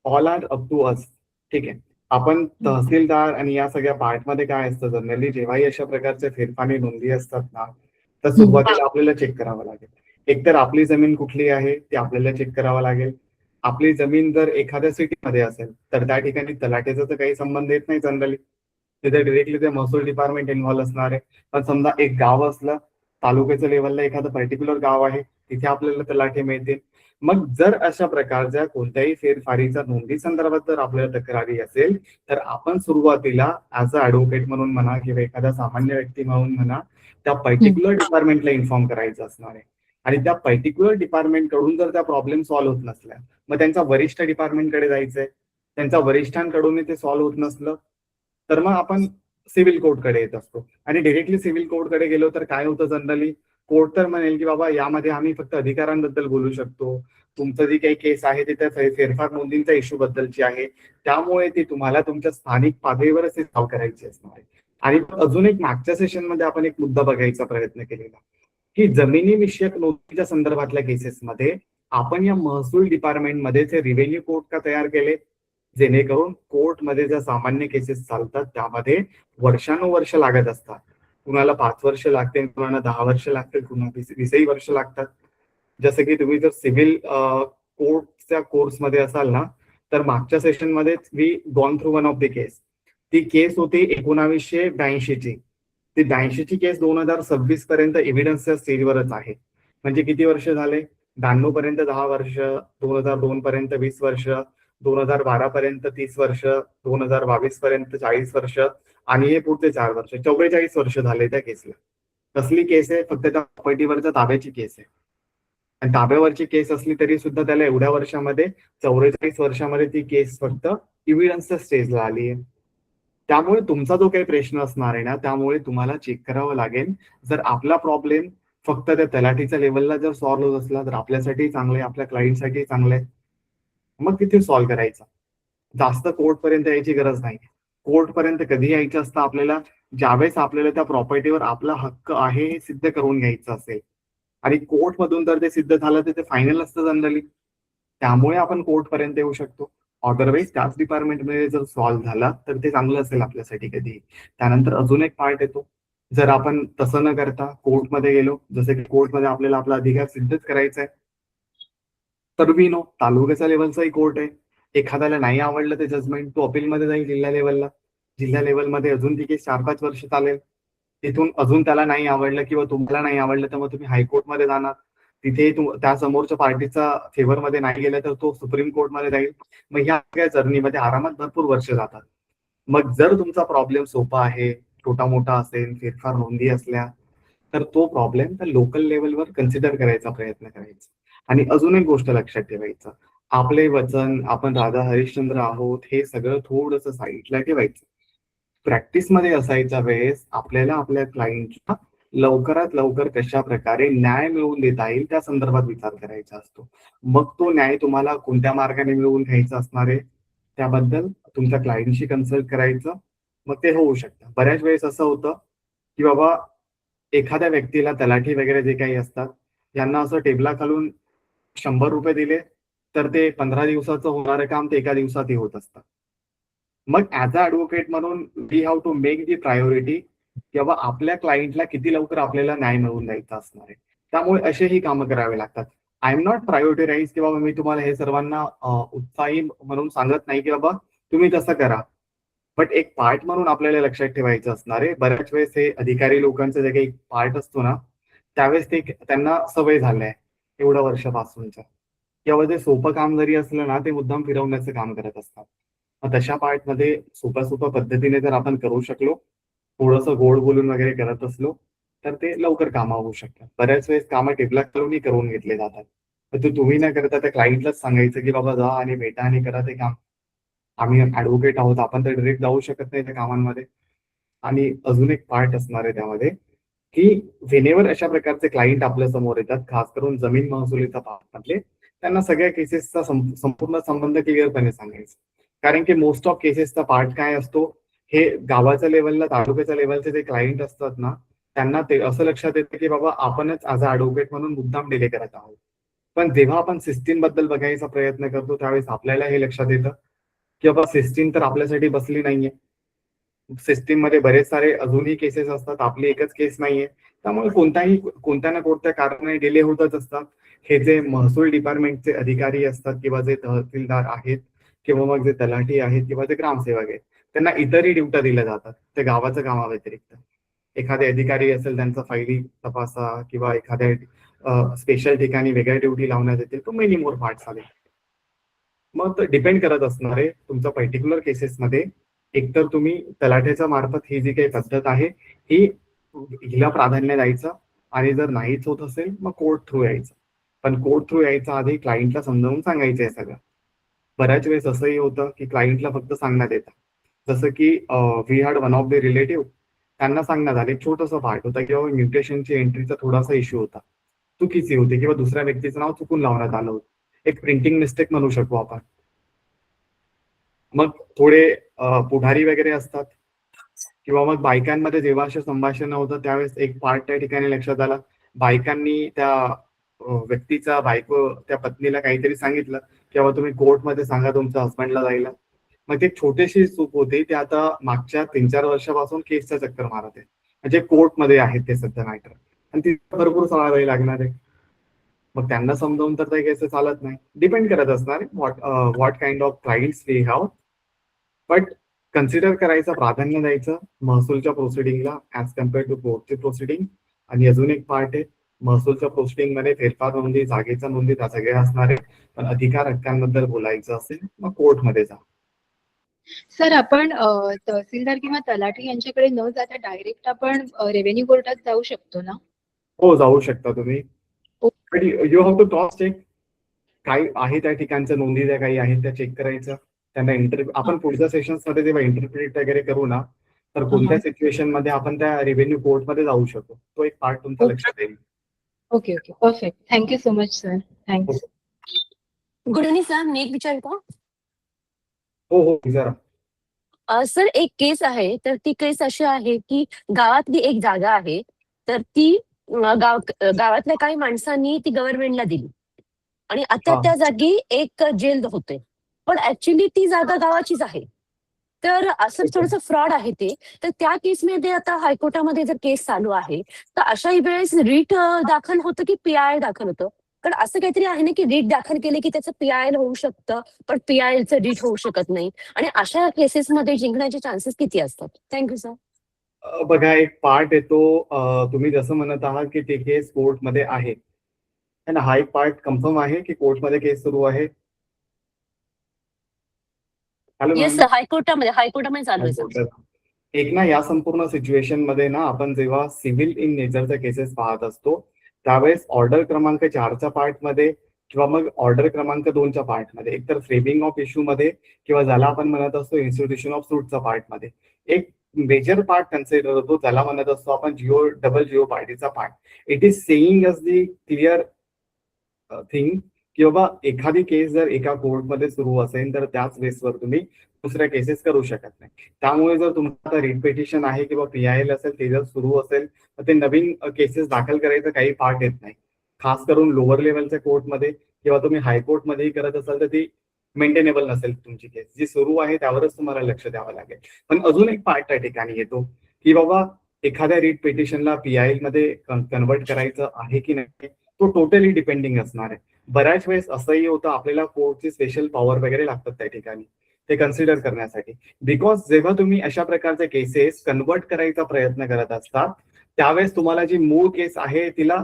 all are up to us. ठीक आहे. आपण तहसीलदार आणि या सगळ्या पार्टमध्ये काय असतं, जनरली जेव्हाही अशा प्रकारचे फेरफार नोंदी असतात ना, तर सुरुवातीला आपल्याला चेक करावं लागेल. एकतर आपली जमीन कुठली आहे ते आपल्याला चेक करावं लागेल. आपली जमीन जर एखाद्या सिटीमध्ये असेल तर त्या ठिकाणी तलाठीचा तर काही संबंध येत नाही जनरली, तिथे डिरेक्टली ते महसूल डिपार्टमेंट इन्व्हॉल्व असणार आहे. पण समजा एक गाव असलं, तालुक्याच्या लेवलला एखादं पर्टिक्युलर गाव आहे, तिथे आपल्याला तलाठी मिळतील. मग जर अशा प्रकारच्या कोणत्याही फेरफारीच्या नोंदी संदर्भात जर आपल्याला तक्रारी असेल, तर आपण सुरुवातीला ऍज अ ऍडव्होकेट म्हणून म्हणा किंवा एखादा सामान्य व्यक्ती म्हणून म्हणा, त्या पर्टिक्युलर डिपार्टमेंटला इन्फॉर्म करायचं असणार आहे. आणि त्या पर्टिक्युलर डिपार्टमेंट कडून जर त्या प्रॉब्लेम सॉल्व्ह होत नसल्या, मग त्यांच्या वरिष्ठ डिपार्टमेंटकडे जायचंय. त्यांच्या वरिष्ठांकडून ते सॉल्व्ह होत नसलं तर मग आपण सिव्हिल कोर्टकडे येत असतो. आणि डिरेक्टली सिव्हिल कोर्टकडे गेलो तर काय होतं, जनरली कोर्ट तर म्हणेल की बाबा यामध्ये आम्ही फक्त अधिकारांबद्दल बोलू शकतो, तुमचं जी काही केस आहे ती त्या फेरफार नोंदींच्या इश्यू बद्दलची आहे, त्यामुळे ती तुम्हाला तुमच्या स्थानिक पातळीवरच सॉल्व्ह करायची असणार आहे. आणि अजून एक मागच्या सेशनमध्ये आपण एक मुद्दा बघायचा प्रयत्न केलेला, की जमिनीविषयक नोंदीच्या संदर्भातल्या केसेसमध्ये आपण या महसूल डिपार्टमेंटमध्ये ते रिव्हेन्यू कोर्ट का तयार केले, जेणेकरून कोर्टमध्ये ज्या सामान्य केसेस चालतात त्यामध्ये वर्षानुवर्ष लागत असतात. कुणाला 5 वर्ष लागतील, कुणाला 10 वर्ष लागतील, कुणाला 20 वर्ष लागतात. जसं की तुम्ही जर सिव्हिल कोर्टच्या कोर्समध्ये असाल ना, तर मागच्या सेशनमध्येच we gone through one of the case. ती केस होती 1982 ची. ती 82 ची केस 2026 पर्यंत एव्हिडन्सच्या स्टेजवरच आहे. म्हणजे किती वर्ष झाले? 92 पर्यंत 10 वर्ष, 2002 पर्यंत 20 वर्ष, 2012 पर्यंत 30 वर्ष, 2022 पर्यंत 40 वर्ष आणि हे पुढचे 4 वर्ष, 44 वर्ष झाले त्या केसला. कसली केस आहे? फक्त त्या प्रॉपर्टीवरच्या ताब्याची केस आहे. आणि ताब्यावरची केस असली तरी सुद्धा त्याला एवढ्या वर्षामध्ये 44 वर्षामध्ये ती केस फक्त एव्हिडन्सच्या स्टेजला आली आहे. त्यामुळे तुमचा जो काही प्रश्न असणार आहे ना, त्यामुळे तुम्हाला चेक करावं लागेल. जर आपला प्रॉब्लेम फक्त त्या तलाठीच्या लेवलला जर सॉल्व्ह होत असला तर आपल्यासाठी चांगलं आहे, आपल्या क्लायंटसाठी चांगलं आहे, मग तिथे सॉल्व्ह करायचं. जास्त कोर्ट पर्यंत यायची गरज नाही. कोर्ट पर्यंत कधी यायचं असतं आपल्याला, ज्यावेळेस आपल्याला त्या प्रॉपर्टीवर आपला हक्क आहे हे सिद्ध करून घ्यायचं असेल. आणि कोर्ट मधून तर ते सिद्ध झालं तर ते फायनल असतं जनरली, त्यामुळे आपण कोर्ट पर्यंत येऊ शकतो. अदरवाईज त्याच डिपार्टमेंटमध्ये जर सॉल्व्ह झाला तर ते चांगलं असेल आपल्यासाठी कधी. त्यानंतर अजून एक पार्ट येतो, जर आपण तसं न करता कोर्टमध्ये गेलो, जसं की कोर्टमध्ये आपल्याला आपला अधिकार सिद्धच करायचा आहे, तर वी नो तालुक्याच्या लेवलचाही कोर्ट आहे. एखाद्याला नाही आवडलं ते जजमेंट, तो अपीलमध्ये जाईल जिल्हा लेवलला. जिल्हा लेवलमध्ये अजून ती केस 4-5 वर्ष चालेल. तिथून अजून त्याला नाही आवडलं किंवा तुम्हाला नाही आवडलं तर मग तुम्ही हायकोर्टमध्ये जाणार. तिथे त्या समोरच्या पार्टीचा फेवरमध्ये नाही गेलं तर तो सुप्रीम कोर्टमध्ये जाईल. मग ह्या सगळ्या जर्नीमध्ये आरामात भरपूर वर्ष जातात. मग जर तुमचा प्रॉब्लेम सोपा आहे, छोटा मोठा असेल, फेरफार नोंदी असल्या, तर तो प्रॉब्लेम त्या लोकल लेवलवर कन्सिडर करायचा प्रयत्न करायचा. आणि अजून एक गोष्ट लक्षात ठेवायचं, आपले वचन, आपण राजा हरिश्चंद्र आहोत, हे सगळं थोडंसं साईडला ठेवायचं. प्रॅक्टिसमध्ये असायच्या वेळेस आपल्याला आपल्या क्लायंटला लवकरात लवकर कशा प्रकारे न्याय मिळवून देता येईल त्या संदर्भात विचार करायचा असतो. मग तो न्याय तुम्हाला कोणत्या मार्गाने मिळवून घ्यायचा असणार आहे त्याबद्दल तुमच्या क्लायंटशी कन्सल्ट करायचं, मग ते होऊ शकतं. बऱ्याच वेळेस असं होतं की बाबा एखाद्या व्यक्तीला तलाठी वगैरे जे काही असतात यांना असं टेबला खालून 100 रुपये दिले तर ते 15 दिवसाचं होणारं काम ते एका दिवसातही होत असतं. मग ऍज अ ऍडव्होकेट म्हणून we have to make the priority किंवा आपल्या क्लायंटला किती लवकर आपल्याला न्याय मिळवून द्यायचा असणार आहे. त्यामुळे असेही कामं करावे लागतात. आय एम नॉट प्रायोरिटाईज की बाबा मी तुम्हाला हे सर्वांना उत्साही म्हणून सांगत नाही की बाबा तुम्ही तसं करा, बट एक पार्ट म्हणून आपल्याला लक्षात ठेवायचं असणार आहे. बऱ्याच वेळेस हे अधिकारी लोकांचा जे काही पार्ट असतो ना, त्यावेळेस ते त्यांना सवय झालंय एवढ्या वर्षापासूनच्या, किंवा जे सोपं काम जरी असलं ना ते मुद्दाम फिरवण्याचं काम करत असतात. मग तशा पार्टमध्ये सोप्या पद्धतीने जर आपण करू शकलो, थोडंसं गोड बोलून वगैरे करत असलो तर ते लवकर कामं होऊ शकतात. बऱ्याच वेळेस कामं टेबला खालूनही करून घेतले जातात. तर ते तुम्ही न करता त्या क्लायंटलाच सांगायचं की बाबा जा आणि भेटा आणि करा ते काम. आम्ही ऍडव्होकेट आहोत, आपण तर डायरेक्ट जाऊ शकत नाही त्या कामांमध्ये. आणि अजून एक पार्ट असणार आहे त्यामध्ये की व्हेनेवर अशा प्रकारचे क्लायंट आपल्या समोर येतात, खास करून जमीन महसुलीचा पार्टमधले, त्यांना सगळ्या केसेसचा संपूर्ण संबंध क्लिअरपणे सांगायचा. कारण की मोस्ट ऑफ केसेसचा पार्ट काय असतो हे गावाच्या लेवलला, तालुक्याच्या लेवलचे जे क्लायंट असतात ना, त्यांना ते असं लक्षात येतं की बाबा आपणच ॲज अ ॲडव्होकेट म्हणून मुद्दाम डिले करत आहोत. पण जेव्हा आपण सिस्टीम बद्दल बघायचा प्रयत्न करतो त्यावेळेस आपल्याला हे लक्षात येतं की बाबा सिस्टीम तर आपल्यासाठी बसली नाहीये. सिस्टीम मध्ये बरेच सारे अजूनही केसेस असतात, आपली एकच केस नाहीये. त्यामुळे कोणत्या ना कोणत्या कारणाने डिले होतच असतात. हे जे महसूल डिपार्टमेंटचे अधिकारी असतात किंवा जे तहसीलदार आहेत किंवा मग जे तलाठी आहेत किंवा जे ग्रामसेवक आहेत, त्यांना इतरही ड्युट्या दिल्या जातात त्या गावाच्या कामाव्यतिरिक्त. एखादे अधिकारी असेल त्यांचा फायली तपासा किंवा एखाद्या स्पेशल ठिकाणी वेगळ्या ड्युटी लावण्यात येतील, तो मेनी मोर पार्ट्स आले. मग डिपेंड करत असणार आहे तुमच्या पर्टिक्युलर केसेसमध्ये. एकतर तुम्ही तलाठ्याच्या मार्फत ही जी काही पद्धत आहे ही हिला प्राधान्य द्यायचं, आणि जर नाहीच होत असेल मग कोर्ट थ्रू यायचं. पण कोर्ट थ्रू यायचा आधी क्लायंटला समजावून सांगायचं आहे सगळं. बऱ्याच वेळेस असंही होतं की क्लायंटला फक्त सांगण्यात येतं. जसं की we had one of the relative, त्यांना सांगण्यात आलं, एक छोटंसं पार्ट होता किंवा म्युटेशनची एंट्रीचा थोडासा इश्यू होता, चुकीची होती किंवा दुसऱ्या व्यक्तीचं नाव चुकून लावण्यात आलं होतं. एक प्रिंटिंग मिस्टेक म्हणू शकतो आपण. मग थोडे पुढारी वगैरे असतात किंवा मग बायकांमध्ये जेव्हा असे संभाषण होतं त्यावेळेस एक पार्ट त्या ठिकाणी लक्षात आला. बायकांनी त्या व्यक्तीचा बायको त्या पत्नीला काहीतरी सांगितलं किंवा तुम्ही कोर्टमध्ये सांगा तुमच्या हसबंडला जायला. मग ते छोटीशी चूक होती, ते आता मागच्या 3-4 वर्षापासून केसचा चक्कर मारत आहे. म्हणजे कोर्टमध्ये आहेत ते सध्या मॅटर, आणि ती भरपूर चालावी लागणार आहे. मग त्यांना समजावून तर काही केसेस चालत नाही. डिपेंड करत असणार what kind of clients we have. But consider करायचं, प्राधान्य द्यायचं महसूलच्या प्रोसिडिंगला ऍज कम्पेअर टू कोर्टची प्रोसिडिंग. आणि अजून एक पार्ट आहे, महसूलच्या प्रोसिडिंग मध्ये फेरफार नोंदी, जागेच्या नोंदी त्या सगळ्या असणार आहे. पण अधिकार हक्कांबद्दल बोलायचं असेल मग कोर्टमध्ये जा.
सर, आपण तहसीलदार किंवा तलाठी यांच्याकडे न जाता डायरेक्ट आपण रेव्हेन्यू कोर्टात जाऊ शकतो ना?
हो, जाऊ शकता तुम्ही.
हो.
But you have to cross check काय आहे त्या ठिकाणच्या नोंदी ज्या काही आहेत त्या चेक करायचं. त्यांना आपण पुढच्या सेशन्स मध्ये जेव्हा इंटरप्रिट वगैरे करू ना, तर कोणत्या सिच्युएशन मध्ये आपण त्या रेव्हेन्यू कोर्टमध्ये जाऊ शकतो, तो एक पार्ट तुमच्या लक्षात येईल.
Okay, perfect. Thank you so much sir. Thanks.
Good evening sir, मी एक विचारू का?
हो जरा.
सर, एक केस आहे, तर ती केस अशी आहे की गावातली एक जागा आहे, तर ती गावातल्या काही माणसांनी ती गव्हर्नमेंटला दिली आणि आता
हा.
त्या जागी एक जेल होते, पण ऍक्च्युली ती जागा गावाचीच आहे. तर असं थोडंसं फ्रॉड आहे ते. तर त्या केसमध्ये आता हायकोर्टामध्ये जर केस चालू आहे, तर अशा वेळेस रीट दाखल होतं की पीआय दाखल होतं? कारण असं काहीतरी आहे ना की रीट दाखल केले की त्याचं पीआय होऊ शकतं, पण पीआयचं रीट होऊ शकत नाही. आणि अशा केसेसमध्ये जिंकण्याचे चान्सेस किती असतात? Thank you sir.
बघा, एक पार्ट येतो, तुम्ही जसं म्हणत आहात की ते केस कोर्टमध्ये आहे, आणि हा एक पार्ट कन्फर्म आहे की कोर्टमध्ये केस सुरू आहे. हॅलो
येस सर, हायकोर्टामध्ये चालू आहे सर.
एक ना, या संपूर्ण सिच्युएशन मध्ये ना, आपण जेव्हा सिव्हिल इन नेचरच्या केसेस पाहत असतो त्यावेळेस ऑर्डर क्रमांक 4च्या पार्टमध्ये किंवा मग ऑर्डर क्रमांक 2च्या पार्टमध्ये, एकतर फ्रेमिंग ऑफ इश्यू मध्ये किंवा ज्याला आपण म्हणत असतो इन्स्टिट्यूशन ऑफ सूटच्या पार्टमध्ये एक मेजर पार्ट कन्सिडर होतो, ज्याला म्हणत असतो आपण डबल जिओ पार्टीचा part. It is saying us the clear thing की बाबा एखादी केस जर एका कोर्टमध्ये सुरू असेल तर त्याच बेसवर तुम्ही दुसऱ्या केसेस करू शकत नाही. त्यामुळे जर तुमचा रिट पिटिशन आहे किंवा पीआयएल असेल ते जर सुरू असेल तर ते नवीन केसेस दाखल करायचं काही पार्ट येत नाही. खास करून लोअर लेवलच्या कोर्टमध्ये किंवा तुम्ही हायकोर्टमध्येही करत असाल तर ती मेंटेनेबल नसेल तुमची केस. जी सुरू आहे त्यावरच तुम्हाला लक्ष द्यावं लागेल. पण अजून एक पार्ट त्या ठिकाणी येतो की बाबा एखाद्या रिट पिटिशनला पीआयएल मध्ये कन्वर्ट करायचं आहे की नाही, तो टोटली डिपेंडिंग असणार आहे. बऱ्याच वेळेस असंही होतं आपल्याला कोर्टची स्पेशल पॉवर वगैरे लागतात त्या ठिकाणी ते कन्सिडर करण्यासाठी. बिकॉज जेव्हा तुम्ही अशा प्रकारचे केसेस कन्वर्ट करायचा प्रयत्न करत असतात त्यावेळेस तुम्हाला जी मूळ केस आहे तिला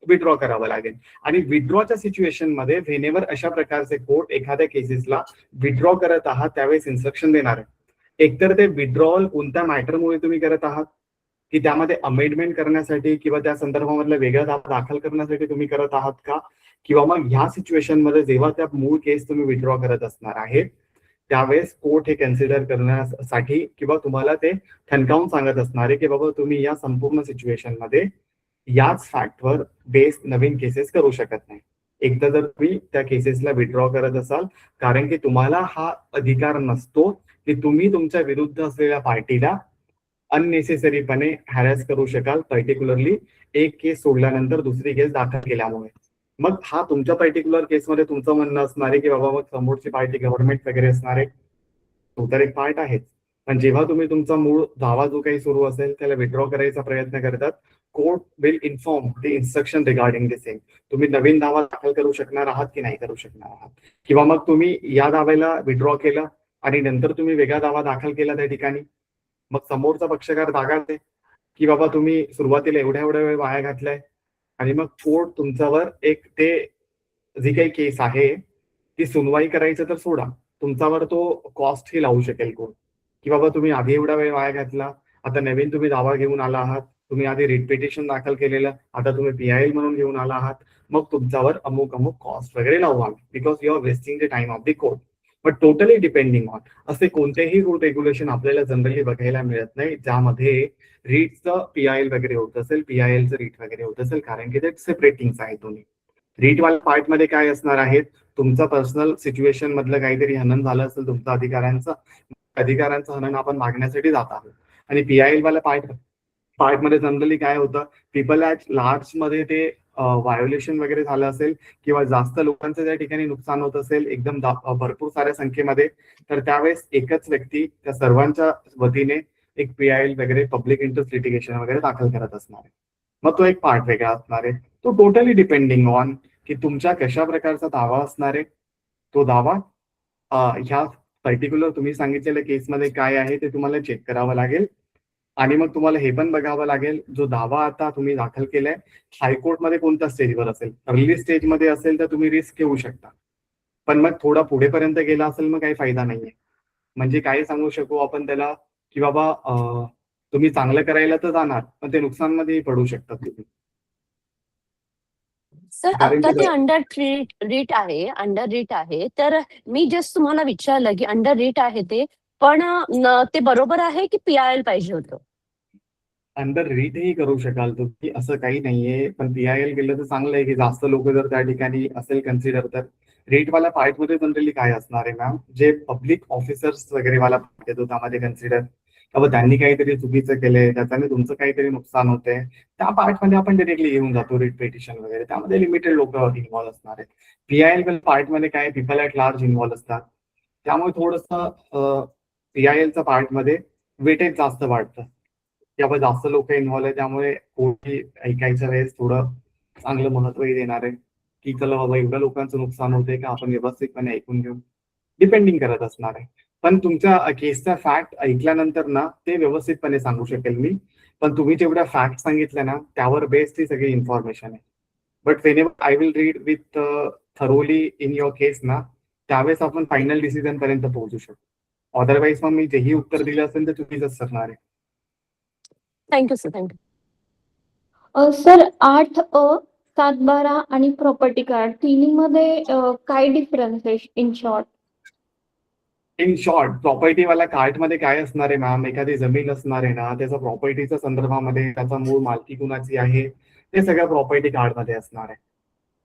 विड्रॉ करावं लागेल. आणि विड्रॉच्या सिच्युएशन मध्ये व्हेनेवर अशा प्रकारचे कोर्ट एखाद्या केसेसला विड्रॉ करत आहात त्यावेळेस इन्स्ट्रक्शन देणार आहे. एकतर ते विड्रॉल कोणत्या मॅटरमुळे तुम्ही करत आहात, की त्यामध्ये अमेंडमेंट करण्यासाठी किंवा त्या संदर्भामधला वेगळा दाखल करण्यासाठी तुम्ही करत आहात का, किंवा मग ह्या सिच्युएशन मध्ये जेव्हा त्या मूळ केस तुम्ही विड्रॉ करत असणार आहे त्यावेळेस कोर्ट हे कन्सिडर करण्यासाठी किंवा तुम्हाला ते ठणकावून सांगत असणार आहे की बाबा तुम्ही या संपूर्ण सिच्युएशन मध्ये याच फॅक्टवर बेस्ड नवीन केसेस करू शकत नाही एकदा जर तुम्ही त्या केसेसला विड्रॉ करत असाल, कारण की तुम्हाला हा अधिकार नसतो की तुम्ही तुमच्या विरुद्ध असलेल्या पार्टीला अननेसेसरीपणे हॅरॅस करू शकाल, पर्टिक्युलरली एक केस सोडल्यानंतर दुसरी केस दाखल केल्यामुळे. मग हा तुमच्या पर्टिक्युलर केसमध्ये तुमचं म्हणणं असणार आहे की बाबा मग समोरची पार्टी गव्हर्नमेंट वगैरे असणार आहे, तो तर एक पार्ट आहेच. पण जेव्हा तुम्ही तुमचा मूळ दावा जो काही सुरू असेल त्याला विड्रॉ करायचा प्रयत्न करतात, court will inform the instruction regarding the same. तुम्ही नवीन दावा दाखल करू शकणार आहात की नाही करू शकणार आहात, किंवा मग तुम्ही या दाव्याला विड्रॉ केलं आणि नंतर तुम्ही वेगळा दावा दाखल केला त्या ठिकाणी, मग समोरचा पक्षकार दागाते की बाबा तुम्ही सुरुवातीला एवढ्या वेळ वाया घातलाय, आणि मग कोर्ट तुमच्यावर एक ते जी काही केस आहे ती सुनवाई करायचं तर सोडा, तुमच्यावर तो कॉस्ट ही लावू शकेल कोर्ट, की बाबा तुम्ही आधी एवढा वेळ वाया घातला, आता नवीन तुम्ही दावा घेऊन आला आहात, तुम्ही आधी रिट पिटिशन दाखल केलेलं, आता तुम्ही PIL म्हणून घेऊन आला आहात, मग तुमच्यावर अमुक कॉस्ट वगैरे लावू आम्ही, because you are wasting the time of the court. But totally depending on असे कोणतेही रूल रेग्युलेशन आपल्याला जनरली बघायला मिळत नाही ज्यामध्ये रीटचं PIL वगैरे होत असेल, PILचं रीट वगैरे होत असेल, कारण की ते सेपरेटिंग्स आहे. तुम्ही रीटवाल्या पार्टमध्ये काय असणार आहेत, तुमचं पर्सनल सिच्युएशन मधलं काहीतरी हनन झालं असेल तुमच्या अधिकारांचं हनन आपण मागण्यासाठी जात आहोत. आणि PIL वाल्या पार्टमध्ये जनरली काय होतं, पीपल ॲट लार्ज मध्ये ते व्हायोलेशन वगैरे झालं असेल किंवा जास्त लोकांचं त्या ठिकाणी नुकसान होत असेल एकदम भरपूर साऱ्या संख्येमध्ये, तर त्यावेळेस एकच व्यक्ती त्या सर्वांच्या वतीने एक PIL वगैरे पब्लिक इंटरेस्ट लिटिगेशन वगैरे दाखल करत असणार आहे. मग तो एक पार्ट वेगळा असणार आहे. तो टोटली डिपेंडिंग ऑन की तुमच्या कशा प्रकारचा दावा असणार आहे. तो दावा ह्या पर्टिक्युलर तुम्ही सांगितलेल्या केसमध्ये काय आहे ते तुम्हाला चेक करावं लागेल. आणि मग तुम्हाला हे पण बघावं लागेल, जो दावा आता तुम्ही दाखल केलाय हायकोर्टमध्ये कोणत्या स्टेजवर असेल. अर्ली स्टेजमध्ये असेल तर तुम्ही रिस्क घेऊ शकता, पण मग थोडा पुढेपर्यंत गेला असेल मग काही फायदा नाहीये. म्हणजे काय सांगू शकू आपण त्याला की बाबा तुम्ही चांगलं करायला तर जाणार, पण ते नुकसानमध्येही पडू शकतात तुम्ही.
सर
कारण
आता
की
ते अंडर रिट आहे, तर मी जस्ट तुम्हाला विचारलं की अंडर रिट आहे ते, पण ते बरोबर आहे की PIL पाहिजे होतं?
अंडर रीटही करू शकाल तुम्ही, असं काही नाहीये. पण PIL केलं तर चांगलं आहे की जास्त लोक जर त्या ठिकाणी असेल कन्सिडर तर. रेटवाल्या पार्टमध्ये जनरली काय असणार आहे मॅम, जे पब्लिक ऑफिसर्स वगैरे वाला पार्ट येतो त्यामध्ये कन्सिडर, बाबा त्यांनी काहीतरी चुकीचं केलंय, त्याच्याने तुमचं काहीतरी नुकसान होतंय, त्या पार्टमध्ये आपण डायरेक्टली येऊन जातो रिट पिटिशन वगैरे, त्यामध्ये लिमिटेड लोक इन्व्हॉल्व असणार आहेत. PIL पार्टमध्ये काय पीपल ॲट लार्ज इन्व्हॉल्व असतात, त्यामुळे थोडंसं PILच्या पार्टमध्ये वेटेज जास्त वाटतं, किंवा जास्त लोक इन्व्हॉल्व आहे, त्यामुळे कोणी ऐकायच्या वेळेस थोडं चांगलं महत्वही देणार आहे की चला बाबा एवढ्या लोकांचं नुकसान होतंय का आपण व्यवस्थितपणे ऐकून घेऊ, डिपेंडिंग करत असणार आहे. पण तुमच्या केसचा फॅक्ट ऐकल्यानंतर ना ते व्यवस्थितपणे सांगू शकेल मी, पण तुम्ही जेवढ्या फॅक्ट सांगितल्या ना त्यावर बेस्ड ही सगळी इन्फॉर्मेशन आहे. But whenever I will read with thoroughly in your case ना, त्यावेळेस आपण फायनल डिसिजन पर्यंत पोहोचू शकतो. अदरवाईज मग मी जेही उत्तर दिलं असेल तर चुकीचंच असणार आहे.
Thank you sir, thank you.
Sir 8A, 7/12 आणि प्रॉपर्टी कार्ड तिन्हीमध्ये काय डिफरन्स आहे इन शॉर्ट?
इन शॉर्ट प्रॉपर्टीवाल्या कार्डमध्ये काय असणार आहे मॅम, एखादी जमीन असणार आहे ना, त्याचा प्रॉपर्टीच्या संदर्भामध्ये त्याचा मूळ मालकी कुणाची आहे ते सगळं प्रॉपर्टी कार्डमध्ये असणार आहे.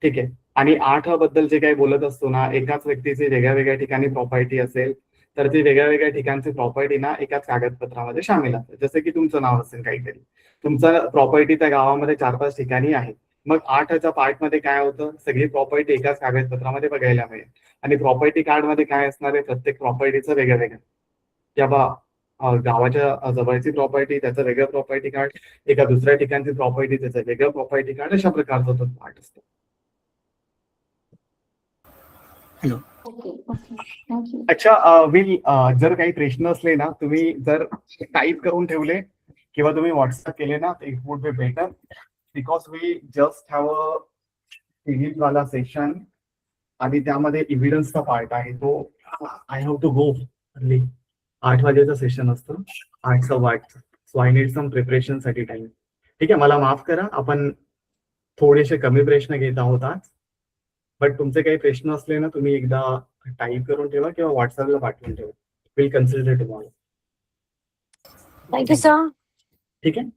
ठीक आहे. आणि 8 बद्दल जे काही बोलत असतो ना, एकाच व्यक्तीची वेगळ्या वेगळ्या ठिकाणी प्रॉपर्टी असेल तर ती वेगळ्या वेगळ्या ठिकाणची प्रॉपर्टी ना एकाच कागदपत्रामध्ये सामील असते. जसं की तुमचं नाव असेल काहीतरी, तुमचं प्रॉपर्टी त्या गावामध्ये 4-5 ठिकाणी आहे, मग 8च्या पार्टमध्ये काय होतं, सगळी प्रॉपर्टी एकाच कागदपत्रामध्ये बघायला मिळेल. आणि प्रॉपर्टी कार्डमध्ये काय असणार आहे, प्रत्येक प्रॉपर्टीचं वेगळं वेगळं, किंवा गावाच्या जवळची प्रॉपर्टी त्याचं वेगळं प्रॉपर्टी कार्ड, एका दुसऱ्या ठिकाणची प्रॉपर्टी त्याचं वेगळं प्रॉपर्टी कार्ड, अशा प्रकारचा तो पार्ट असतो. अच्छा विल जर काही प्रश्न असले ना, तुम्ही जर टाईप करून ठेवले किंवा तुम्ही व्हॉट्सअप केले ना, it would be better, because we just have a series वाला सेशन आणि त्यामध्ये इव्हिडन्सचा पार्ट आहे, तो I have to go early. 8 वाजेचं सेशन असतं, 8:15, so I need some preparation साठी टाइम. ठीक आहे, मला माफ करा, आपण थोडेसे कमी प्रश्न घेत आहोत आज. बट तुमचे काही प्रश्न असले ना, तुम्ही एकदा टाईप करून ठेवा किंवा व्हॉट्सअपला पाठवून ठेवा. Will consider tomorrow.
Thank you sir.
ठीक आहे,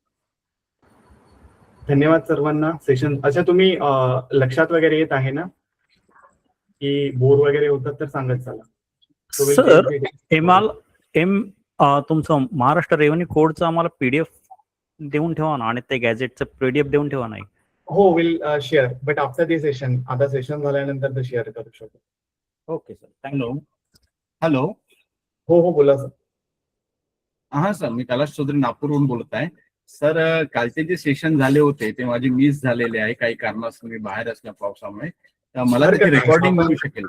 धन्यवाद सर्वांना. सेशन अच्छा तुम्ही लक्षात वगैरे येत आहे ना, की बोर वगैरे होतात तर सांगत चला.
सर तुमचं महाराष्ट्र रेव्हेन्यू कोडचं आम्हाला पीडीएफ देऊन ठेवा ना, आणि ते गॅजेटचं पीडीएफ देऊन ठेवा नाही.
हो, will share, but after the session, आता सेशन झाल्यानंतर ते शेअर करू शकतो.
Okay sir, thank you.
हॅलो.
हो बोला सर.
हा सर, मी कैलाश चौधरी नागपूरहून बोलत आहे. सर, कालचे जे सेशन झाले होते ते माझे मिस झालेले आहे काही कारणास्तव, मी बाहेर असल्या पावसामुळे. तर मला त्याची रेकॉर्डिंग मिळू शकेल?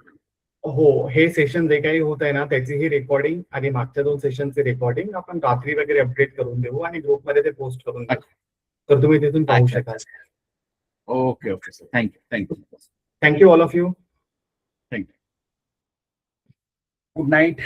हो, हे सेशन जे काही होत आहे ना त्याची ही रेकॉर्डिंग आणि मागच्या 2 सेशनची रेकॉर्डिंग आपण रात्री वगैरे अपडेट करून देऊ आणि ग्रुपमध्ये ते पोस्ट करून देऊ, तर तुम्ही तिथून पाहू शकाल.
Okay okay sir, thank you.
Thank you all of you.
Good night.